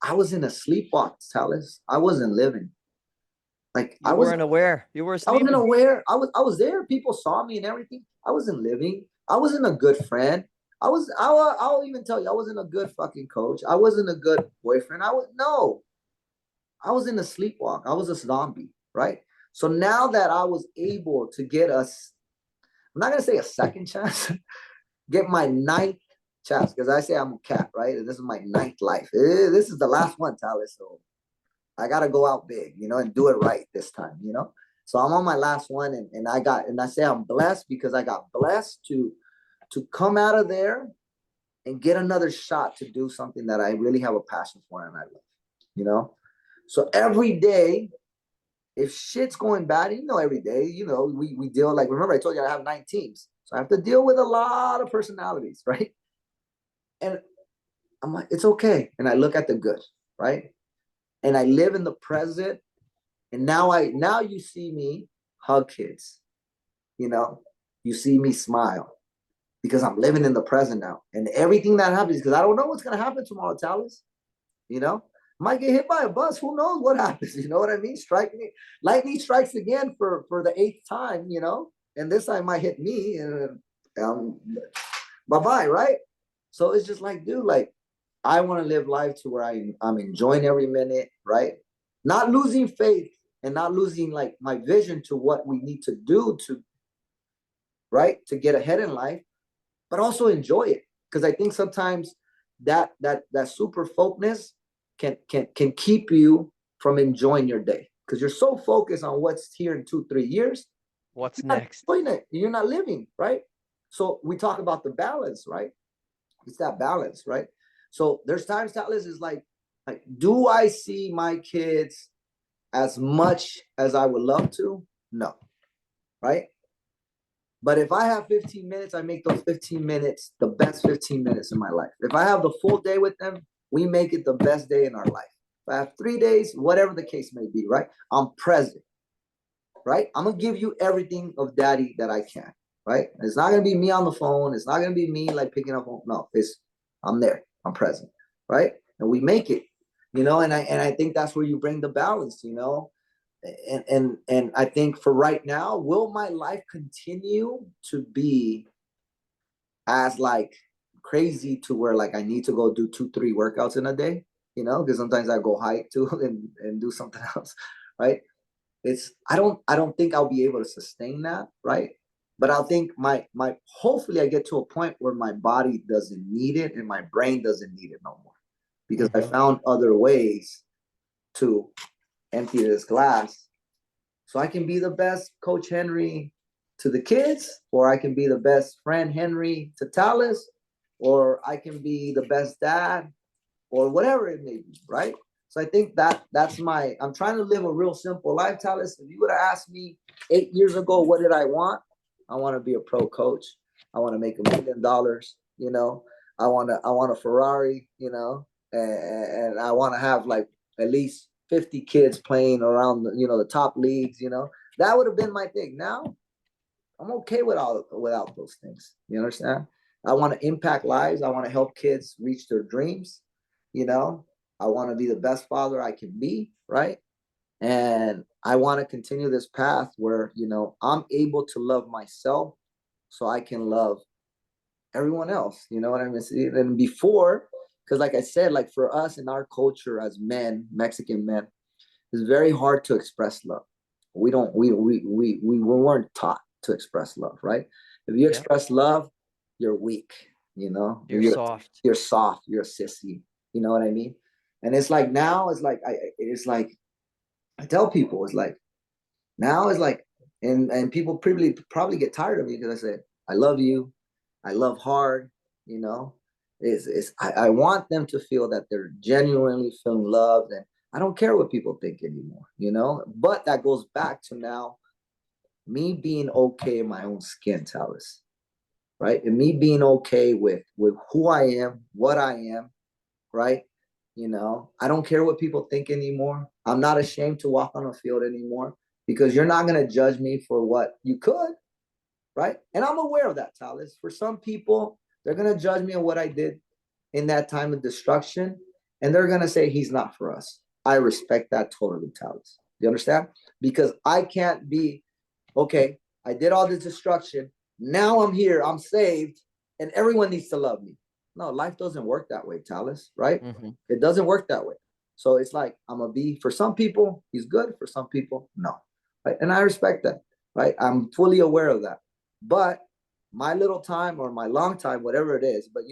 I was in a sleepwalk, Talis. I wasn't living. Like, You weren't aware. You were I wasn't sleeping. aware. I was there. People saw me and everything. I wasn't living. I wasn't a good friend. I'll even tell you, I wasn't a good fucking coach. I wasn't a good boyfriend. I was in a sleepwalk. I was a zombie, right? So now that I was able to get us, I'm not gonna say a second chance, get my ninth chance, because I say I'm a cat, right? And this is my ninth life. This is the last one, Talis. So I gotta go out big, and do it right this time. So I'm on my last one, and I say I'm blessed, because I got blessed to come out of there and get another shot to do something that I really have a passion for and I love. So every day, if shit's going bad, every day, we deal, like, remember I told you I have 9 teams. So I have to deal with a lot of personalities, right? And I'm like, it's okay. And I look at the good, right? And I live in the present. And now you see me hug kids, you know, you see me smile, because I'm living in the present now. And everything that happens, because I don't know what's going to happen tomorrow, Talis, you know, might get hit by a bus. Who knows what happens? You know what I mean? Lightning strikes again for the 8th time, and this time might hit me, and bye-bye, right? So it's just like, dude, like, I want to live life to where I'm enjoying every minute, right? Not losing faith, and not losing, like, my vision to what we need to do right, to get ahead in life, but also enjoy it. Because I think sometimes that super focus can keep you from enjoying your day, because you're so focused on what's here in 2-3 years. What's You're not next? enjoying it. You're not living, right? So we talk about the balance, right? It's that balance, right? So there's times, Atlas, is like, do I see my kids as much as I would love to? No, right? But if I have 15 minutes, I make those 15 minutes the best 15 minutes in my life. If I have the full day with them, we make it the best day in our life. If I have 3 days, whatever the case may be, right? I'm present, right? I'm going to give you everything of daddy that I can, right? It's not going to be me on the phone. It's not going to be me like picking up. No, I'm there. I'm present, right? And we make it, and I think that's where you bring the balance, and I think for right now, will my life continue to be as like crazy to where like I need to go do 2-3 workouts in a day, because sometimes I go hike too and do something else, right? I don't think I'll be able to sustain that, right? But I'll think my hopefully I get to a point where my body doesn't need it and my brain doesn't need it no more, because I found other ways to empty this glass, so I can be the best Coach Henry to the kids, or I can be the best friend Henry to Talus, or I can be the best dad, or whatever it may be, right? So I think I'm trying to live a real simple life, Talus. If you would have asked me 8 years ago, what did I want? I want to be a pro coach. I want to make $1 million, I want a Ferrari, and I want to have like at least 50 kids playing around the top leagues, that would have been my thing. Now I'm okay without those things. You understand? I want to impact lives. I want to help kids reach their dreams. I want to be the best father I can be, right? And I want to continue this path where, I'm able to love myself so I can love everyone else. You know what I mean? And before, because like I said, like for us in our culture as men, Mexican men, it's very hard to express love. We weren't taught to express love, right? If you express love, you're weak, You're soft. you're soft, you're a sissy. You know what I mean? And it's like now it's like I tell people, it's like now it's like, and people probably get tired of me because I say I love you, I love hard, you know. I want them to feel that they're genuinely feeling loved, and I don't care what people think anymore, But that goes back to now me being okay in my own skin, Talis, right? And me being okay with who I am, what I am, right? I don't care what people think anymore. I'm not ashamed to walk on a field anymore, because you're not going to judge me for what you could, right? And I'm aware of that, Talis. For some people, they're going to judge me on what I did in that time of destruction, and they're going to say he's not for us. I respect that totally, Talis. You understand? Because I can't be, okay, I did all this destruction. Now I'm here, I'm saved, and everyone needs to love me. No, life doesn't work that way, Talis, right? It doesn't work that way. So it's like, I'm going to be, for some people, he's good. For some people, no. Right? And I respect that, right? I'm fully aware of that. But my little time or my long time, whatever it is, but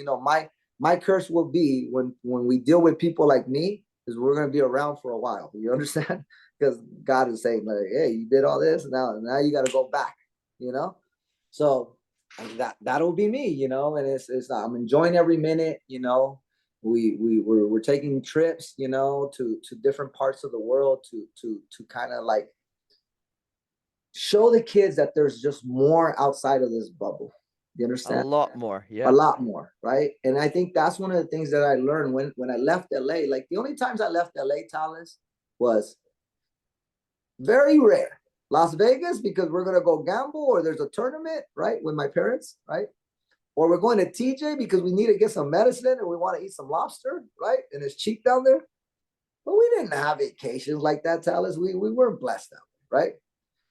my curse will be when we deal with people like me, is we're going to be around for a while. You understand? Because God is saying, like, hey, you did all this, now you got to go back, So that'll be me, and it's I'm enjoying every minute, we're taking trips, to different parts of the world to kind of like show the kids that there's just more outside of this bubble. You A understand? lot more. A Yeah. lot more, right? And I think that's one of the things that I learned when I left LA. Like the only times I left LA, Tallis, was very rare. Las Vegas, because we're gonna go gamble, or there's a tournament, right, with my parents, right? Or we're going to TJ because we need to get some medicine and we want to eat some lobster, right? And it's cheap down there. But we didn't have vacations like that, Tallis. We weren't blessed out there, right?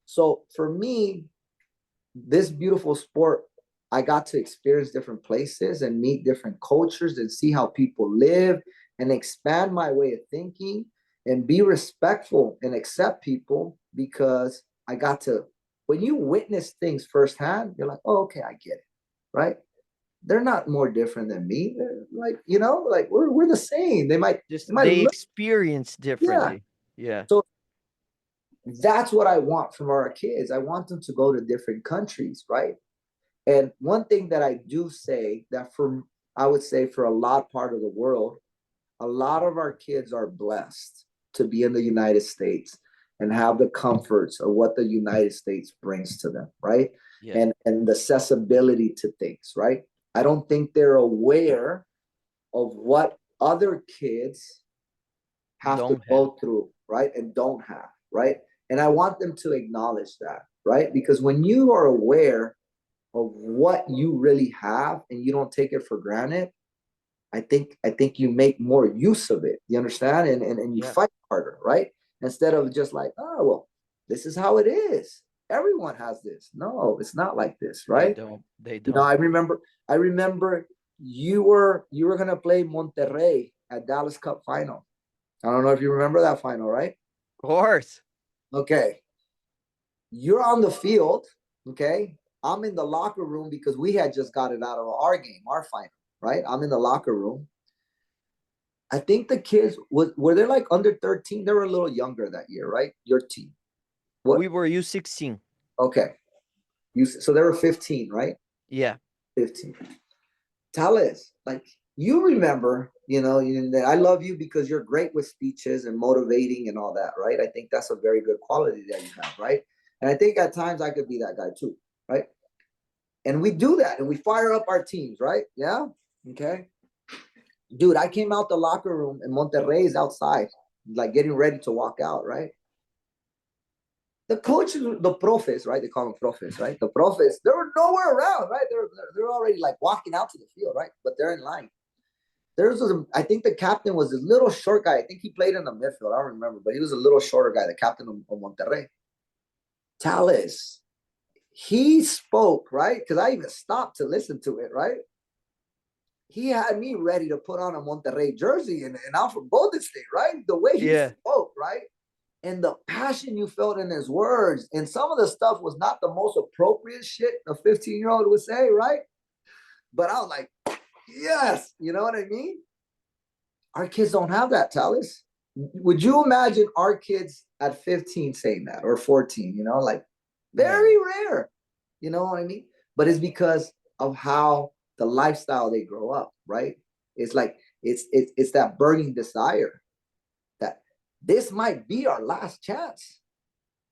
So for me, this beautiful sport, I got to experience different places and meet different cultures and see how people live and expand my way of thinking and be respectful and accept people, because I got to, when you witness things firsthand, you're like, oh, okay, I get it, right? they're not more different than me. They're like, you know, like we're the same. Just they might they look, experience yeah. differently. Yeah. So that's what I want from our kids. I want them to go to different countries, right? And one thing that I do say that for, I would say for a lot part of the world, a lot of our kids are blessed to be in the United States and have the comforts of what the United States brings to them, right? Yeah. And the accessibility to things, right? I don't think they're aware of what other kids have to Don't have. go through, right? And don't have, right? And I want them to acknowledge that, right? Because when you are aware of what you really have and you don't take it for granted, I think you make more use of it. You understand? And you Yeah. fight harder, right? Instead of just like, oh well, this is how it is. Everyone has this. No, it's not like this, They right? don't. They You know, don't. I remember you were gonna play Monterrey at Dallas Cup final. I don't know if you remember that final, right? Of course. Okay. You're on the field, okay? I'm in the locker room because we had just got it out of our game, our final, right? I'm in the locker room. I think the kids were they like under 13? They were a little younger that year, right? Your team. What? We were U16. Okay. You so they were 15, right? Yeah. 15. Tell us, like you remember, I love you because you're great with speeches and motivating and all that, right? I think that's a very good quality that you have, right? And I think at times I could be that guy too, right? And we do that and we fire up our teams, right? Yeah. Okay. Dude, I came out the locker room and Monterrey's outside, like getting ready to walk out, right? The coaches, the profes, right? They call them profes, right? The profes, they were nowhere around, right? They're already like walking out to the field, right? But they're in line. I think the captain was a little short guy. I think he played in the midfield. I don't remember, but he was a little shorter guy, the captain of Monterrey. Tales. He spoke, right? Because I even stopped to listen to it, right? He had me ready to put on a Monterrey jersey, and I'm from Golden State, right? The way he Yeah. spoke, right? And the passion you felt in his words, and some of the stuff was not the most appropriate shit a 15-year-old would say, right? But I was like, yes, you know what I mean? Our kids don't have that, Talis. Would you imagine our kids at 15 saying that or 14, like No. very rare, you know what I mean? But it's because of how the lifestyle they grow up, right? It's like it's that burning desire that this might be our last chance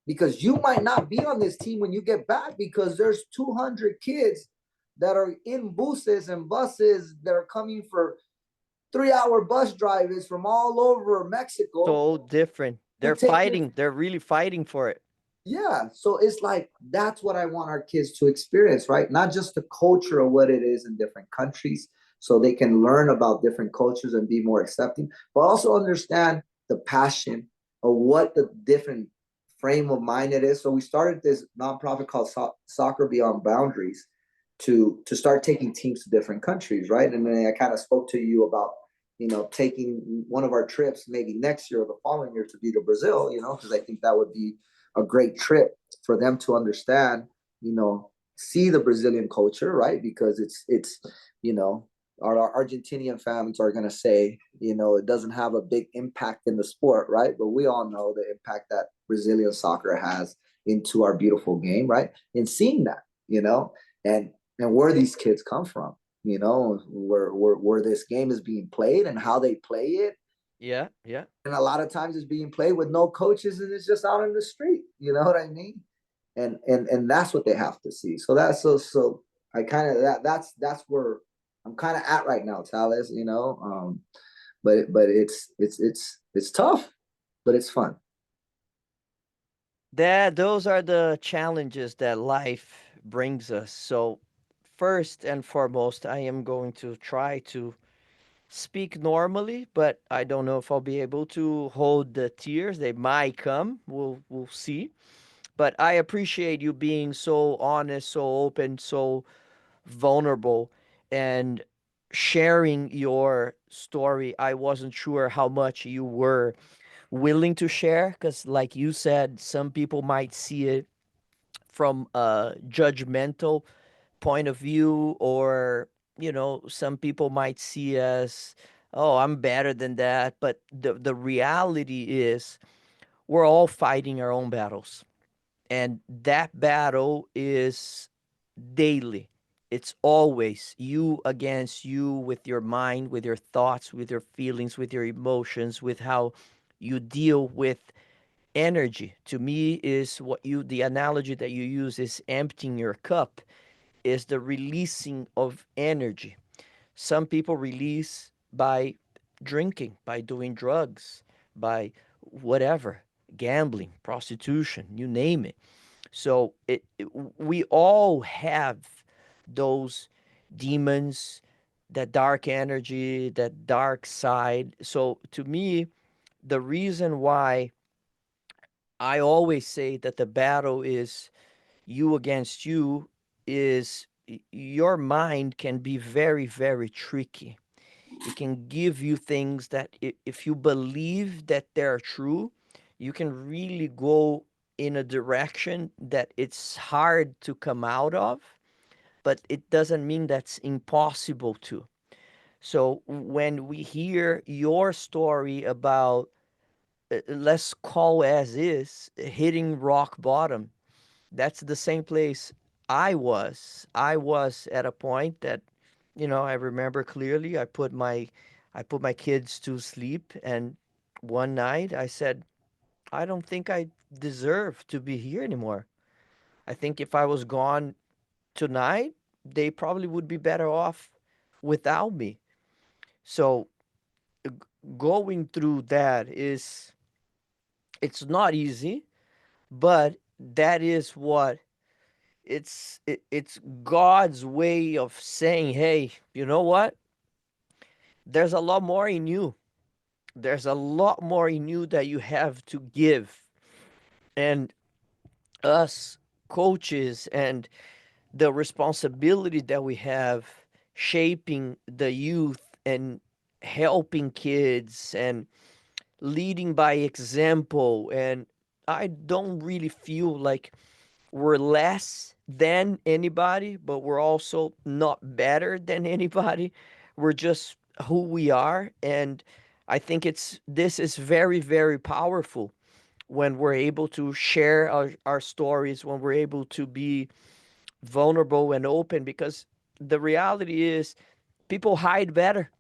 because you might not be on this team when you get back because there's 200 kids that are in buses that are coming for 3-hour bus drivers from all over Mexico So different. to They're take your. fighting. They're really fighting for it. Yeah. So it's like that's what I want our kids to experience, right? Not just the culture of what it is in different countries, so they can learn about different cultures and be more accepting, but also understand the passion of what the different frame of mind it is. So we started this nonprofit called Soccer Beyond Boundaries to start taking teams to different countries, right? And then I kind of spoke to you about taking one of our trips maybe next year or the following year to be to Brazil, because I think that would be a great trip for them to understand, see the Brazilian culture, right? Because it's our Argentinian fans are going to say, it doesn't have a big impact in the sport, right? But we all know the impact that Brazilian soccer has into our beautiful game, right? And seeing that, and where these kids come from, where this game is being played and how they play it. Yeah. Yeah. And a lot of times it's being played with no coaches and it's just out in the street. You know what I mean? And that's what they have to see. So that's so I kind of that's where I'm kind of at right now, Talis. But it's tough, but it's fun. Those are the challenges that life brings us. So first and foremost, I am going to try to speak normally, but I don't know if I'll be able to hold the tears. They might come. We'll see. But I appreciate you being so honest, so open, so vulnerable, and sharing your story. I wasn't sure how much you were willing to share because, like you said, some people might see it from a judgmental point of view, or some people might see as, oh, I'm better than that. But the reality is we're all fighting our own battles. And that battle is daily. It's always you against you with your mind, with your thoughts, with your feelings, with your emotions, with how you deal with energy. To me, is the analogy that you use is emptying your cup, is the releasing of energy. Some people release by drinking, by doing drugs, by whatever, gambling, prostitution, you name it. So we all have those demons, that dark energy, that dark side. So to me, the reason why I always say that the battle is you against you is your mind can be very, very tricky. It can give you things that if you believe that they're true, you can really go in a direction that it's hard to come out of, but it doesn't mean that's impossible to. So when we hear your story about, let's call as is, hitting rock bottom, that's the same place I was at a point that, I remember clearly. I put my kids to sleep, and one night I said, I don't think I deserve to be here anymore. I think if I was gone tonight, they probably would be better off without me. So going through that is, it's not easy, but that is what it's God's way of saying, hey, you know what? There's a lot more in you. There's a lot more in you that you have to give. And us coaches and the responsibility that we have shaping the youth and helping kids and leading by example. And I don't really feel like we're less than anybody, but we're also not better than anybody. We're just who we are. And I think this is very, very powerful when we're able to share our stories, when we're able to be vulnerable and open, because the reality is people hide better.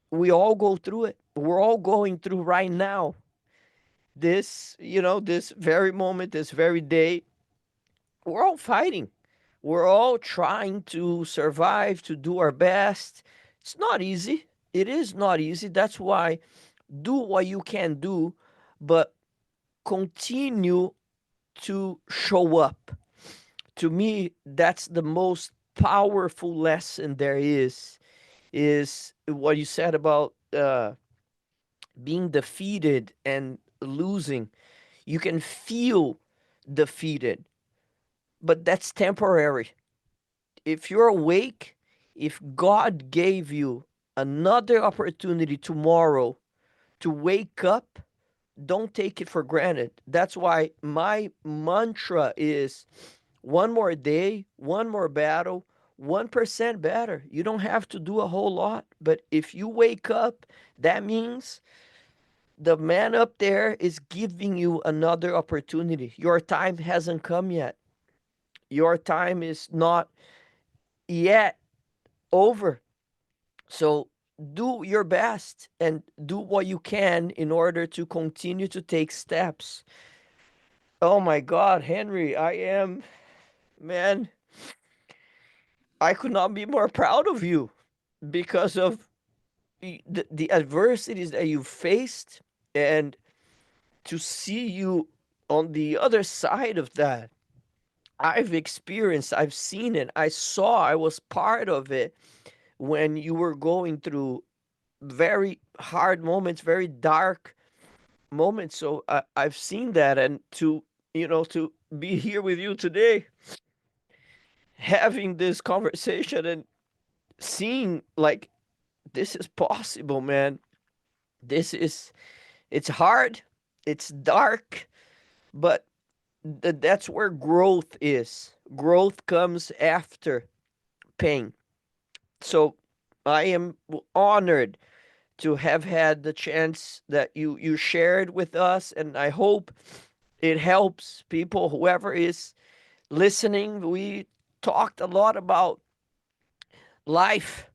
We all go through it. We're all going through right now. This very moment, this very day, we're all fighting. We're all trying to survive, to do our best. It's not easy. It is not easy. That's why do what you can do, but continue to show up. To me, that's the most powerful lesson there is what you said about being defeated and losing. You can feel defeated, but that's temporary. If you're awake, if God gave you another opportunity tomorrow to wake up, don't take it for granted. That's why my mantra is one more day, one more battle, 1% better. You don't have to do a whole lot, but if you wake up, that means the man up there is giving you another opportunity. Your time hasn't come yet. Your time is not yet over. So do your best and do what you can in order to continue to take steps. Oh my God, Henry, man, I could not be more proud of you because of the adversities that you faced, and to see you on the other side of that. I've experienced, I've seen it, I was part of it when you were going through very hard moments, very dark moments. So I've seen that, and to be here with you today, having this conversation and seeing like this is possible, man. This is it's hard, it's dark, but that's where growth is. Growth comes after pain. So I am honored to have had the chance that you shared with us, and I hope it helps people, whoever is listening. We talked a lot about life,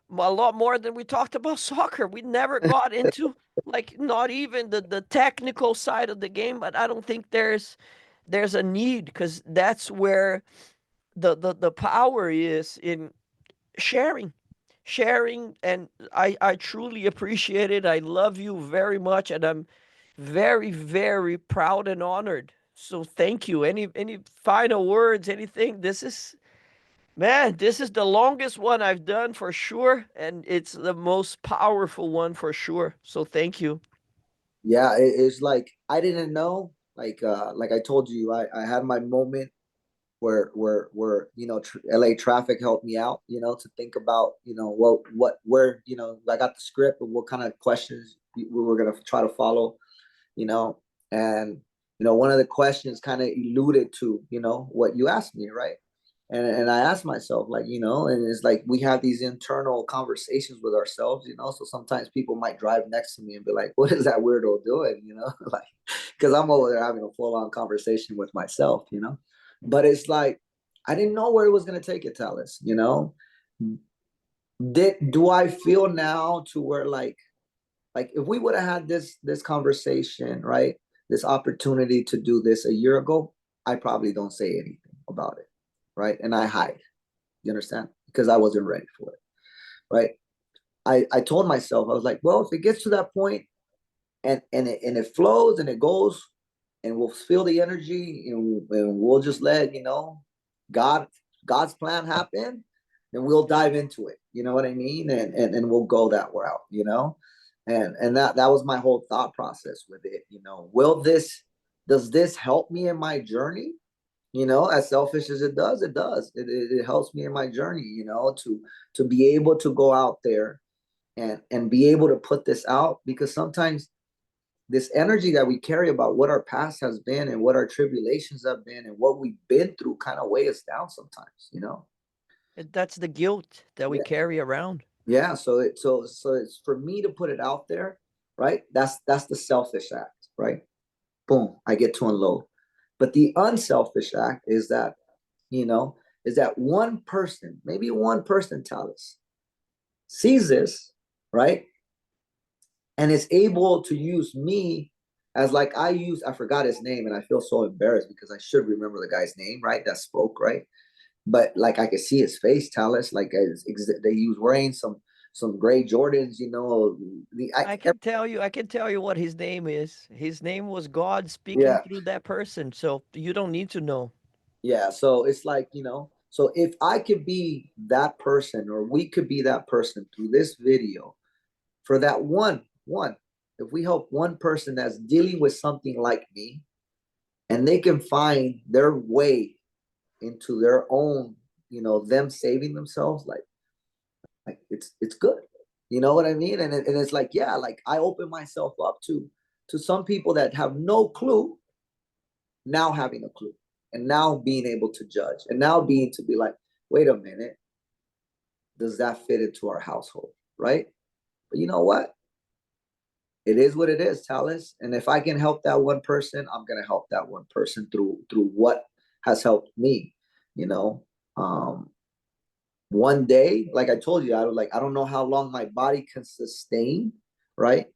a lot more than we talked about soccer. We never got into, like, not even the technical side of the game, but I don't think there's a need, because that's where the power is in sharing. Sharing, and I truly appreciate it. I love you very much, and I'm very, very proud and honored. So thank you. Any final words, anything? This is, man, this is the longest one I've done for sure, and it's the most powerful one for sure. So thank you. Yeah, it's like I didn't know. Like I told you, I had my moment where LA traffic helped me out, to think about, where, I got the script of what kind of questions we were gonna try to follow, you know, and one of the questions kind of alluded to, what you asked me, right? And I asked myself, like, and it's like we have these internal conversations with ourselves, so sometimes people might drive next to me and be like, what is that weirdo doing, like, because I'm over there having a full-on conversation with myself, but it's like I didn't know where it was going to take it, Talis, do I feel now to where, like if we would have had this conversation, right, this opportunity to do this a year ago, I probably don't say anything about it, right, and I hide. You understand? Because I wasn't ready for it, right? I told myself, I was like, well, if it gets to that point and it flows and it goes, and we'll feel the energy, and we'll just let God God's plan happen, then we'll dive into it. You know what I mean? And we'll go that route. And that was my whole thought process with it. Will this does this help me in my journey? As selfish as it does, it helps me in my journey, to be able to go out there and be able to put this out, because sometimes this energy that we carry about what our past has been and what our tribulations have been and what we've been through kind of weigh us down sometimes. That's the guilt that we Yeah. carry around. Yeah. So it's for me to put it out there, right? That's the selfish act, right? Boom, I get to unload. But the unselfish act is that, you know, is that one person, maybe one person, Talis, sees this, right? And is able to use me as, like, I forgot his name, and I feel so embarrassed because I should remember the guy's name, right? That spoke, right? But like I could see his face, Talis, like he was wearing some gray Jordans, I can tell you what his name is. His name was God speaking yeah, through that person. So you don't need to know. yeah. So it's like, so if I could be that person, or we could be that person through this video, for that one, if we help one person that's dealing with something like me, and they can find their way into their own, them saving themselves, like it's good. You know what I mean? And it's like, yeah, like I open myself up to some people that have no clue, now having a clue, and now being able to judge, and now being to be like, wait a minute, does that fit into our household, right? But you know what? It is what it is, Talis. And if I can help that one person, I'm gonna help that one person through what has helped me. You know, um, one day, like I told you, I don't know how long my body can sustain, right?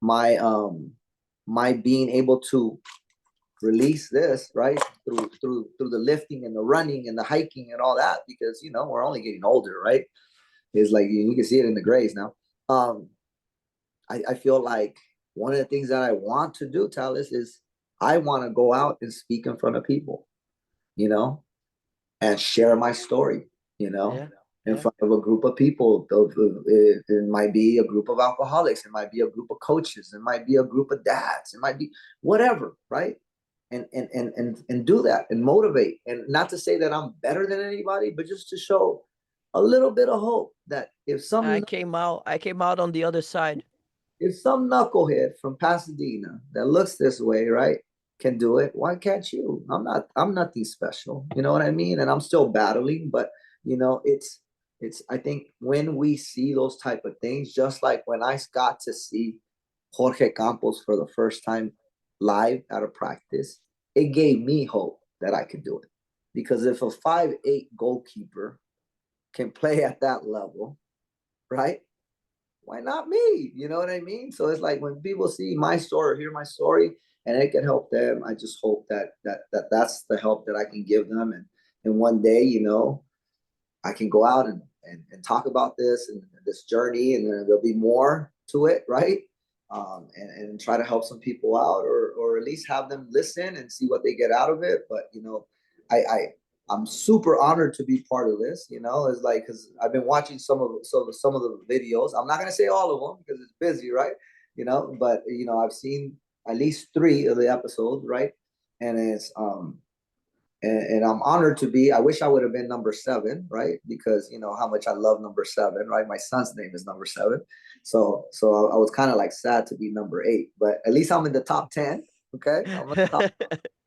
My my being able to release this, right, through the lifting and the running and the hiking and all that, because we're only getting older, right? It's like you can see it in the grays now. Um, I feel like one of the things that I want to do, Talis, is I want to go out and speak in front of people, you know, and share my story, you know, Yeah. in Yeah. front of a group of people. It might be a group of alcoholics, it might be a group of coaches, it might be a group of dads, it might be whatever, right? And do that and motivate. And not to say that I'm better than anybody, but just to show a little bit of hope that I came out on the other side. if some knucklehead from Pasadena that looks this way, right, can do it, why can't you? I'm nothing special. You know what I mean? And I'm still battling, but it's it's I think when we see those type of things, just like when I got to see Jorge Campos for the first time live at a practice, it gave me hope that I could do it. Because if a 5'8" goalkeeper can play at that level, right? Why not me? You know what I mean? So it's like when people see my story, hear my story, and it can help them. I just hope that's the help that I can give them, and one day, I can go out and talk about this and this journey, and then there'll be more to it, right? And try to help some people out, or at least have them listen and see what they get out of it. But I I'm super honored to be part of this. It's like because I've been watching some of the videos. I'm not gonna say all of them because it's busy, right? But I've seen at least three of the episodes, right? And and I'm honored to be. I wish I would have been number seven, right? Because you know how much I love number seven, right? My son's name is number seven, so I was kind of like sad to be number eight, but at least I'm in the top 10. Okay, I'm in the top.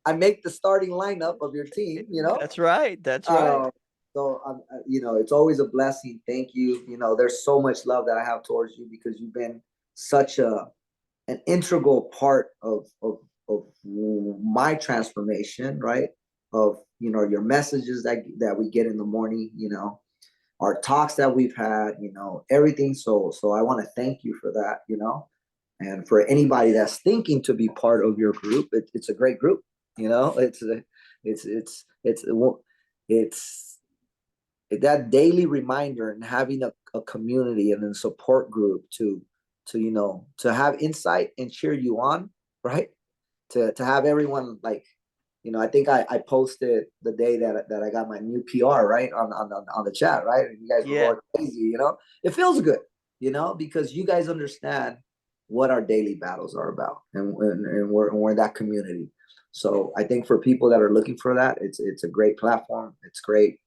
I make the starting lineup of your team. That's right. That's right. Uh, it's always a blessing. Thank you. There's so much love that I have towards you because you've been such an integral part of my transformation, right? Of your messages that we get in the morning, our talks that we've had, everything. So I want to thank you for that, and for anybody that's thinking to be part of your group, it's a great group. It's it's that daily reminder and having a community and a support group to have insight and cheer you on, right? To have everyone like, I think I posted the day that I got my new PR, right, on the chat, right? And you guys were Yeah. going crazy. It feels good, because you guys understand what our daily battles are about, and we're that community. So I think for people that are looking for that, it's a great platform. It's great.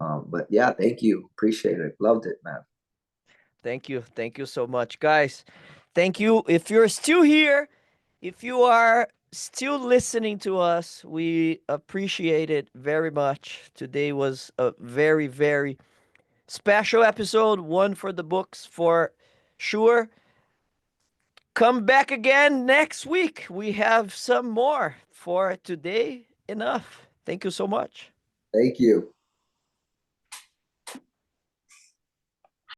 But yeah, thank you. Appreciate it. Loved it, man. Thank you. Thank you so much, guys. Thank you. If you're still here, if you are still listening to us, we appreciate it very much. Today was a very, very special episode, one for the books for sure. Come back again next week. We have some more. For today. Enough. Thank you so much. Thank you.